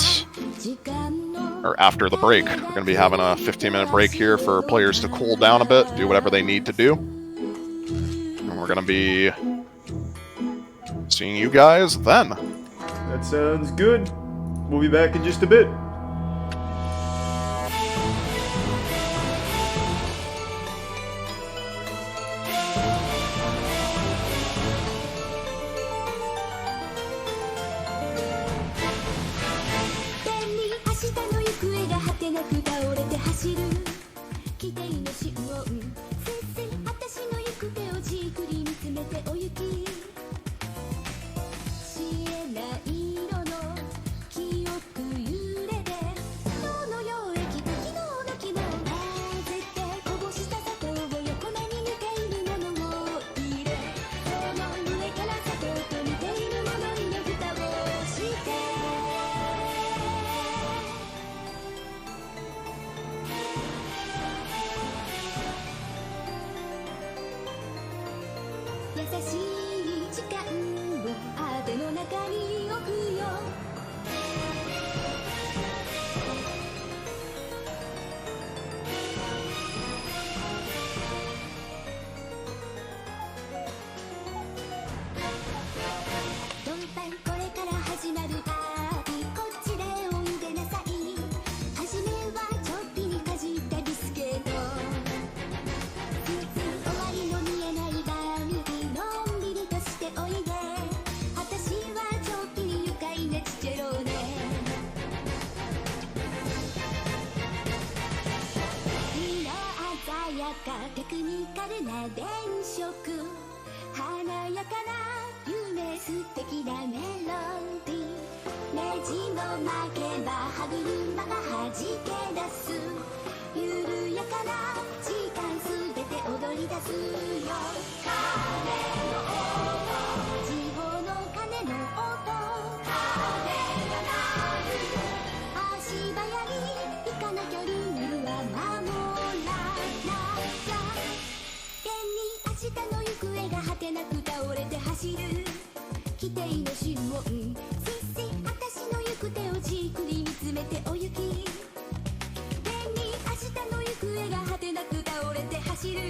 or after the break. We're going to be having a 15-minute break here for players to cool down a bit, do whatever they need to do. And we're going to be seeing you guys then. That sounds good. We'll be back in just a bit. テクニカルな電飾華やかな夢素敵なメロディーネジの巻けば歯車が弾け出す緩やかな時間すべて踊り出すよ鐘の音地方の鐘の音鐘が鳴る足早に行かなきゃルールは守ら明日の行方が果てなく倒れて走る規定の注文シッシ私の行く手をじっくり見つめてお行き現に明日の行方が果てなく倒れて走る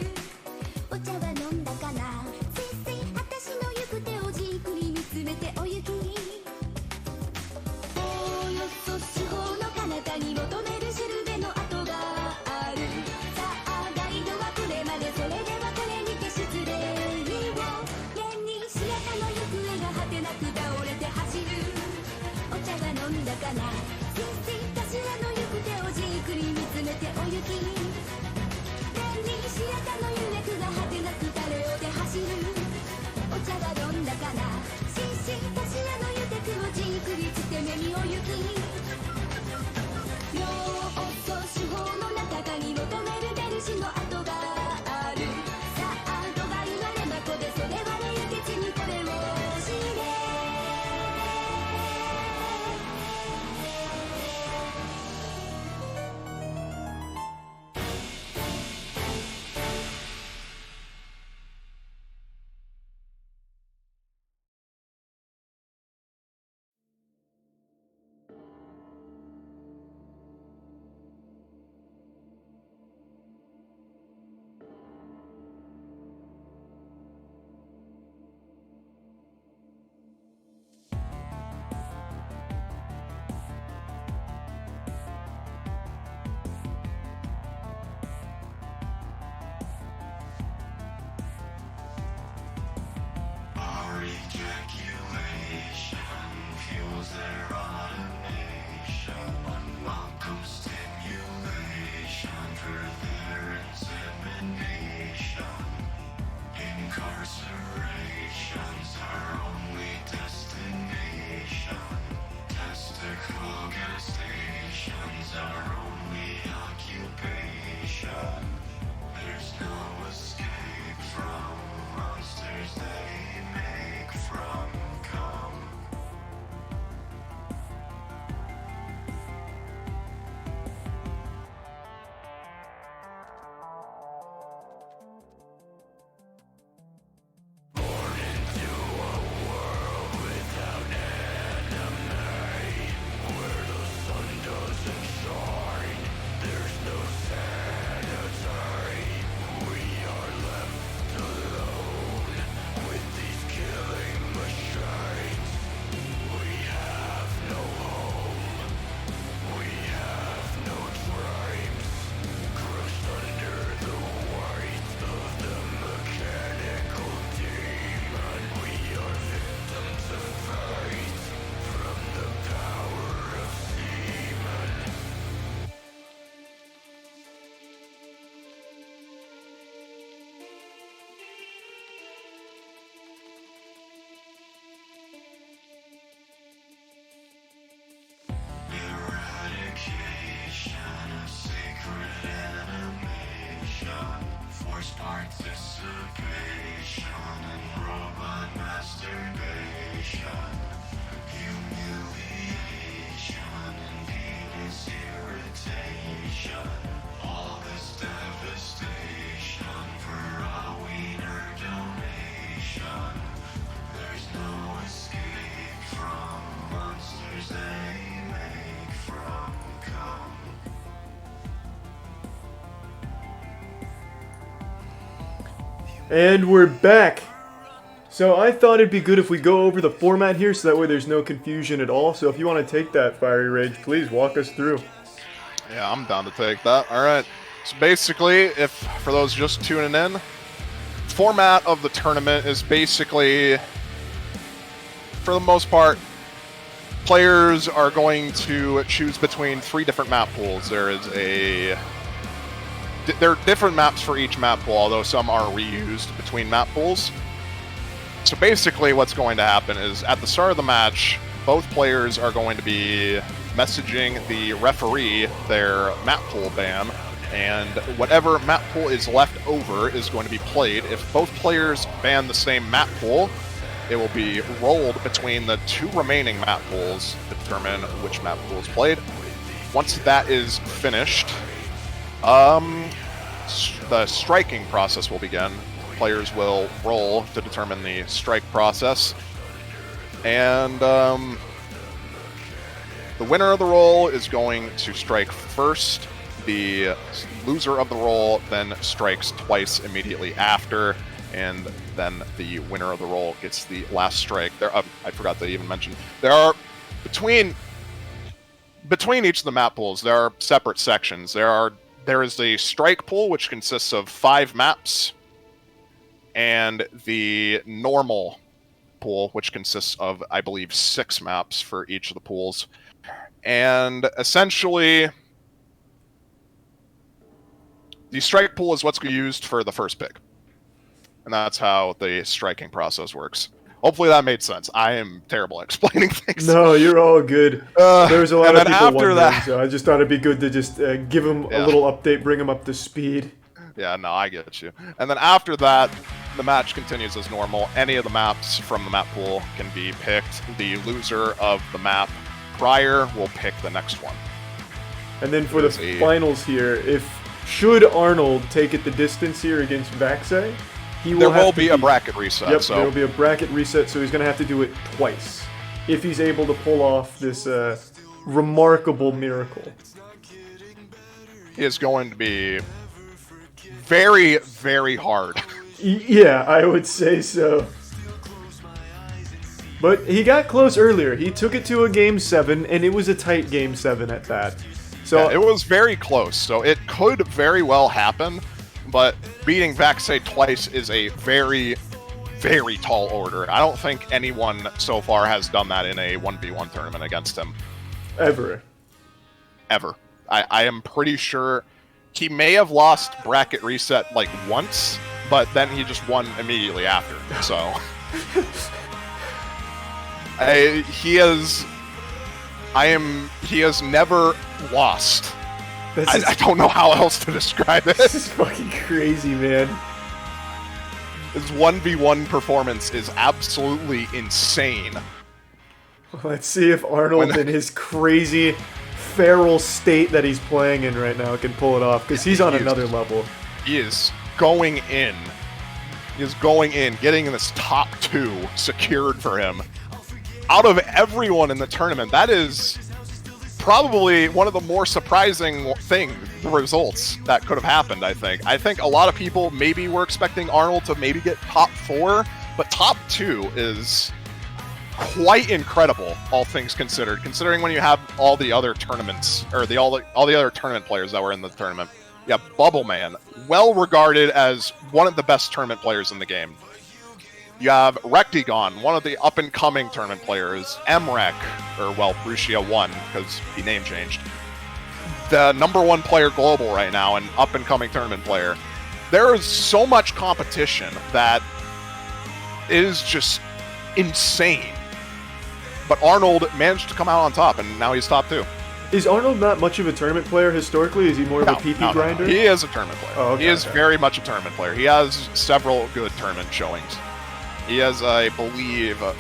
お茶は飲んだかなシッシ私の行く手をじっくり見つめてお行きおよそ四方の彼方に求めるしるべの跡があるさあガイドはこれまでそれではこれにて失礼を現にシアタの行方が果てなく倒れて走るお茶が飲んだかなシッシ頭の行く手をじっくり見つめてお行き現にシアタの行方が果てなく垂れ落て走るお茶が飲んだかなシッシ頭の行く手をじっくりつて目にお行きようそ四方の中かに求めるベルシの跡があるさあ度が言われまこでそれはねやけちにこれを知れAnd we're back. So I thought it'd be good if we go over the format here so that way there's no confusion at all. So if you want to take that, Fiery Rage, please walk us through. Yeah, I'm down to take that. All right. So basically, if for those just tuning in, format of the tournament is basically, for the most part, players are going to choose between 3 different map pools. There are different maps for each map pool, although some are reused between map pools. So basically what's going to happen is at the start of the match, both players are going to be messaging the referee their map pool ban, and whatever map pool is left over is going to be played. If both players ban the same map pool, it will be rolled between the 2 remaining map pools to determine which map pool is played. Once that is finished, the striking process will begin. Players will roll to determine the strike process, and the winner of the roll is going to strike first. The loser of the roll then strikes twice immediately after, and then the winner of the roll gets the last strike. I forgot to even mention, there are between each of the map pools, there are separate sections. There is the strike pool, which consists of 5 maps, and the normal pool, which consists of, I believe, 6 maps for each of the pools. And essentially, the strike pool is what's used for the first pick. And that's how the striking process works. Hopefully that made sense. I am terrible at explaining things. No, you're all good. There was a lot of people wondering, that, so I just thought it'd be good to just give them a little update, bring them up to speed. Yeah, no, I get you. And then after that, the match continues as normal. Any of the maps from the map pool can be picked. The loser of the map prior will pick the next one. And then for the finals here, should Arnold take it the distance here against Vaxei, there will be a bracket reset. Yep, so there will be a bracket reset, so he's going to have to do it twice if he's able to pull off this remarkable miracle. He is going to be very, very hard. Yeah, I would say so. But he got close earlier. He took it to a Game 7, and it was a tight Game 7 at that. So yeah, it was very close, so it could very well happen, but beating Vaxei twice is a very, very tall order. I don't think anyone so far has done that in a 1v1 tournament against him. Ever. I am pretty sure he may have lost bracket reset like once, but then he just won immediately after, so... he has never lost. I don't know how else to describe it. This is fucking crazy, man. His 1v1 performance is absolutely insane. Let's see if Arnold, in his crazy, feral state that he's playing in right now, can pull it off, because he's on another level. He is going in. Getting this top 2 secured for him. Out of everyone in the tournament, that is probably one of the more surprising results that could have happened, I think. I think a lot of people maybe were expecting Arnold to maybe get top 4, but top 2 is quite incredible, all things considered, considering when you have all the other tournaments, or all the other tournament players that were in the tournament. Yeah, Bubble Man, well regarded as one of the best tournament players in the game. You have Rectigon, one of the up-and-coming tournament players. Mrek, Brucia 1, because he name changed. The #1 player global right now, an up-and-coming tournament player. There is so much competition that is just insane. But Arnold managed to come out on top, and now he's top 2. Is Arnold not much of a tournament player historically? Is he more of a PP grinder? No. He is a tournament player. Oh, okay, he is very much a tournament player. He has several good tournament showings. He has, I believe, a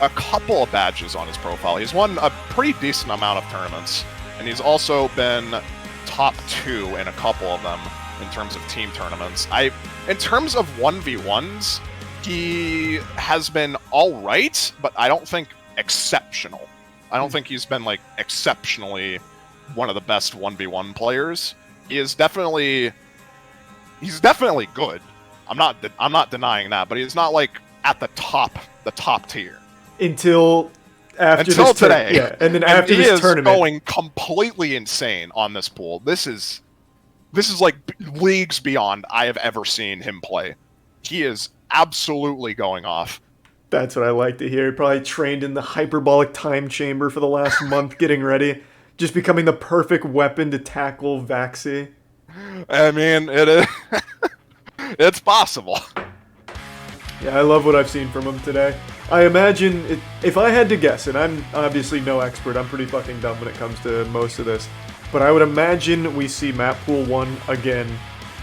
couple of badges on his profile. He's won a pretty decent amount of tournaments, and he's also been top 2 in a couple of them in terms of team tournaments. In terms of 1v1s, he has been alright, but I don't think exceptional. I don't think he's been, exceptionally one of the best 1v1 players. He's definitely good. I'm not denying that, but he's not at the top tier. Until Until today. Yeah, and then after this tournament. He is going completely insane on this pool. This is like leagues beyond I have ever seen him play. He is absolutely going off. That's what I like to hear. He probably trained in the hyperbolic time chamber for the last month getting ready. Just becoming the perfect weapon to tackle Vaxi. I mean, it is. It's possible. Yeah, I love what I've seen from him today. I imagine, if I had to guess, and I'm obviously no expert, I'm pretty fucking dumb when it comes to most of this, but I would imagine we see Map Pool 1 again,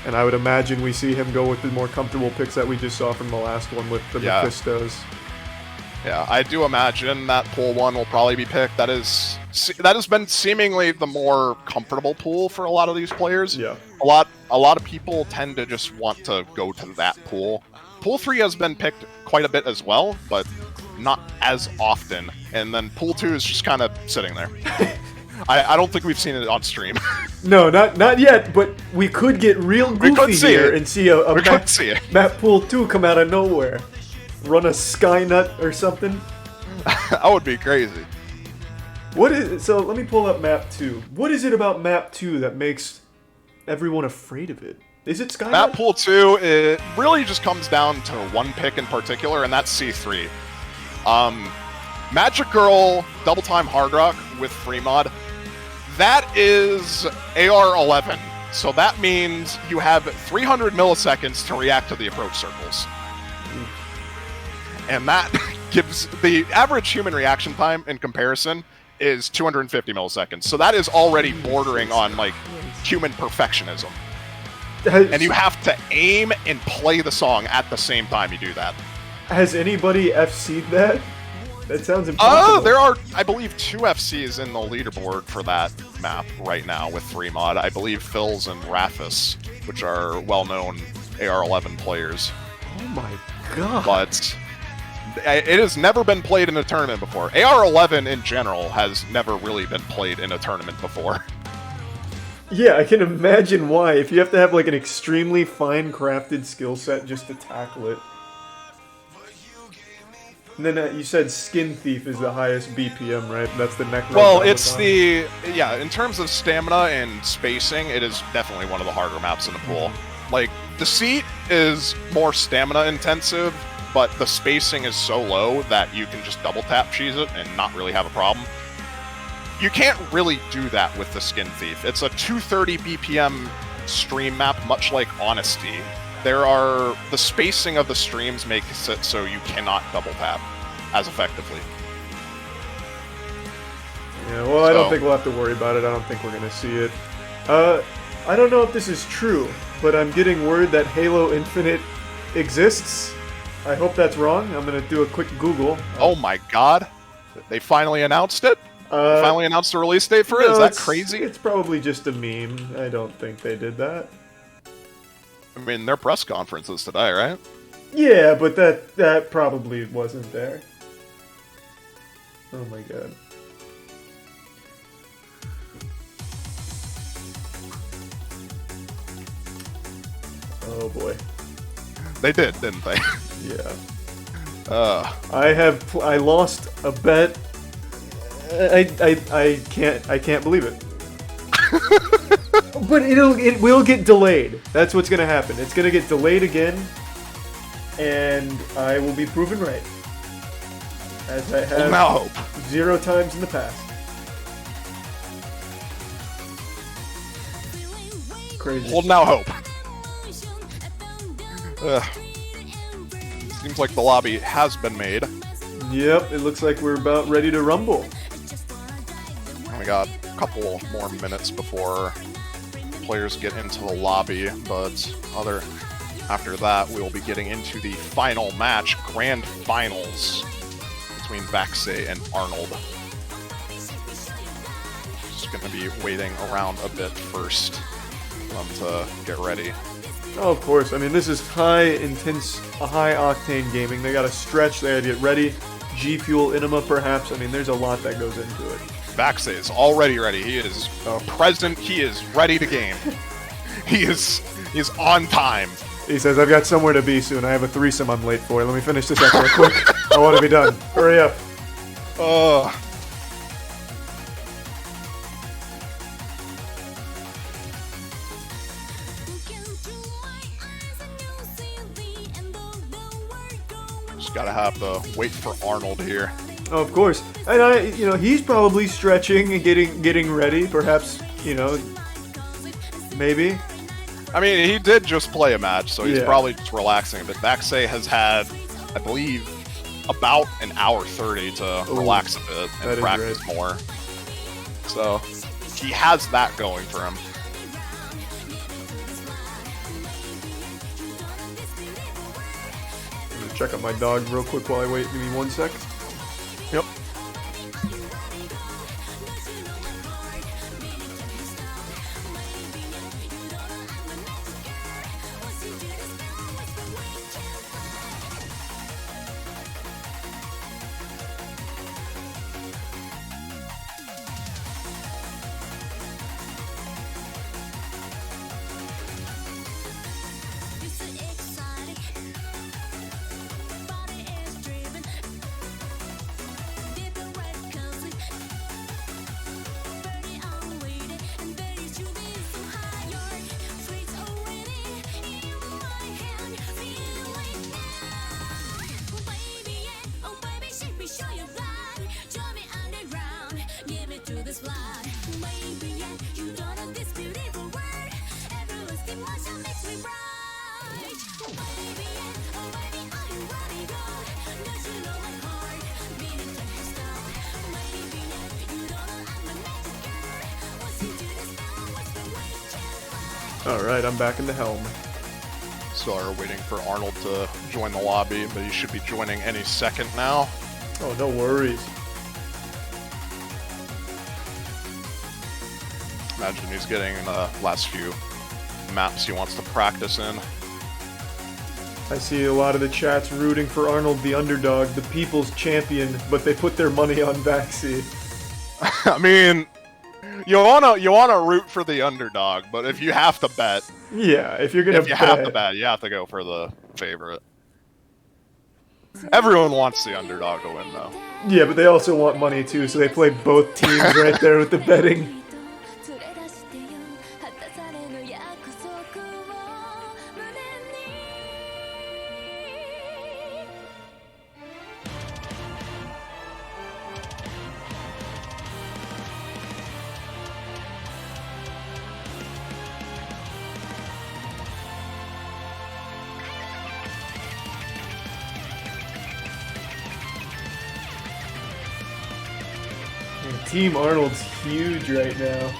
and I would imagine we see him go with the more comfortable picks that we just saw from the last one with the Mephistos. Yeah, I do imagine that Pool 1 will probably be picked. That has been seemingly the more comfortable pool for a lot of these players. Yeah. A lot of people tend to just want to go to that pool. Pool 3 has been picked quite a bit as well, but not as often. And then Pool 2 is just kind of sitting there. I don't think we've seen it on stream. No, not yet, but we could get real goofy here and see a Map Pool 2 come out of nowhere. Run a Skynut or something. That would be crazy. So let me pull up Map 2. What is it about Map 2 that makes everyone afraid of it? Is it Skynut? Map Pool 2, it really just comes down to one pick in particular, and that's C3. Magic Girl Double Time Hard Rock with free mod. That is AR-11. So that means you have 300 milliseconds to react to the approach circles. And that gives the average human reaction time in comparison is 250 milliseconds. So that is already bordering on like human perfectionism. And you have to aim and play the song at the same time you do that. Has anybody FC'd that? That sounds impossible. There are, I believe, 2 FCs in the leaderboard for that map right now with 3 mod. I believe Phil's and Rafis, which are well-known AR-11 players. Oh my god. But it has never been played in a tournament before. AR-11 in general has never really been played in a tournament before. Yeah, I can imagine why. If you have to have like an extremely fine-crafted skill set just to tackle it. And then you said Skin Thief is the highest BPM, right? That's the neck. Well, it's in terms of stamina and spacing, it is definitely one of the harder maps in the pool. Like, Deceit is more stamina intensive, but the spacing is so low that you can just double tap cheese it and not really have a problem. You can't really do that with the Skin Thief. It's a 230 BPM stream map, much like Honesty. The spacing of the streams makes it so you cannot double tap as effectively. Yeah, well, I don't think we'll have to worry about it. I don't think we're gonna see it. I don't know if this is true, but I'm getting word that Halo Infinite exists. I hope that's wrong. I'm gonna do a quick Google. Oh my god. They finally announced it? They finally announced a release date for it? Is that crazy? It's probably just a meme. I don't think they did that. I mean, their press conference is today, right? Yeah, but that probably wasn't there. Oh my god. Oh boy. They did, didn't they? Yeah. I lost a bet. I can't believe it. But it will get delayed. That's what's gonna happen. It's gonna get delayed again, and I will be proven right, as I have now hope. 0 times in the past. Crazy. Hold now hope. Seems like the lobby has been made. Yep, it looks like we're about ready to rumble. We got a couple more minutes before players get into the lobby, but after that, we will be getting into the final match, Grand Finals, between Vaxe and Arnold. Just going to be waiting around a bit first for them to get ready. Oh, of course. I mean, this is high-intense, high-octane gaming. They got to stretch, they got to get ready. G Fuel Inima, perhaps. I mean, there's a lot that goes into it. Vaxe is already ready. He is present. He is ready to game. He's on time. He says, I've got somewhere to be soon. I have a threesome I'm late for. Let me finish this up real quick. I want to be done. Hurry up. Just gotta have to wait for Arnold here. Oh, of course. And he's probably stretching and getting ready. Perhaps, maybe. I mean, he did just play a match, so he's Yeah. probably just relaxing. But Baxay has had, I believe, about an hour 30 to relax a bit that and is practice more. So he has that going for him. I'm gonna check out my dog real quick while I wait. Give me 1 sec. Yep. Alright, I'm back in the helm. So we're waiting for Arnold to join the lobby, but he should be joining any second now. Oh, no worries. Imagine he's getting the last few maps he wants to practice in. I see a lot of the chats rooting for Arnold the underdog, the people's champion, but they put their money on Baxi. I mean, you wanna root for the underdog, but if you have to bet, Yeah, if you have to bet, you have to go for the favorite. Everyone wants the underdog to win, though. Yeah, but they also want money too, so they play both teams right there with the betting. Team Arnold's huge right now.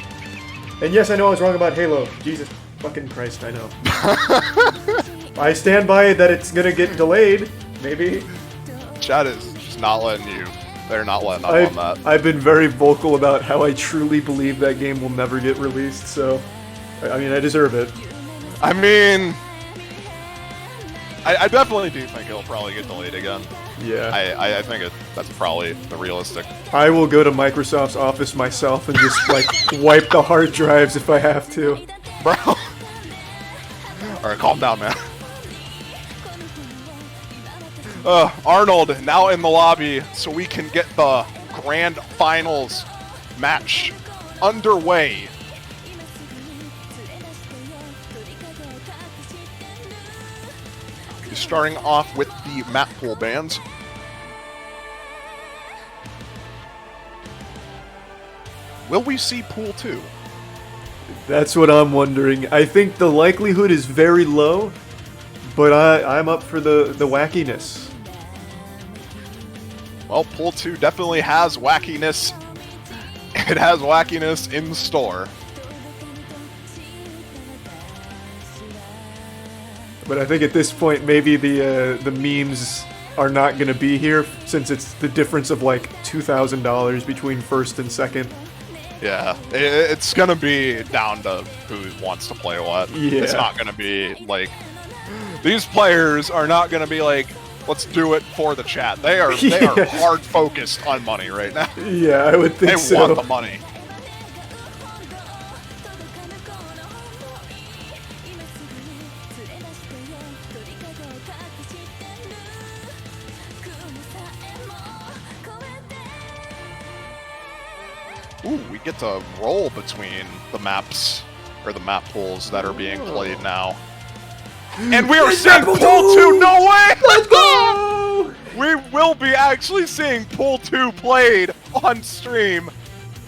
And yes, I know I was wrong about Halo. Jesus fucking Christ, I know. I stand by that it's gonna get delayed, maybe. Chat is just not letting you. They're not letting up on that. I've been very vocal about how I truly believe that game will never get released, so I mean, I deserve it. I mean, I definitely do think it'll probably get delayed again. Yeah. I think that's probably the realistic. I will go to Microsoft's office myself and just, like, wipe the hard drives if I have to. Bro. Alright, calm down, man. Arnold now in the lobby so we can get the grand finals match underway. He's starting off with the map pool bands. Will we see pool 2? That's what I'm wondering. I think the likelihood is very low, but I'm up for the wackiness. Well, pool 2 definitely has wackiness. It has wackiness in store. But I think at this point, maybe the memes are not going to be here, since it's the difference of like $2,000 between first and second. Yeah, it's gonna be down to who wants to play what. Yeah. It's not gonna be like these players are not gonna be like, let's do it for the chat. They are hard focused on money right now. Yeah, I would think so. They want the money. Ooh, we get to roll between the maps, or the map pools that are being played now. And we are seeing Pool 2! No way! Let's go! We will be actually seeing Pool 2 played on stream.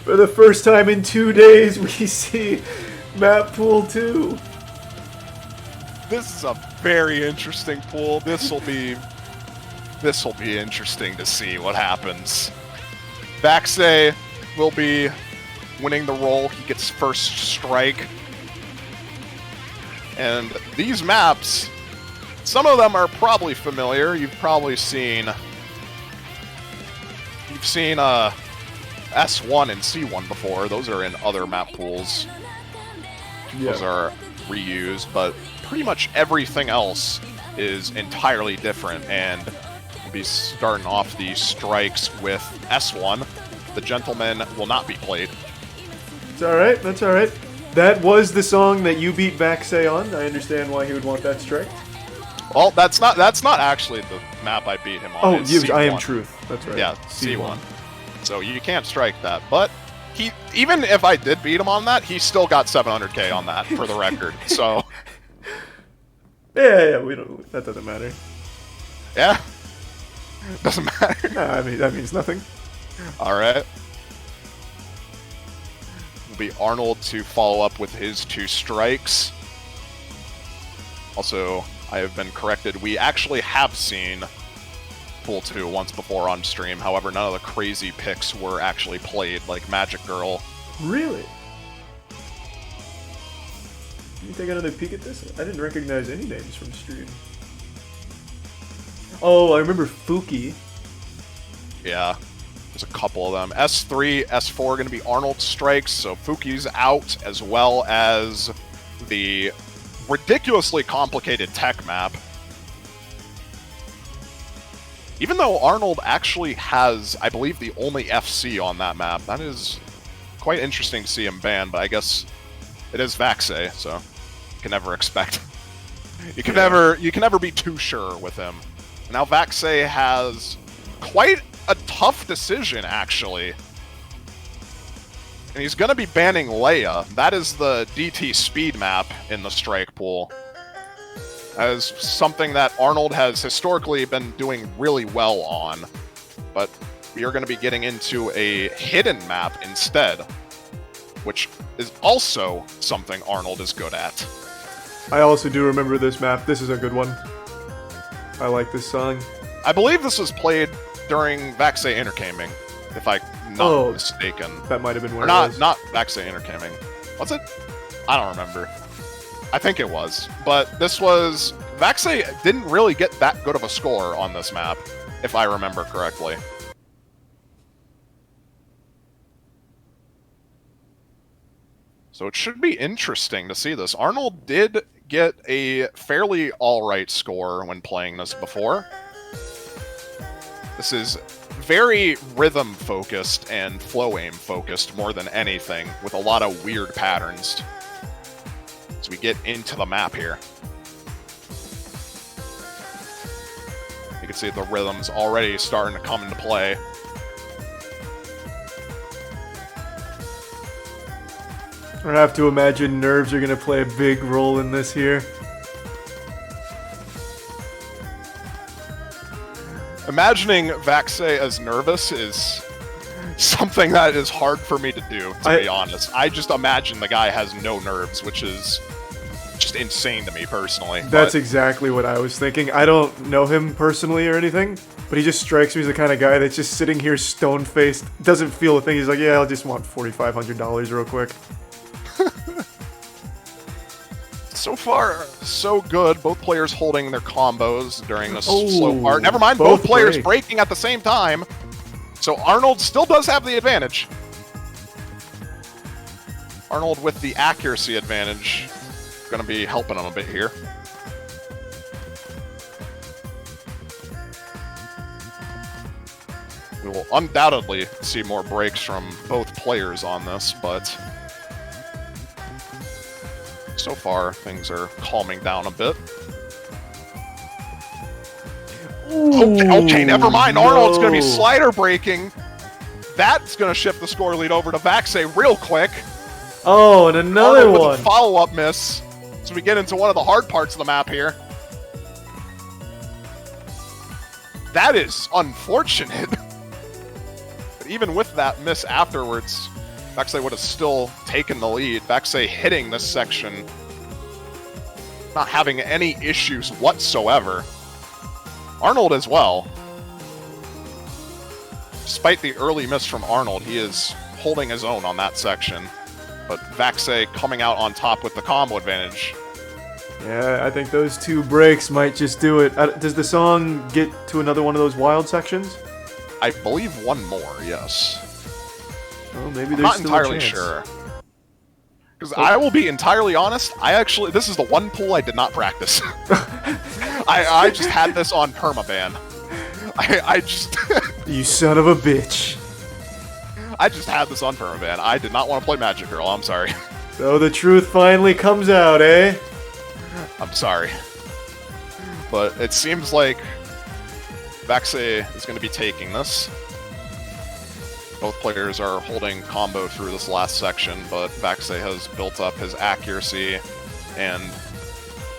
For the first time in 2 days, we see map pool 2. This is a very interesting pool. This will be interesting to see what happens. Vaxay will be winning the roll. He gets first strike. And these maps, some of them are probably familiar. You've probably seen S1 and C1 before. Those are in other map pools. Yeah. Those are reused, but pretty much everything else is entirely different. And we'll be starting off these strikes with S1. The Gentleman will not be played. It's alright, that's alright. That was the song that you beat Vaxay on. I understand why he would want that strike. Well, that's not actually the map I beat him on. Oh, It's I C1. Am Truth. That's right. Yeah, C1. So you can't strike that. But even if I did beat him on that, he still got 700k on that, for the record. So Yeah, that doesn't matter. yeah, doesn't matter. Nah, I mean, that means nothing. All right. Will be Arnold to follow up with his 2 strikes. Also, I have been corrected. We actually have seen Pool 2 once before on stream. However, none of the crazy picks were actually played, like Magic Girl. Really? Can you take another peek at this? I didn't recognize any names from stream. Oh, I remember Fuki. Yeah, there's a couple of them. S3, S4 are going to be Arnold strikes, so Fuki's out, as well as the ridiculously complicated tech map. Even though Arnold actually has, I believe, the only FC on that map, that is quite interesting to see him banned, but I guess it is Vaxay, so you can never expect. You can never be too sure with him. Now Vaxay has quite a tough decision, actually. And he's going to be banning Leia. That is the DT speed map in the strike pool. That is something that Arnold has historically been doing really well on. But we are going to be getting into a hidden map instead, which is also something Arnold is good at. I also do remember this map. This is a good one. I like this song. I believe this was played during Vaxay Intercaming, if I'm not mistaken. That might have been where Or not Vaxay Intercaming. Was it? I don't remember. I think it was. But this was... Vaxay didn't really get that good of a score on this map, if I remember correctly. So it should be interesting to see this. Arnold did get a fairly alright score when playing this before. This is very rhythm-focused and flow-aim-focused more than anything, with a lot of weird patterns. So we get into the map here. You can see the rhythm's already starting to come into play. I have to imagine nerves are going to play a big role in this here. Imagining Vaxay as nervous is something that is hard for me to do, to be honest. I just imagine the guy has no nerves, which is just insane to me personally. That's exactly what I was thinking. I don't know him personally or anything, but he just strikes me as the kind of guy that's just sitting here stone-faced, doesn't feel a thing. He's like, yeah, I'll just want $4,500 real quick. So far, so good. Both players holding their combos during this slow part. Never mind, both players breaking at the same time. So Arnold still does have the advantage. Arnold with the accuracy advantage. Going to be helping him a bit here. We will undoubtedly see more breaks from both players on this, but so far things are calming down a bit. Ooh, okay, never mind. Arnold's going to be slider breaking. That's going to shift the score lead over to Vaxei real quick. Oh, and another Arnold with one. a follow-up miss. So we get into one of the hard parts of the map here. That is unfortunate. But even with that miss afterwards, Vaxei would have still taken the lead. Vaxei hitting this section, not having any issues whatsoever. Arnold as well. Despite the early miss from Arnold, he is holding his own on that section. But Vaxei coming out on top with the combo advantage. Yeah, I think those 2 breaks might just do it. Does the song get to another one of those wild sections? I believe one more, yes. Oh, maybe there's I'm not still entirely a chance. sure. Because I will be entirely honest, this is the one pool I did not practice. I just had this on permaban. I just... You son of a bitch. I just had this on permaban. I did not want to play Magic Girl, I'm sorry. So the truth finally comes out, eh? I'm sorry. But it seems like Vaxei is going to be taking this. Both players are holding combo through this last section, but Vaxei has built up his accuracy, and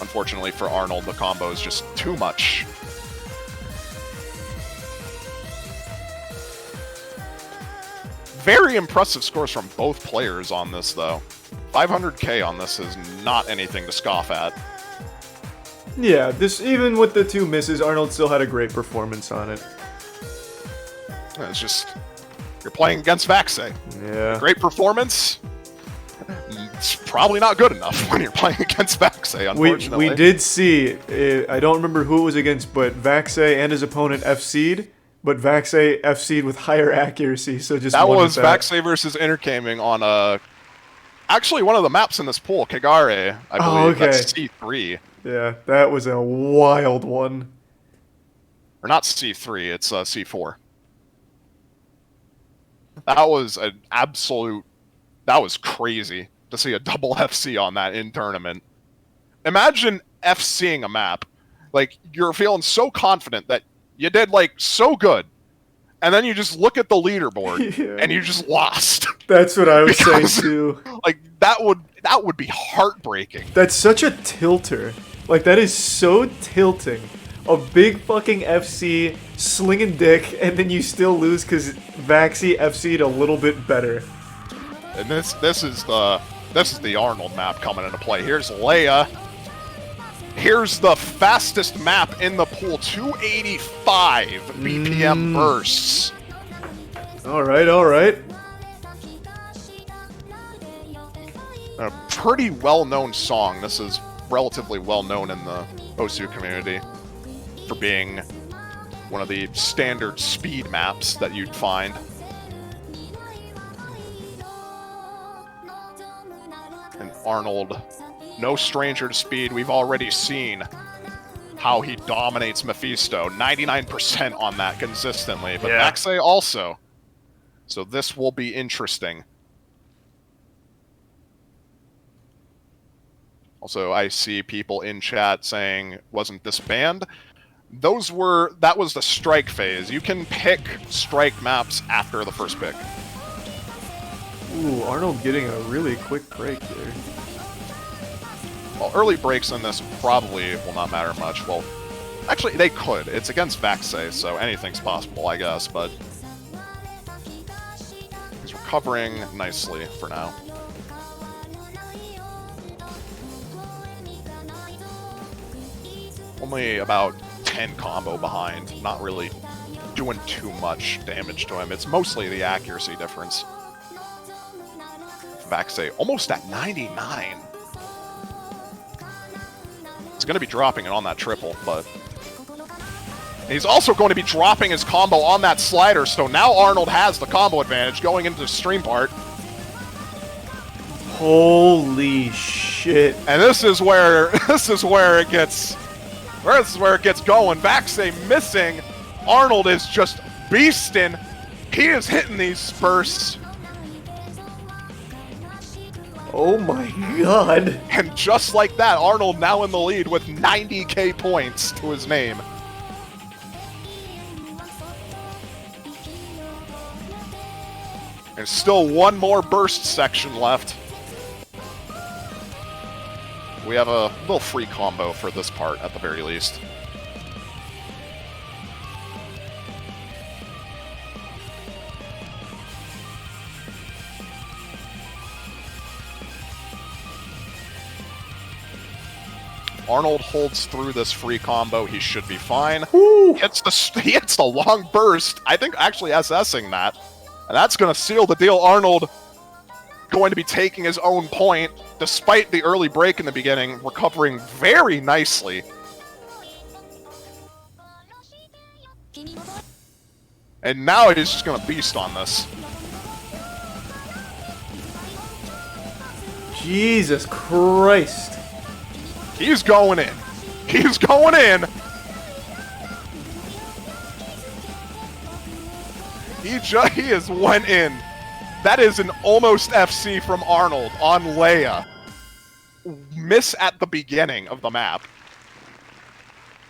unfortunately for Arnold, the combo is just too much. Very impressive scores from both players on this, though. 500k on this is not anything to scoff at. Yeah, even with the 2 misses, Arnold still had a great performance on it. It's just, you're playing against Vaxei. Yeah. Great performance. It's probably not good enough when you're playing against Vaxei, unfortunately. We did see, I don't remember who it was against, but Vaxei and his opponent FC'd, but Vaxei FC'd with higher accuracy, so just that won was with that. Vaxei versus Intercaming on actually one of the maps in this pool, Kagare, I believe. Okay. That's C3. Yeah, that was a wild one. Or not C3, it's C4. That was an absolute... That was crazy to see a double FC on that in tournament. Imagine FCing a map. Like, you're feeling so confident that you did, like, so good. And then you just look at the leaderboard, Yeah. and you just lost. That's what I was saying Because- too. Like, that would be heartbreaking. That's such a tilter. Like, that is so tilting. A big fucking FC, slinging dick, and then you still lose because Vaxei FC'd a little bit better. And this is the Arnold map coming into play. Here's Leia. Here's the fastest map in the pool, 285 BPM bursts. Alright, alright. A pretty well-known song. This is relatively well-known in the Osu community for being one of the standard speed maps that you'd find. And Arnold, no stranger to speed. We've already seen how he dominates Mephisto. 99% on that consistently. But Yeah. Vaxei also. So this will be interesting. Also, I see people in chat saying, wasn't this banned? That was the strike phase. You can pick strike maps after the first pick. Ooh, Arnold getting a really quick break there. Well, early breaks in this probably will not matter much. Well, actually, they could. It's against Vaxei, so anything's possible, I guess, but he's recovering nicely for now. Only about 10 combo behind, not really doing too much damage to him. It's mostly the accuracy difference. Vaxei almost at 99. He's going to be dropping it on that triple, but he's also going to be dropping his combo on that slider, so now Arnold has the combo advantage going into the stream part. Holy shit. And this is where it gets going. Vaxei missing. Arnold is just beasting. He is hitting these bursts. Oh my god. And just like that, Arnold now in the lead with 90k points to his name. There's still one more burst section left. We have a little free combo for this part, at the very least. Arnold holds through this free combo. He should be fine. He hits the long burst. I think actually SSing that. And that's going to seal the deal. Arnold going to be taking his own point, despite the early break in the beginning, recovering very nicely. And now he's just going to beast on this. Jesus Christ. He's going in. He's going in. He just went in. That is an almost FC from Arnold on Leia. Miss at the beginning of the map.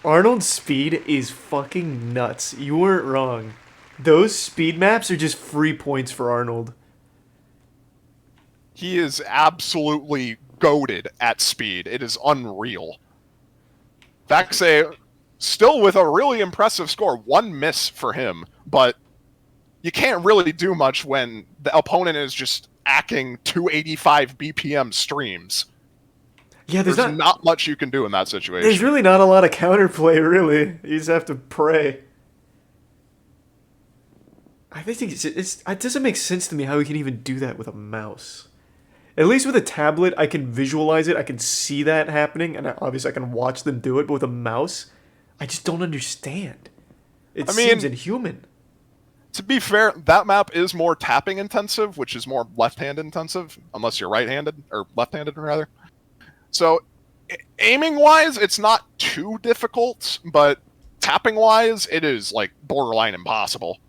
Arnold's speed is fucking nuts. You weren't wrong. Those speed maps are just free points for Arnold. He is absolutely goated at speed. It is unreal. Vaxe still with a really impressive score. One miss for him, but you can't really do much when the opponent is just acting 285 BPM streams. Yeah, there's not much you can do in that situation. There's really not a lot of counterplay, really. You just have to pray. I think it doesn't make sense to me how he can even do that with a mouse. At least with a tablet, I can visualize it. I can see that happening, and obviously I can watch them do it. But with a mouse, I just don't understand. It seems inhuman. To be fair, that map is more tapping intensive, which is more left-hand intensive, unless you're right-handed, or left-handed rather. So, aiming-wise, it's not too difficult, but tapping-wise, it is, like, borderline impossible.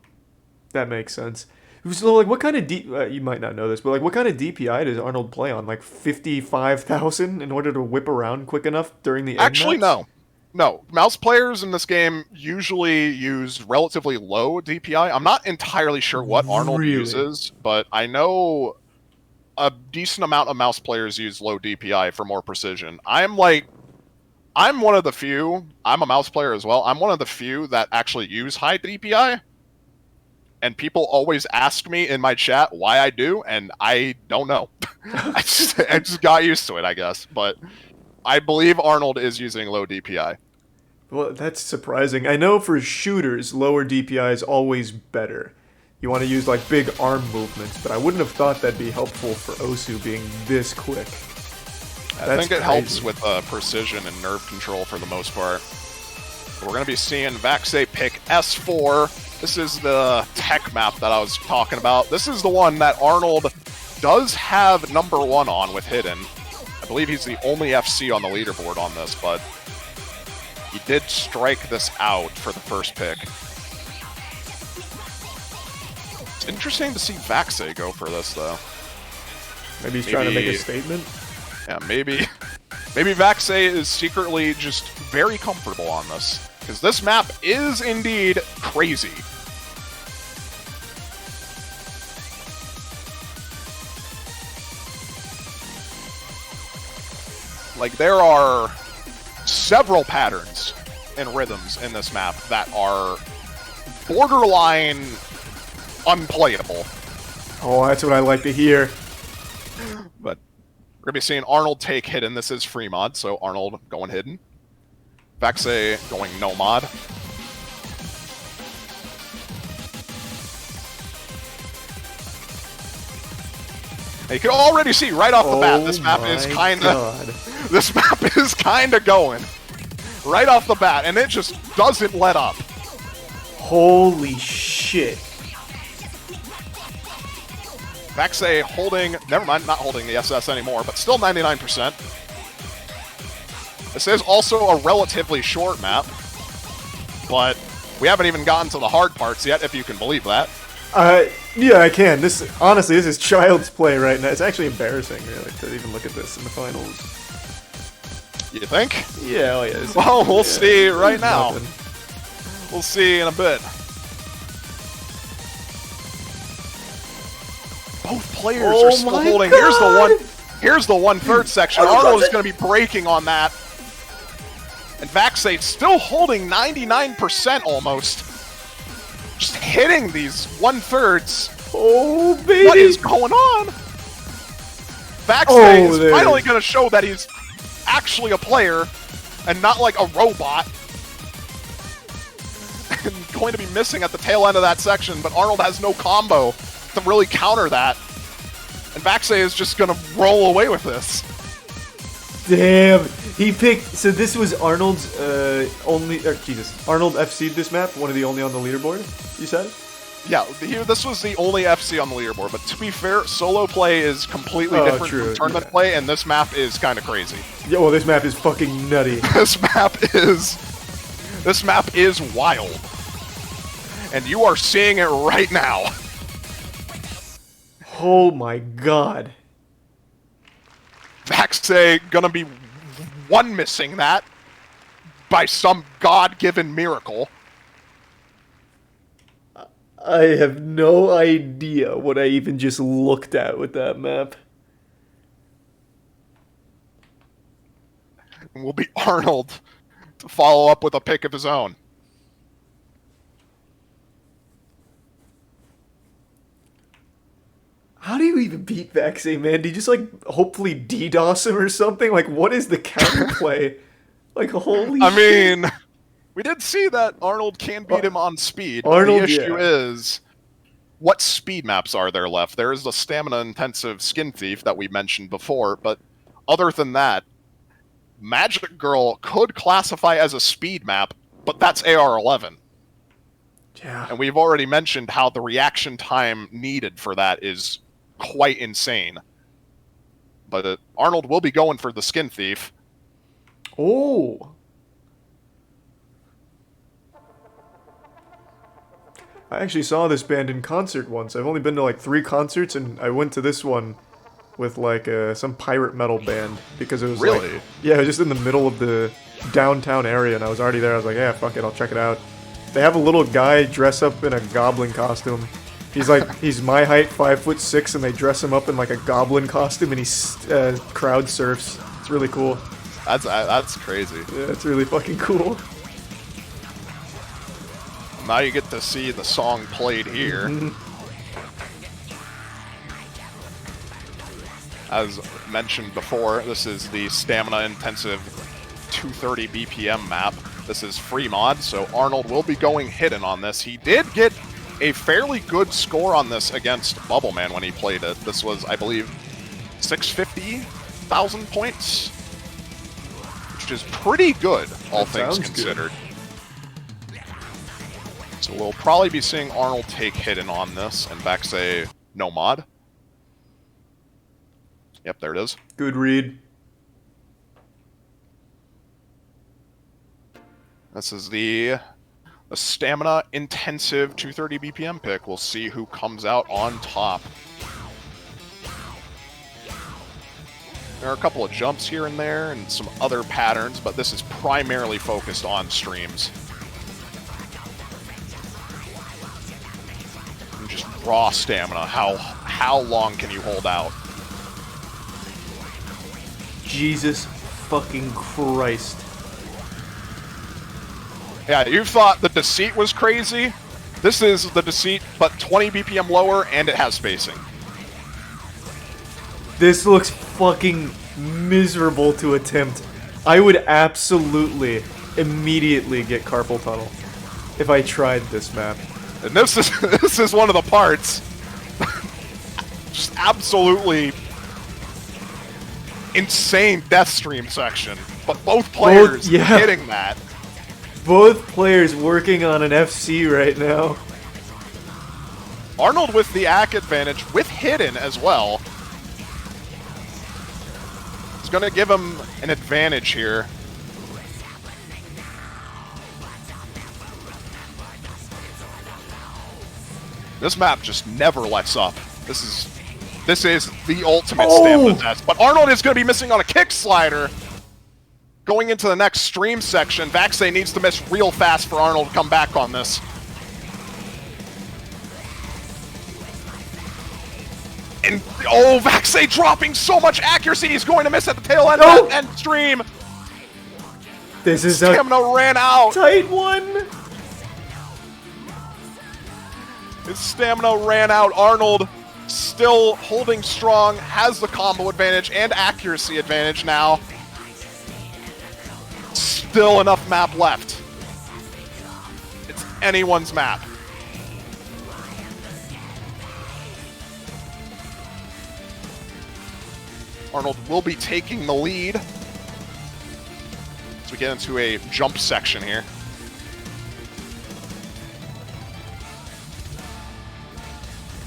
That makes sense. So, like, what kind of you might not know this, but like, what kind of DPI does Arnold play on? Like 55,000 in order to whip around quick enough during the Actually, no. Mouse players in this game usually use relatively low DPI. I'm not entirely sure what Arnold uses, but I know a decent amount of mouse players use low DPI for more precision. I'm one of the few. I'm a mouse player as well. I'm one of the few that actually use high DPI. And people always ask me in my chat why I do, and I don't know. I just got used to it, I guess. But I believe Arnold is using low DPI. Well, that's surprising. I know for shooters, lower DPI is always better. You want to use like big arm movements, but I wouldn't have thought that'd be helpful for Osu being this quick. I think it helps with precision and nerve control for the most part. We're going to be seeing Vaxe pick S4. This is the tech map that I was talking about. This is the one that Arnold does have #1 on with Hidden. I believe he's the only FC on the leaderboard on this, but he did strike this out for the first pick. It's interesting to see Vaxe go for this, though. Maybe he's trying to make a statement? Yeah, maybe Vaxe is secretly just very comfortable on this. Because this map is indeed crazy. Like, there are several patterns and rhythms in this map that are borderline unplayable. Oh, that's what I like to hear. But we're going to be seeing Arnold take Hidden. This is free mod, so Arnold going Hidden. Vaxe going no mod. You can already see right off the bat this map is kinda going right off the bat, and it just doesn't let up. Holy shit. Vaxe holding, never mind, not holding the SS anymore, but still 99%. This is also a relatively short map, but we haven't even gotten to the hard parts yet, if you can believe that. Yeah, I can. Honestly, this is child's play right now. It's actually embarrassing, really, to even look at this in the finals. You think? Yeah, oh yeah. Well, we'll see right now. We'll see in a bit. Both players are still holding. God. Here's the 1/3 section. Arnold is going to be breaking on that. And Vaxay still holding 99% almost. Just hitting these 1/3s. Oh, baby. What is going on? Vaxay is finally going to show that he's actually a player and not like a robot. And going to be missing at the tail end of that section, but Arnold has no combo to really counter that. And Vaxay is just going to roll away with this. Damn. He picked... So this was Arnold's Arnold FC'd this map? One of the only on the leaderboard, you said? Yeah, this was the only FC on the leaderboard, but to be fair, solo play is completely different from tournament play, and this map is kind of crazy. Yeah, well, this map is fucking nutty. This map is wild. And you are seeing it right now. Oh my god. Vaxay gonna be one missing that by some god-given miracle. I have no idea what I even just looked at with that map. And will be Arnold to follow up with a pick of his own. How do you even beat Vaxay, man? Do you just, like, hopefully DDoS him or something? Like, what is the counterplay? Like, holy I shit. mean, we did see that Arnold can beat him on speed. Arnold, the issue is, what speed maps are there left? There is the stamina-intensive Skin Thief that we mentioned before, but other than that, Magic Girl could classify as a speed map, but that's AR-11. Yeah. And we've already mentioned how the reaction time needed for that is quite insane. But Arnold will be going for the Skin Thief. Oh. I actually saw this band in concert once. I've only been to like 3 concerts, and I went to this one with like some pirate metal band because it was really? like, yeah, it was just in the middle of the downtown area, and I was already there. I was like, yeah, fuck it, I'll check it out. They have a little guy dress up in a goblin costume. He's like, he's my height, 5'6", and they dress him up in like a goblin costume, and he crowd surfs. It's really cool. That's crazy. Yeah, it's really fucking cool. Now you get to see the song played here. As mentioned before, this is the stamina-intensive 230 BPM map. This is free mod, so Arnold will be going hidden on this. He did get a fairly good score on this against Bubbleman when he played it. This was, I believe, 650,000 points, which is pretty good, all things considered. So we'll probably be seeing Arnold take hidden on this, and Vaxay no mod. Yep, there it is. Good read. This is the stamina-intensive 230 BPM pick. We'll see who comes out on top. There are a couple of jumps here and there and some other patterns, but this is primarily focused on streams. And just raw stamina. How long can you hold out? Jesus fucking Christ. Yeah, you thought the Deceit was crazy? This is the Deceit, but 20 BPM lower, and it has spacing. This looks fucking miserable to attempt. I would absolutely, immediately get carpal tunnel if I tried this map. And this is one of the parts. Just absolutely insane death stream section, but both players hitting that. Both players working on an FC right now. Arnold with the AC advantage, with hidden as well. It's going to give him an advantage here. This map just never lets up. This is the ultimate stamina test. But Arnold is going to be missing on a kick slider. Going into the next stream section, Vaxay needs to miss real fast for Arnold to come back on this. And, oh, Vaxei dropping so much accuracy. He's going to miss at the tail end No! of that end stream. This is a Stamina ran out. tight one. His stamina ran out. Arnold still holding strong, has the combo advantage and accuracy advantage now. Still enough map left. It's anyone's map. Arnold will be taking the lead as we get into a jump section here.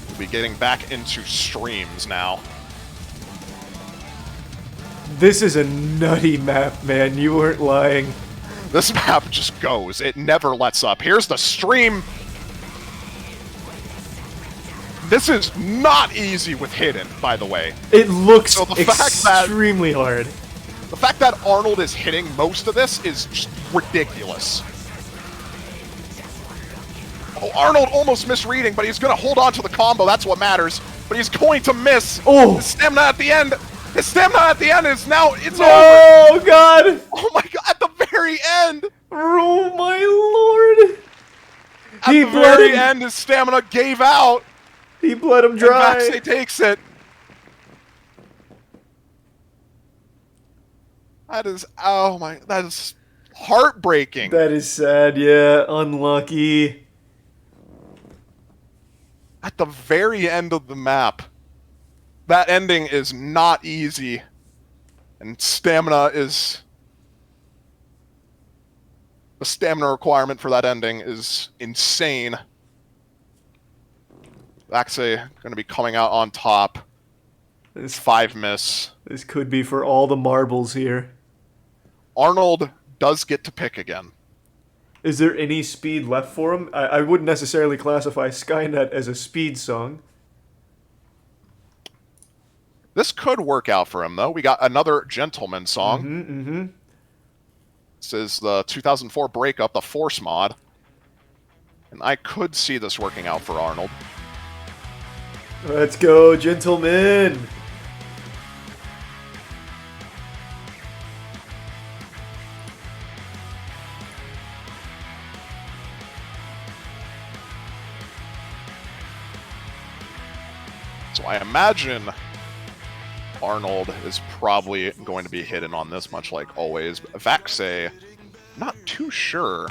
We'll be getting back into streams now. This is a nutty map, man. You weren't lying. This map just goes. It never lets up. Here's the stream. This is not easy with hidden, by the way. It looks So the fact that- extremely hard. The fact that Arnold is hitting most of this is just ridiculous. Oh, Arnold almost misreading, but he's going to hold on to the combo. That's what matters. But he's going to miss. Oh. His stamina at the end. His stamina at the end is now, it's over. Oh, God. Oh my god, at the very end. Oh, my Lord. At the very end, his stamina gave out. He bled him And dry. Vaxei takes it. That is, oh my, that is heartbreaking. That is sad, yeah. Unlucky. At the very end of the map. That ending is not easy. And stamina is... The stamina requirement for that ending is insane. Vaxei going to be coming out on top. This 5 miss. This could be for all the marbles here. Arnold does get to pick again. Is there any speed left for him? I wouldn't necessarily classify Skynet as a speed song. This could work out for him, though. We got another Gentleman song. This is the 2004 breakup, the Force mod. And I could see this working out for Arnold. Let's go, gentlemen! So I imagine Arnold is probably going to be hidden on this, much like always. Vaxei, not too sure.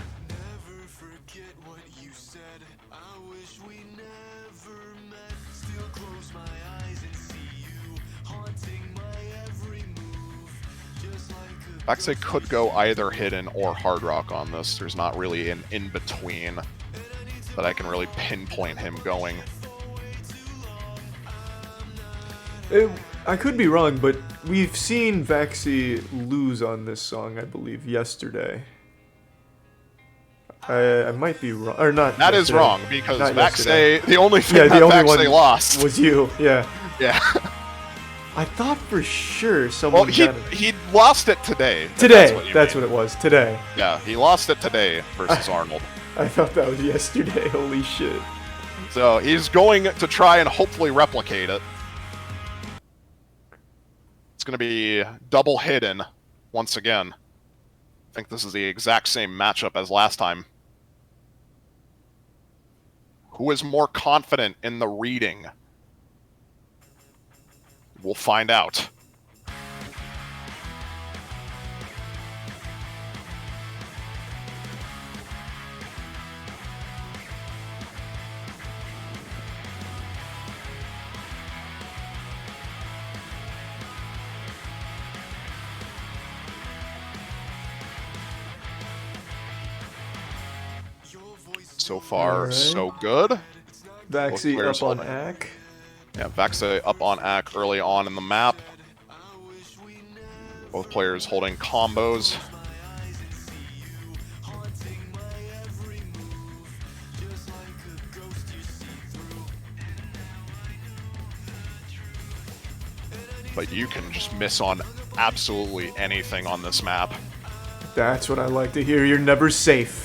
Vaxei could go either hidden or hard rock on this. There's not really an in-between that I can really pinpoint him going. I could be wrong, but we've seen Vaxei lose on this song, I believe, yesterday. I might be wrong, or not. That is yesterday. wrong, because Not Vaxei, yesterday. the only thing Yeah, that the only Vaxei one lost. was you, yeah. Yeah. I thought for sure someone Well, got it. he lost it today. Today, That's that's what what it was, today. Yeah, he lost it today versus Arnold. I thought that was yesterday, holy shit. So he's going to try and hopefully replicate it. It's going to be double hidden once again. I think this is the exact same matchup as last time. Who is more confident in the reading? We'll find out. So far, Alright. so good. Vaxei players up on holding. Ack. Yeah, Vaxei up on Ack early on in the map. Both players holding combos. But you can just miss on absolutely anything on this map. That's what I like to hear. You're never safe.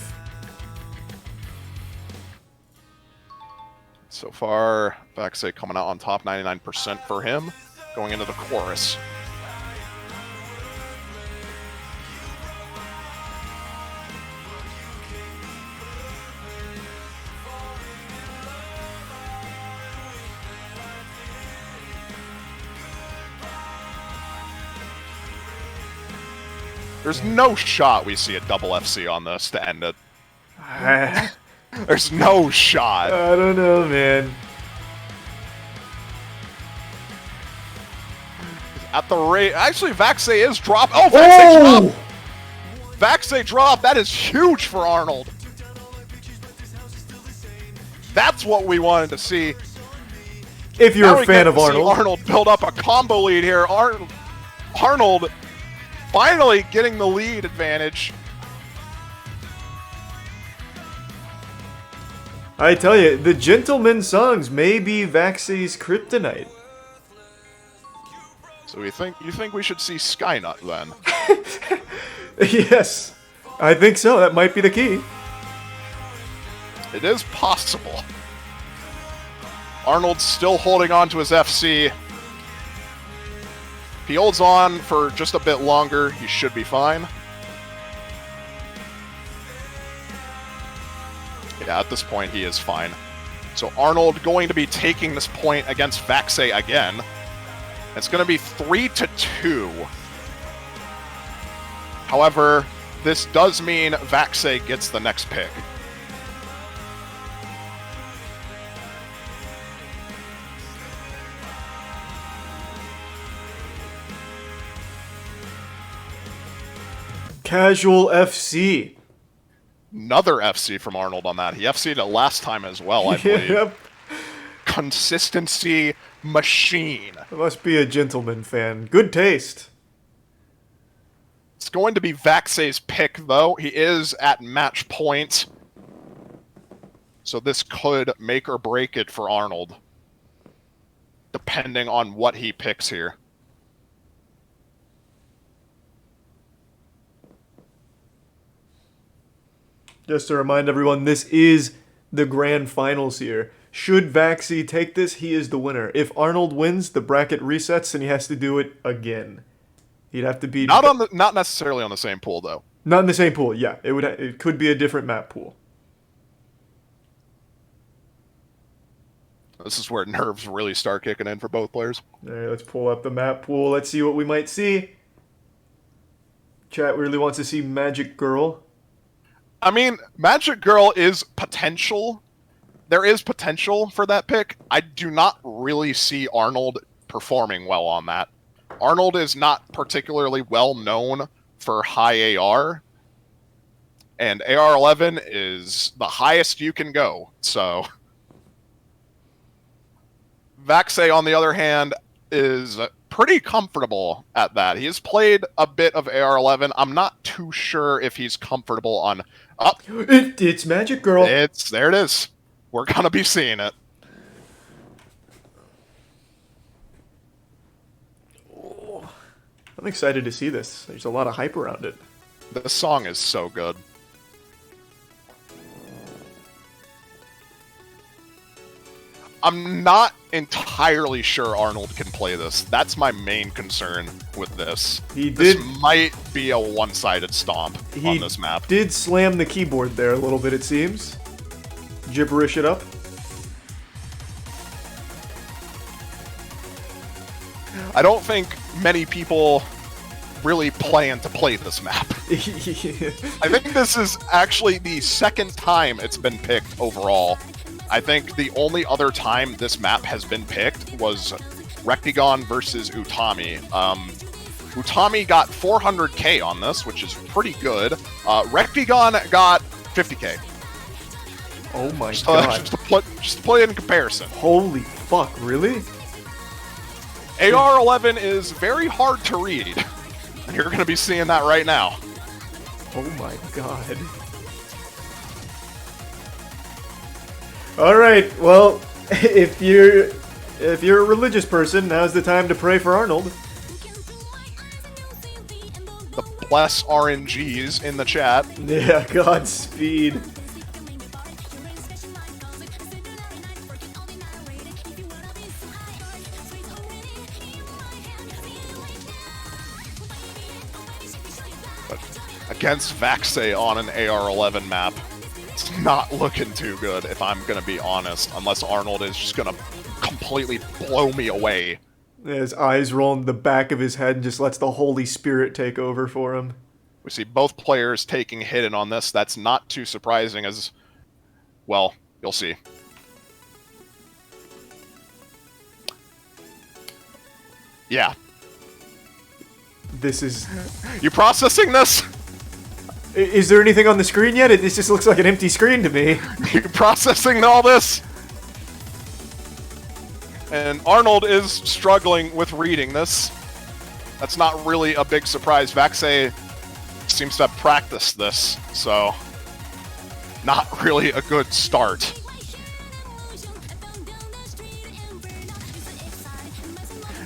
So far, Vaxay coming out on top, 99% for him, going into the chorus. There's no shot we see a double FC on this to end it. There's no shot. I don't know, man. At the rate... Actually, Vaxay is drop. Oh, Vaxay drop! Vaxay drop! That is huge for Arnold. That's what we wanted to see. If you're a fan of Arnold. Arnold build up a combo lead here. Arnold finally getting the lead advantage. I tell you, the Gentleman songs may be Vaxay's kryptonite. So you think we should see Skynut then? Yes, I think so. That might be the key. It is possible. Arnold's still holding on to his FC. If he holds on for just a bit longer, he should be fine. Yeah, at this point, he is fine. So Arnold going to be taking this point against Vaxay again. It's going to be 3-2. However, this does mean Vaxay gets the next pick. Casual FC. Another FC from Arnold on that. He FC'd it last time as well, I believe. Yep. Consistency machine. Must be a Gentleman fan. Good taste. It's going to be Vaxay's pick, though. He is at match point. So this could make or break it for Arnold, depending on what he picks here. Just to remind everyone, this is the grand finals here. Should Vaxay take this, he is the winner. If Arnold wins, the bracket resets and he has to do it again. He'd have to beat... Not necessarily on the same pool, though. Not in the same pool, yeah. It could be a different map pool. This is where nerves really start kicking in for both players. All right, let's pull up the map pool. Let's see what we might see. Chat really wants to see Magic Girl. I mean, Magic Girl is potential. There is potential for that pick. I do not really see Arnold performing well on that. Arnold is not particularly well known for high AR. And AR-11 is the highest you can go, so... Vaxay, on the other hand, is pretty comfortable at that. He has played a bit of AR-11. I'm not too sure if he's comfortable on... Oh, It's Magic Girl. there it is. We're going to be seeing it. Oh, I'm excited to see this. There's a lot of hype around it. This song is so good. I'm not entirely sure Arnold can play this. That's my main concern with this. This might be a one-sided stomp on this map. He did slam the keyboard there a little bit, it seems. Gibberish it up. I don't think many people really plan to play this map. I think this is actually the second time it's been picked overall. I think the only other time this map has been picked was Rectigon versus Utami. Utami got 400k on this, which is pretty good. Rectigon got 50k. Oh my god. Just to play it in comparison. Holy fuck, really? AR-11 is very hard to read. And you're going to be seeing that right now. Oh my god. All right, well, if you're a religious person, now's the time to pray for Arnold. The bless RNGs in the chat. Yeah, Godspeed. But against Vaxei on an AR-11 map, it's not looking too good, if I'm going to be honest, unless Arnold is just going to completely blow me away. His eyes roll in the back of his head and just lets the Holy Spirit take over for him. We see both players taking hidden on this. That's not too surprising as, well, you'll see. Yeah. This is... You processing this? Is there anything on the screen yet? It just looks like an empty screen to me. You processing all this? And Arnold is struggling with reading this. That's not really a big surprise. Vaxei seems to have practiced this, so not really a good start.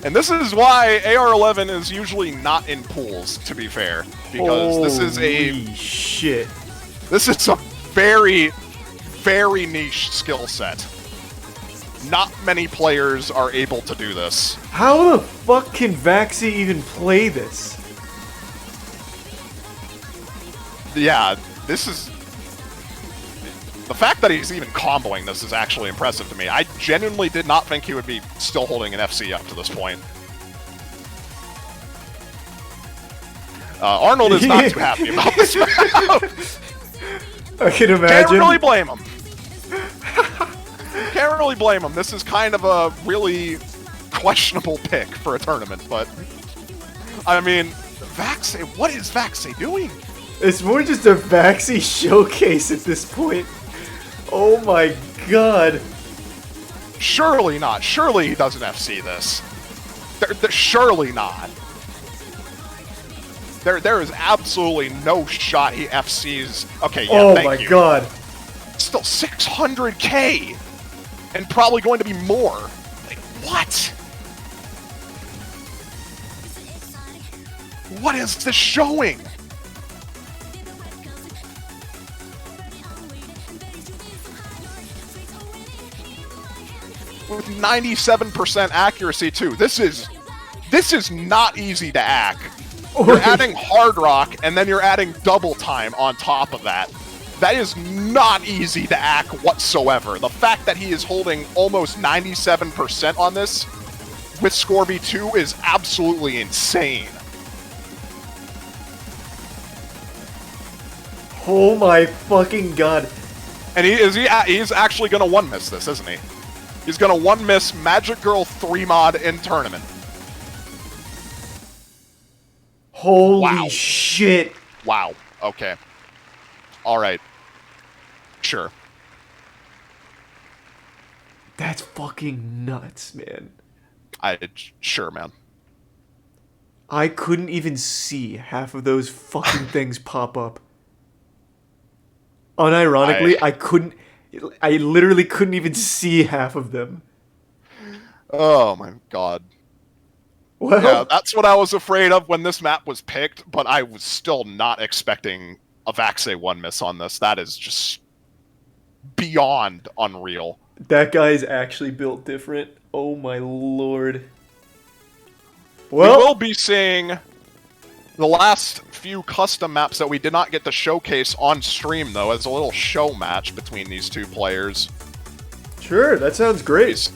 And this is why AR-11 is usually not in pools, to be fair, because this is Holy shit. This is a very, very niche skill set. Not many players are able to do this. How the fuck can Vaxei even play this? Yeah, this is... The fact that he's even comboing this is actually impressive to me. I genuinely did not think he would be still holding an FC up to this point. Arnold is not too happy about this map. I can imagine. Can't really blame him. Can't really blame him. This is kind of a really questionable pick for a tournament, but... I mean, Vaxei, what is Vaxei doing? It's more just a Vaxei showcase at this point. Oh my god. Surely not. Surely he doesn't FC this. Surely not. There is absolutely no shot he FCs. Okay, yeah, oh thank my you. god. Still 600k! And probably going to be more. Like, what? What is this showing? With 97% accuracy too. This is not easy to hack. You're adding hard rock and then you're adding double time on top of that. That is not easy to hack whatsoever. The fact that he is holding almost 97% on this with Scorby 2 is absolutely insane. Oh my fucking god. And he's actually going to one-miss this, isn't he? He's going to one-miss Magic Girl 3 mod in tournament. Holy Wow. shit. Wow. Okay. Alright. Sure. That's fucking nuts, man. Sure, man. I couldn't even see half of those fucking things pop up. Unironically, I literally couldn't even see half of them. Oh my god. Well, Yeah, that's what I was afraid of when this map was picked, but I was still not expecting a Vaxei one miss on this. That is just beyond unreal. that guy's actually built different. Oh my lord. Well, We will be seeing the last few custom maps that we did not get to showcase on stream, though, as a little show match between these two players. sure, that sounds great.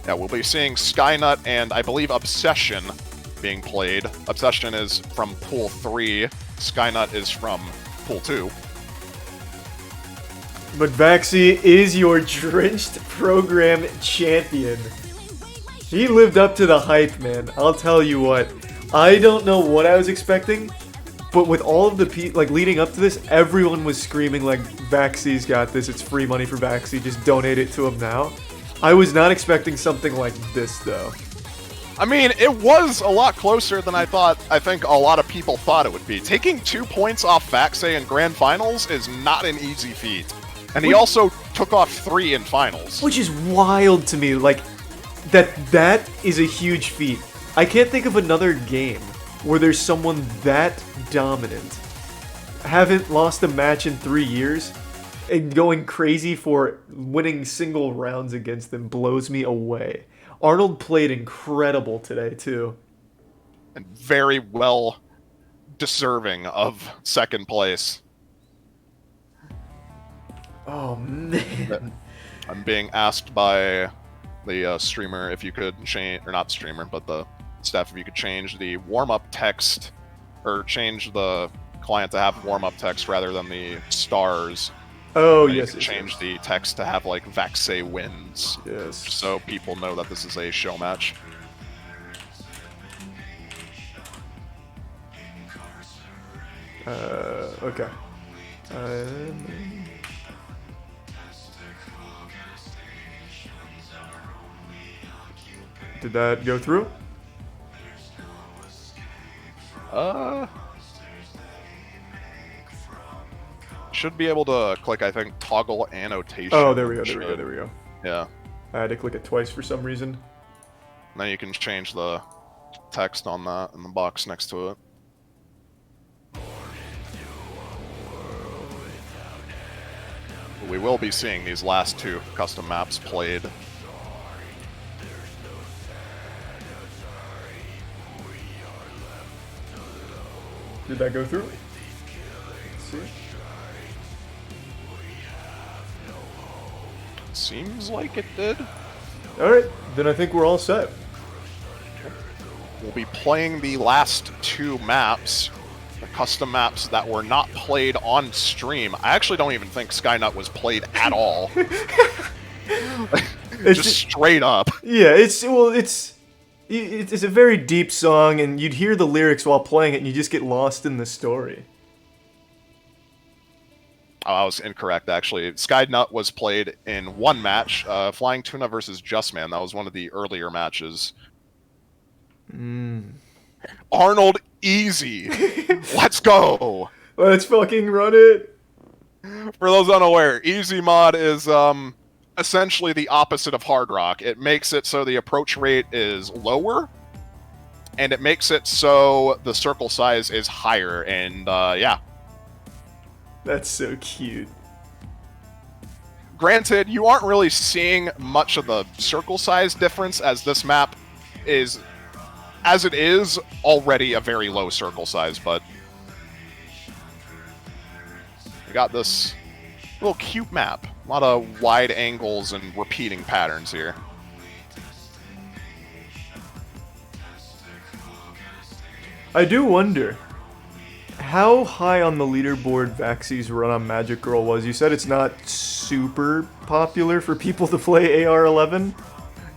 Yeah, we'll be seeing Skynut and, I believe, Obsession being played. Obsession is from Pool 3. Skynut is from Pool 2. But Vaxei is your Drenched Program champion. He lived up to the hype, man. I'll tell you what. I don't know what I was expecting, but with all of the leading up to this, everyone was screaming like, Vaxei's got this, it's free money for Vaxei, just donate it to him now. I was not expecting something like this, though. I mean, it was a lot closer than I think a lot of people thought it would be. Taking 2 points off Vaxei in Grand Finals is not an easy feat. And he also took off 3 in Finals. Which is wild to me, like, that is a huge feat. I can't think of another game where there's someone that dominant. Haven't lost a match in 3 years, and going crazy for winning single rounds against them blows me away. Arnold played incredible today, too. And very well deserving of second place. Oh man. I'm being asked by the streamer if you could change, or not streamer, but the staff, if you could change the warm-up text, or change the client to have warm-up text rather than the stars. Oh, and yes. You could change the text to have like Vaxay wins. Yes. So people know that this is a show match. Okay. Did that go through? Should be able to click, I think, toggle annotation. Oh, there we go, there we go, there we go. Yeah. I had to click it twice for some reason. And then you can change the text on that in the box next to it. We will be seeing these last two custom maps played. Did that go through? Let's see. Seems like it did. Alright, then I think we're all set. We'll be playing the last two maps, the custom maps that were not played on stream. I actually don't even think Skynut was played at all. Just straight up. Yeah, it's a very deep song, and you'd hear the lyrics while playing it, and you just get lost in the story. Oh, I was incorrect, actually. Skynut was played in one match, Flying Tuna versus Justman. That was one of the earlier matches. Arnold, easy. Let's go. Let's fucking run it. For those unaware, easy mod is essentially the opposite of hard rock. It makes it so the approach rate is lower, and it makes it so the circle size is higher, and yeah. That's so cute. Granted, you aren't really seeing much of the circle size difference, as this map is, as it is, already a very low circle size, but we got this little cute map. A lot of wide angles and repeating patterns here. I do wonder how high on the leaderboard Vaxy's run on Magic Girl was. You said it's not super popular for people to play AR-11?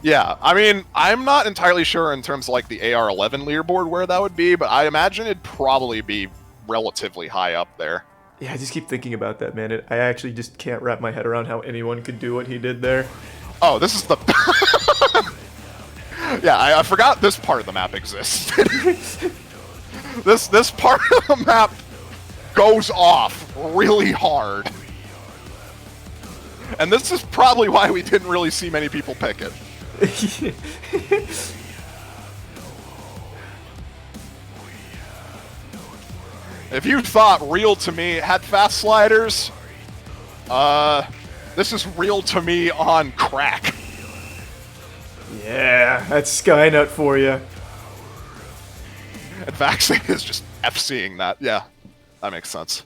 Yeah, I mean, I'm not entirely sure in terms of like the AR-11 leaderboard where that would be, but I imagine it'd probably be relatively high up there. Yeah, I just keep thinking about that, man. I actually just can't wrap my head around how anyone could do what he did there. Oh, this is the... Yeah, I forgot this part of the map exists. This part of the map goes off really hard. And this is probably why we didn't really see many people pick it. If you thought Real to Me had fast sliders, this is Real to Me on crack. Yeah, that's Skynut for you. And Vaxing is just FCing that. Yeah, that makes sense.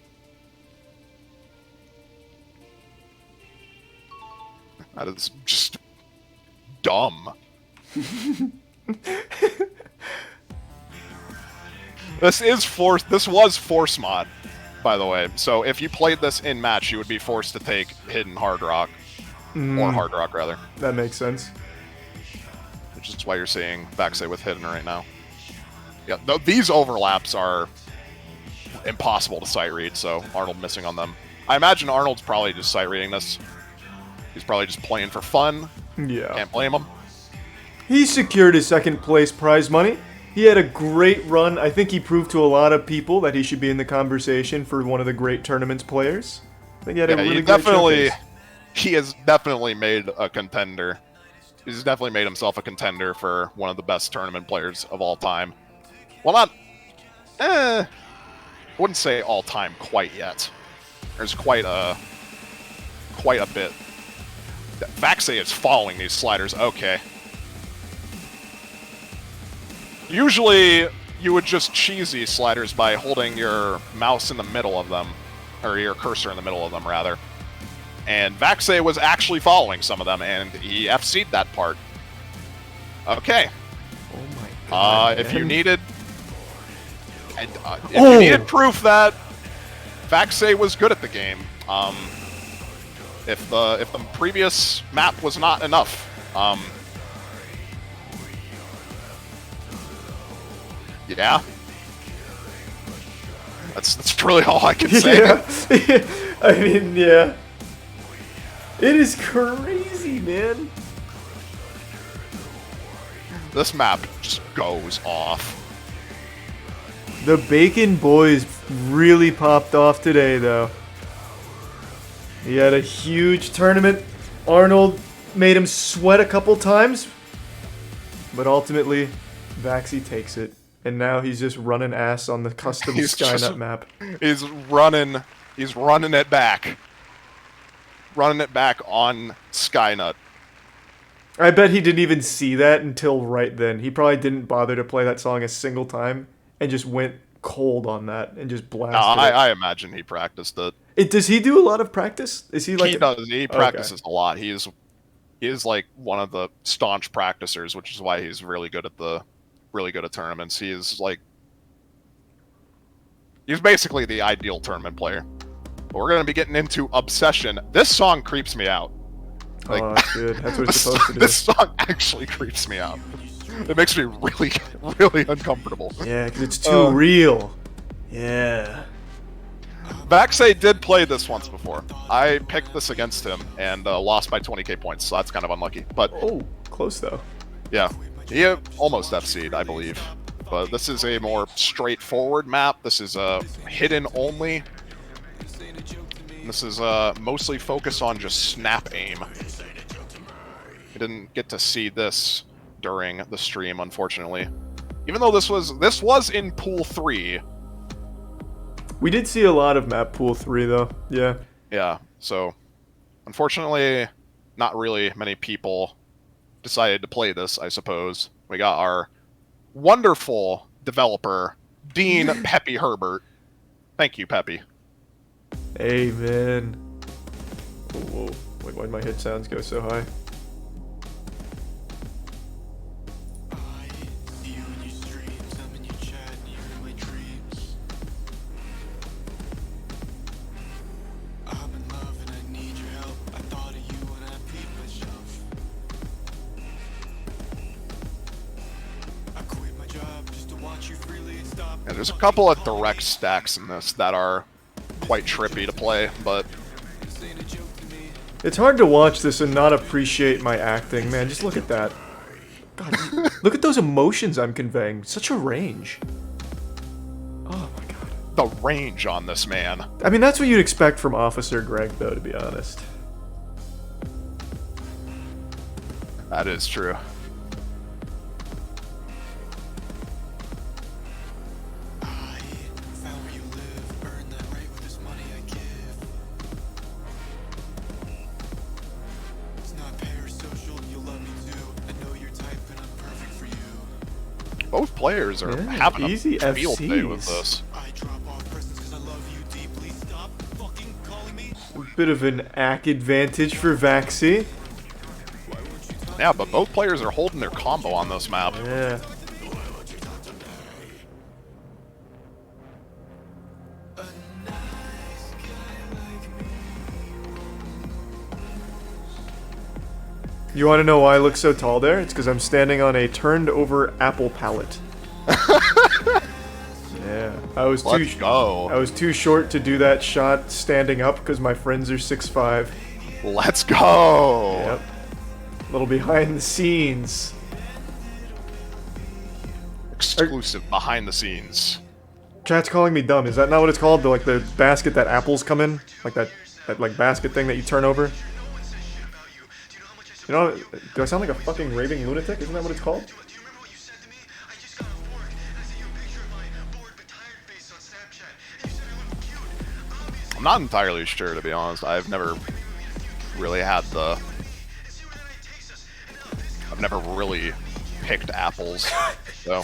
That is just dumb. This was force mod, by the way. So if you played this in match, you would be forced to take hidden hard rock. Or hard rock, rather. That makes sense. Which is why you're seeing Vaxay with hidden right now. Yeah, these overlaps are impossible to sight read, so Arnold missing on them. I imagine Arnold's probably just sight reading this. He's probably just playing for fun. Yeah. Can't blame him. He secured his second place prize money. He had a great run. I think he proved to a lot of people that he should be in the conversation for one of the great tournaments players. I think he had a really great showcase. He has definitely made a contender. He's definitely made himself a contender for one of the best tournament players of all time. Well, not... I wouldn't say all time quite yet. There's quite a bit. Vaxay is following these sliders. Okay. Usually, you would just cheese these sliders by holding your mouse in the middle of them, or your cursor in the middle of them, rather. And Vaxay was actually following some of them, and he FC'd that part. Okay. Oh my god. If you needed... if you needed proof that Vaxay was good at the game, if the previous map was not enough, yeah, that's really all I can say. Yeah. I mean, yeah, it is crazy, man. This map just goes off. The Bacon Boys really popped off today, though. He had a huge tournament. Arnold made him sweat a couple times, but ultimately, Vaxy takes it. And now he's just running ass on the custom Skynet map. He's running it back. Running it back on Skynet. I bet he didn't even see that until right then. He probably didn't bother to play that song a single time and just went cold on that and just blasted it. I imagine he practiced it. Does he do a lot of practice? Is he like... He does. He practices a lot. He is like one of the staunch practicers, which is why he's really good at tournaments. He's basically the ideal tournament player. But we're gonna be getting into Obsession. This song creeps me out. Like, oh, that's good. That's what it's supposed to do. This song actually creeps me out. It makes me really, really uncomfortable. Yeah, because it's too real. Yeah. Vaxay did play this once before. I picked this against him and lost by 20k points, so that's kind of unlucky. But close though. Yeah, he almost FC'd, I believe. But this is a more straightforward map. This is hidden only. This is mostly focused on just snap aim. I didn't get to see this during the stream, unfortunately. Even though this was in Pool 3. We did see a lot of map Pool 3, though. Yeah. Yeah, so unfortunately, not really many people decided to play this, I suppose. We got our wonderful developer, Dean Peppy Herbert. Thank you, Peppy. Hey, man. Whoa. Wait, why'd my hit sounds go so high? And there's a couple of direct stacks in this that are quite trippy to play, but it's hard to watch this and not appreciate my acting, man. Just look at that. God, look at those emotions I'm conveying. Such a range. Oh my god. The range on this man. I mean, that's what you'd expect from Officer Greg, though, to be honest. That is true. Both players are having a easy field day FCs. with this. A bit of an ACK advantage for Vaxy. Yeah, but both players are holding their combo on this map. Yeah. You want to know why I look so tall there? It's because I'm standing on a turned over apple pallet. Yeah, I was too short to do that shot standing up because my friends are 6'5". Let's go. Yep. A little behind the scenes. Exclusive behind the scenes. Chat's calling me dumb. Is that not what it's called? The basket that apples come in, like that basket thing that you turn over. You know, do I sound like a fucking raving lunatic? Isn't that what it's called? I'm not entirely sure, to be honest. I've never really had I've never really picked apples, so...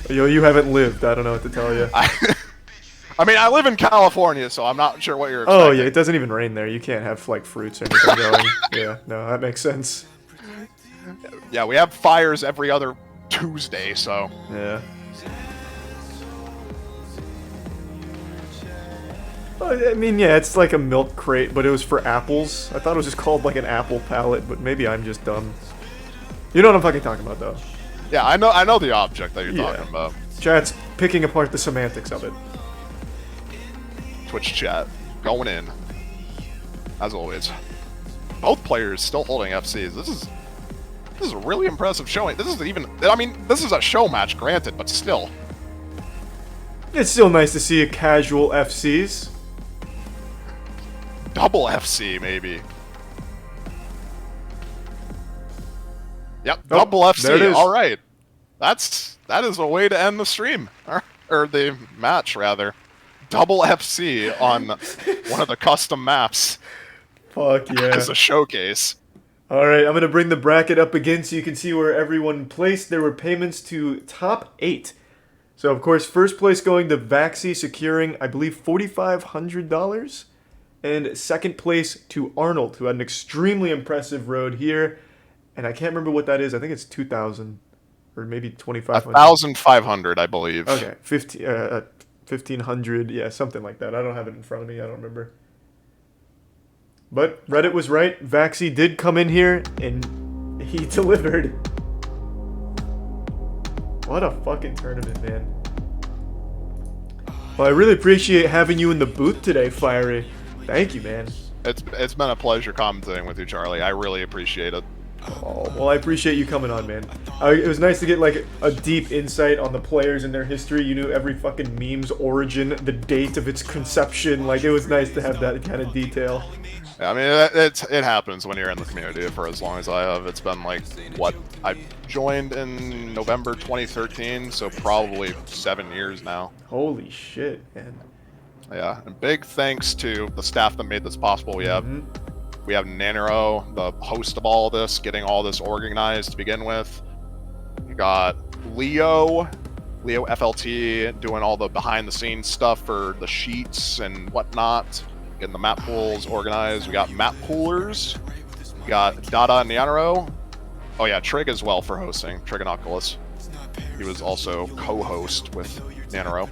Yo, you haven't lived. I don't know what to tell you. I mean, I live in California, so I'm not sure what you're expecting. Oh yeah, it doesn't even rain there. You can't have like fruits or anything going. Yeah, no, that makes sense. Yeah, we have fires every other Tuesday, so. Yeah. Well, I mean, yeah, it's like a milk crate, but it was for apples. I thought it was just called like an apple pallet, but maybe I'm just dumb. You know what I'm fucking talking about, though. Yeah, I know the object that you're talking about. Chat's picking apart the semantics of it. Twitch chat going in, as always. Both players still holding FCs. This is a really impressive showing. This is even. I mean, this is a show match, granted, but still. It's still nice to see a casual FCs. Double FC, maybe. Yep, Oh, double there it FC. is. All right, that is a way to end the stream or the match rather. Double FC on one of the custom maps. Fuck yeah. As a showcase. Alright, I'm going to bring the bracket up again so you can see where everyone placed. There were payments to top 8. So, of course, first place going to Vaxi, securing, I believe, $4,500. And second place to Arnold, who had an extremely impressive road here. And I can't remember what that is. I think it's 2,000 or maybe 2,500. 1,500, I believe. Okay, 1,500, yeah, something like that. I don't have it in front of me. I don't remember. But Reddit was right. Vaxi did come in here, and he delivered. What a fucking tournament, man. Well, I really appreciate having you in the booth today, Fiery. Thank you, man. It's been a pleasure commentating with you, Charlie. I really appreciate it. Oh, well, I appreciate you coming on, man. It was nice to get, like, a deep insight on the players and their history. You knew every fucking meme's origin, the date of its conception. Like, it was nice to have that kind of detail. Yeah, I mean, it happens when you're in the community for as long as I have. It's been, like, what? I joined in November 2013, so probably 7 years now. Holy shit, man. Yeah, and big thanks to the staff that made this possible. We have Nanero, the host of all this, getting all this organized to begin with. You got Leo FLT, doing all the behind-the-scenes stuff for the sheets and whatnot, getting the map pools organized. We got map poolers. We got Dada and Nanero. Oh yeah, Trig as well for hosting, Trigonoculus. He was also co-host with Nanero.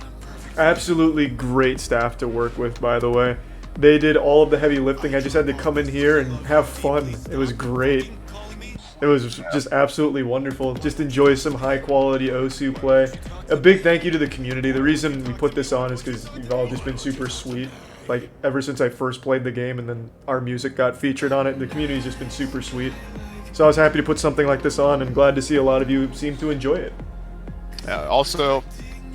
Absolutely great staff to work with, by the way. They did all of the heavy lifting. I just had to come in here and have fun. It was great. It was just absolutely wonderful. Just enjoy some high quality OSU play. A big thank you to the community. The reason we put this on is because you've all just been super sweet. Like, ever since I first played the game and then our music got featured on it, the community's just been super sweet. So I was happy to put something like this on and glad to see a lot of you seem to enjoy it. Yeah, also,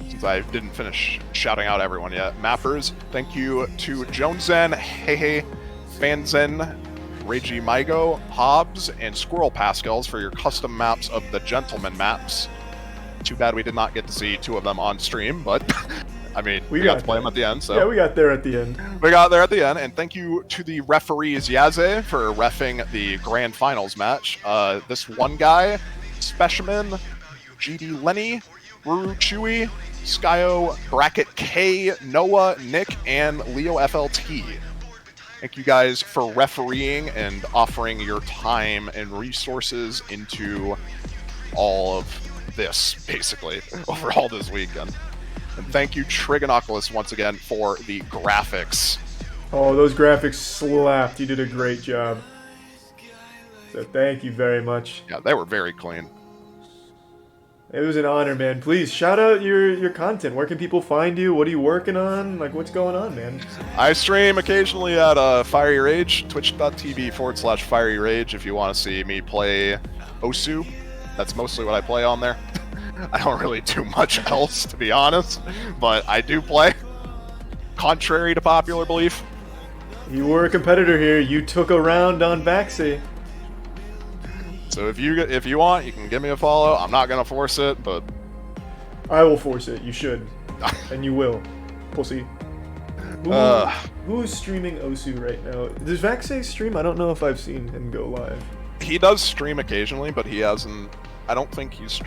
since I didn't finish shouting out everyone yet, Mappers, thank you to Jonezen, Hehe, Fanzen, Reiji Maigo, Hobbs, and Squirrel Pascals for your custom maps of the Gentleman maps. Too bad we did not get to see 2 of them on stream, but I mean, we got to play them at the end, so. Yeah, we got there at the end. We got there at the end, and thank you to the referees Yaze for reffing the grand finals match. This one guy, Specimen, GD Lenny, Ruru Chewy, Skyo, Bracket K, Noah, Nick, and Leo FLT. Thank you guys for refereeing and offering your time and resources into all of this, basically, over all this weekend. And thank you, Trigonoculus, once again, for the graphics. Oh, those graphics slapped. You did a great job. So thank you very much. Yeah, they were very clean. It was an honor, man. Please, shout out your content. Where can people find you? What are you working on? Like, what's going on, man? I stream occasionally at Fiery Rage, twitch.tv/Fiery Rage if you want to see me play Osu. That's mostly what I play on there. I don't really do much else, to be honest, but I do play, contrary to popular belief. You were a competitor here. You took a round on Vaxi. So if you want, you can give me a follow. I'm not gonna force it, but I will force it. You should, and you will. We'll see. Who is streaming Osu right now? Does Vaxi stream? I don't know if I've seen him go live. He does stream occasionally, but he hasn't. I don't think he's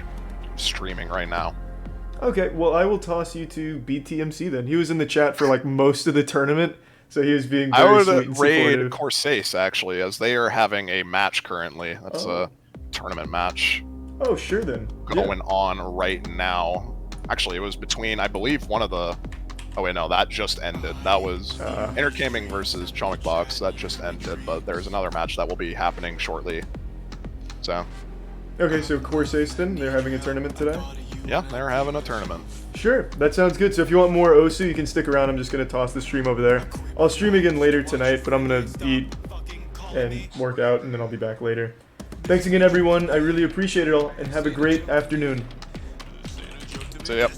streaming right now. Okay, well, I will toss you to BTMC then. He was in the chat for like most of the tournament, so he was being I very sweet would and raid supportive. Corsace, actually, as they are having a match currently. That's a tournament match Oh, sure then. going on right now. Actually, it was between, I believe, one of the... Oh, wait, no, that just ended. That was Intergaming versus Chomic Box. That just ended, but there's another match that will be happening shortly. So... Okay, so Corsace then, they're having a tournament today? Yeah, they're having a tournament. Sure, that sounds good. So if you want more Osu, you can stick around. I'm just going to toss the stream over there. I'll stream again later tonight, but I'm going to eat and work out, and then I'll be back later. Thanks again, everyone. I really appreciate it all, and have a great afternoon. So, yep.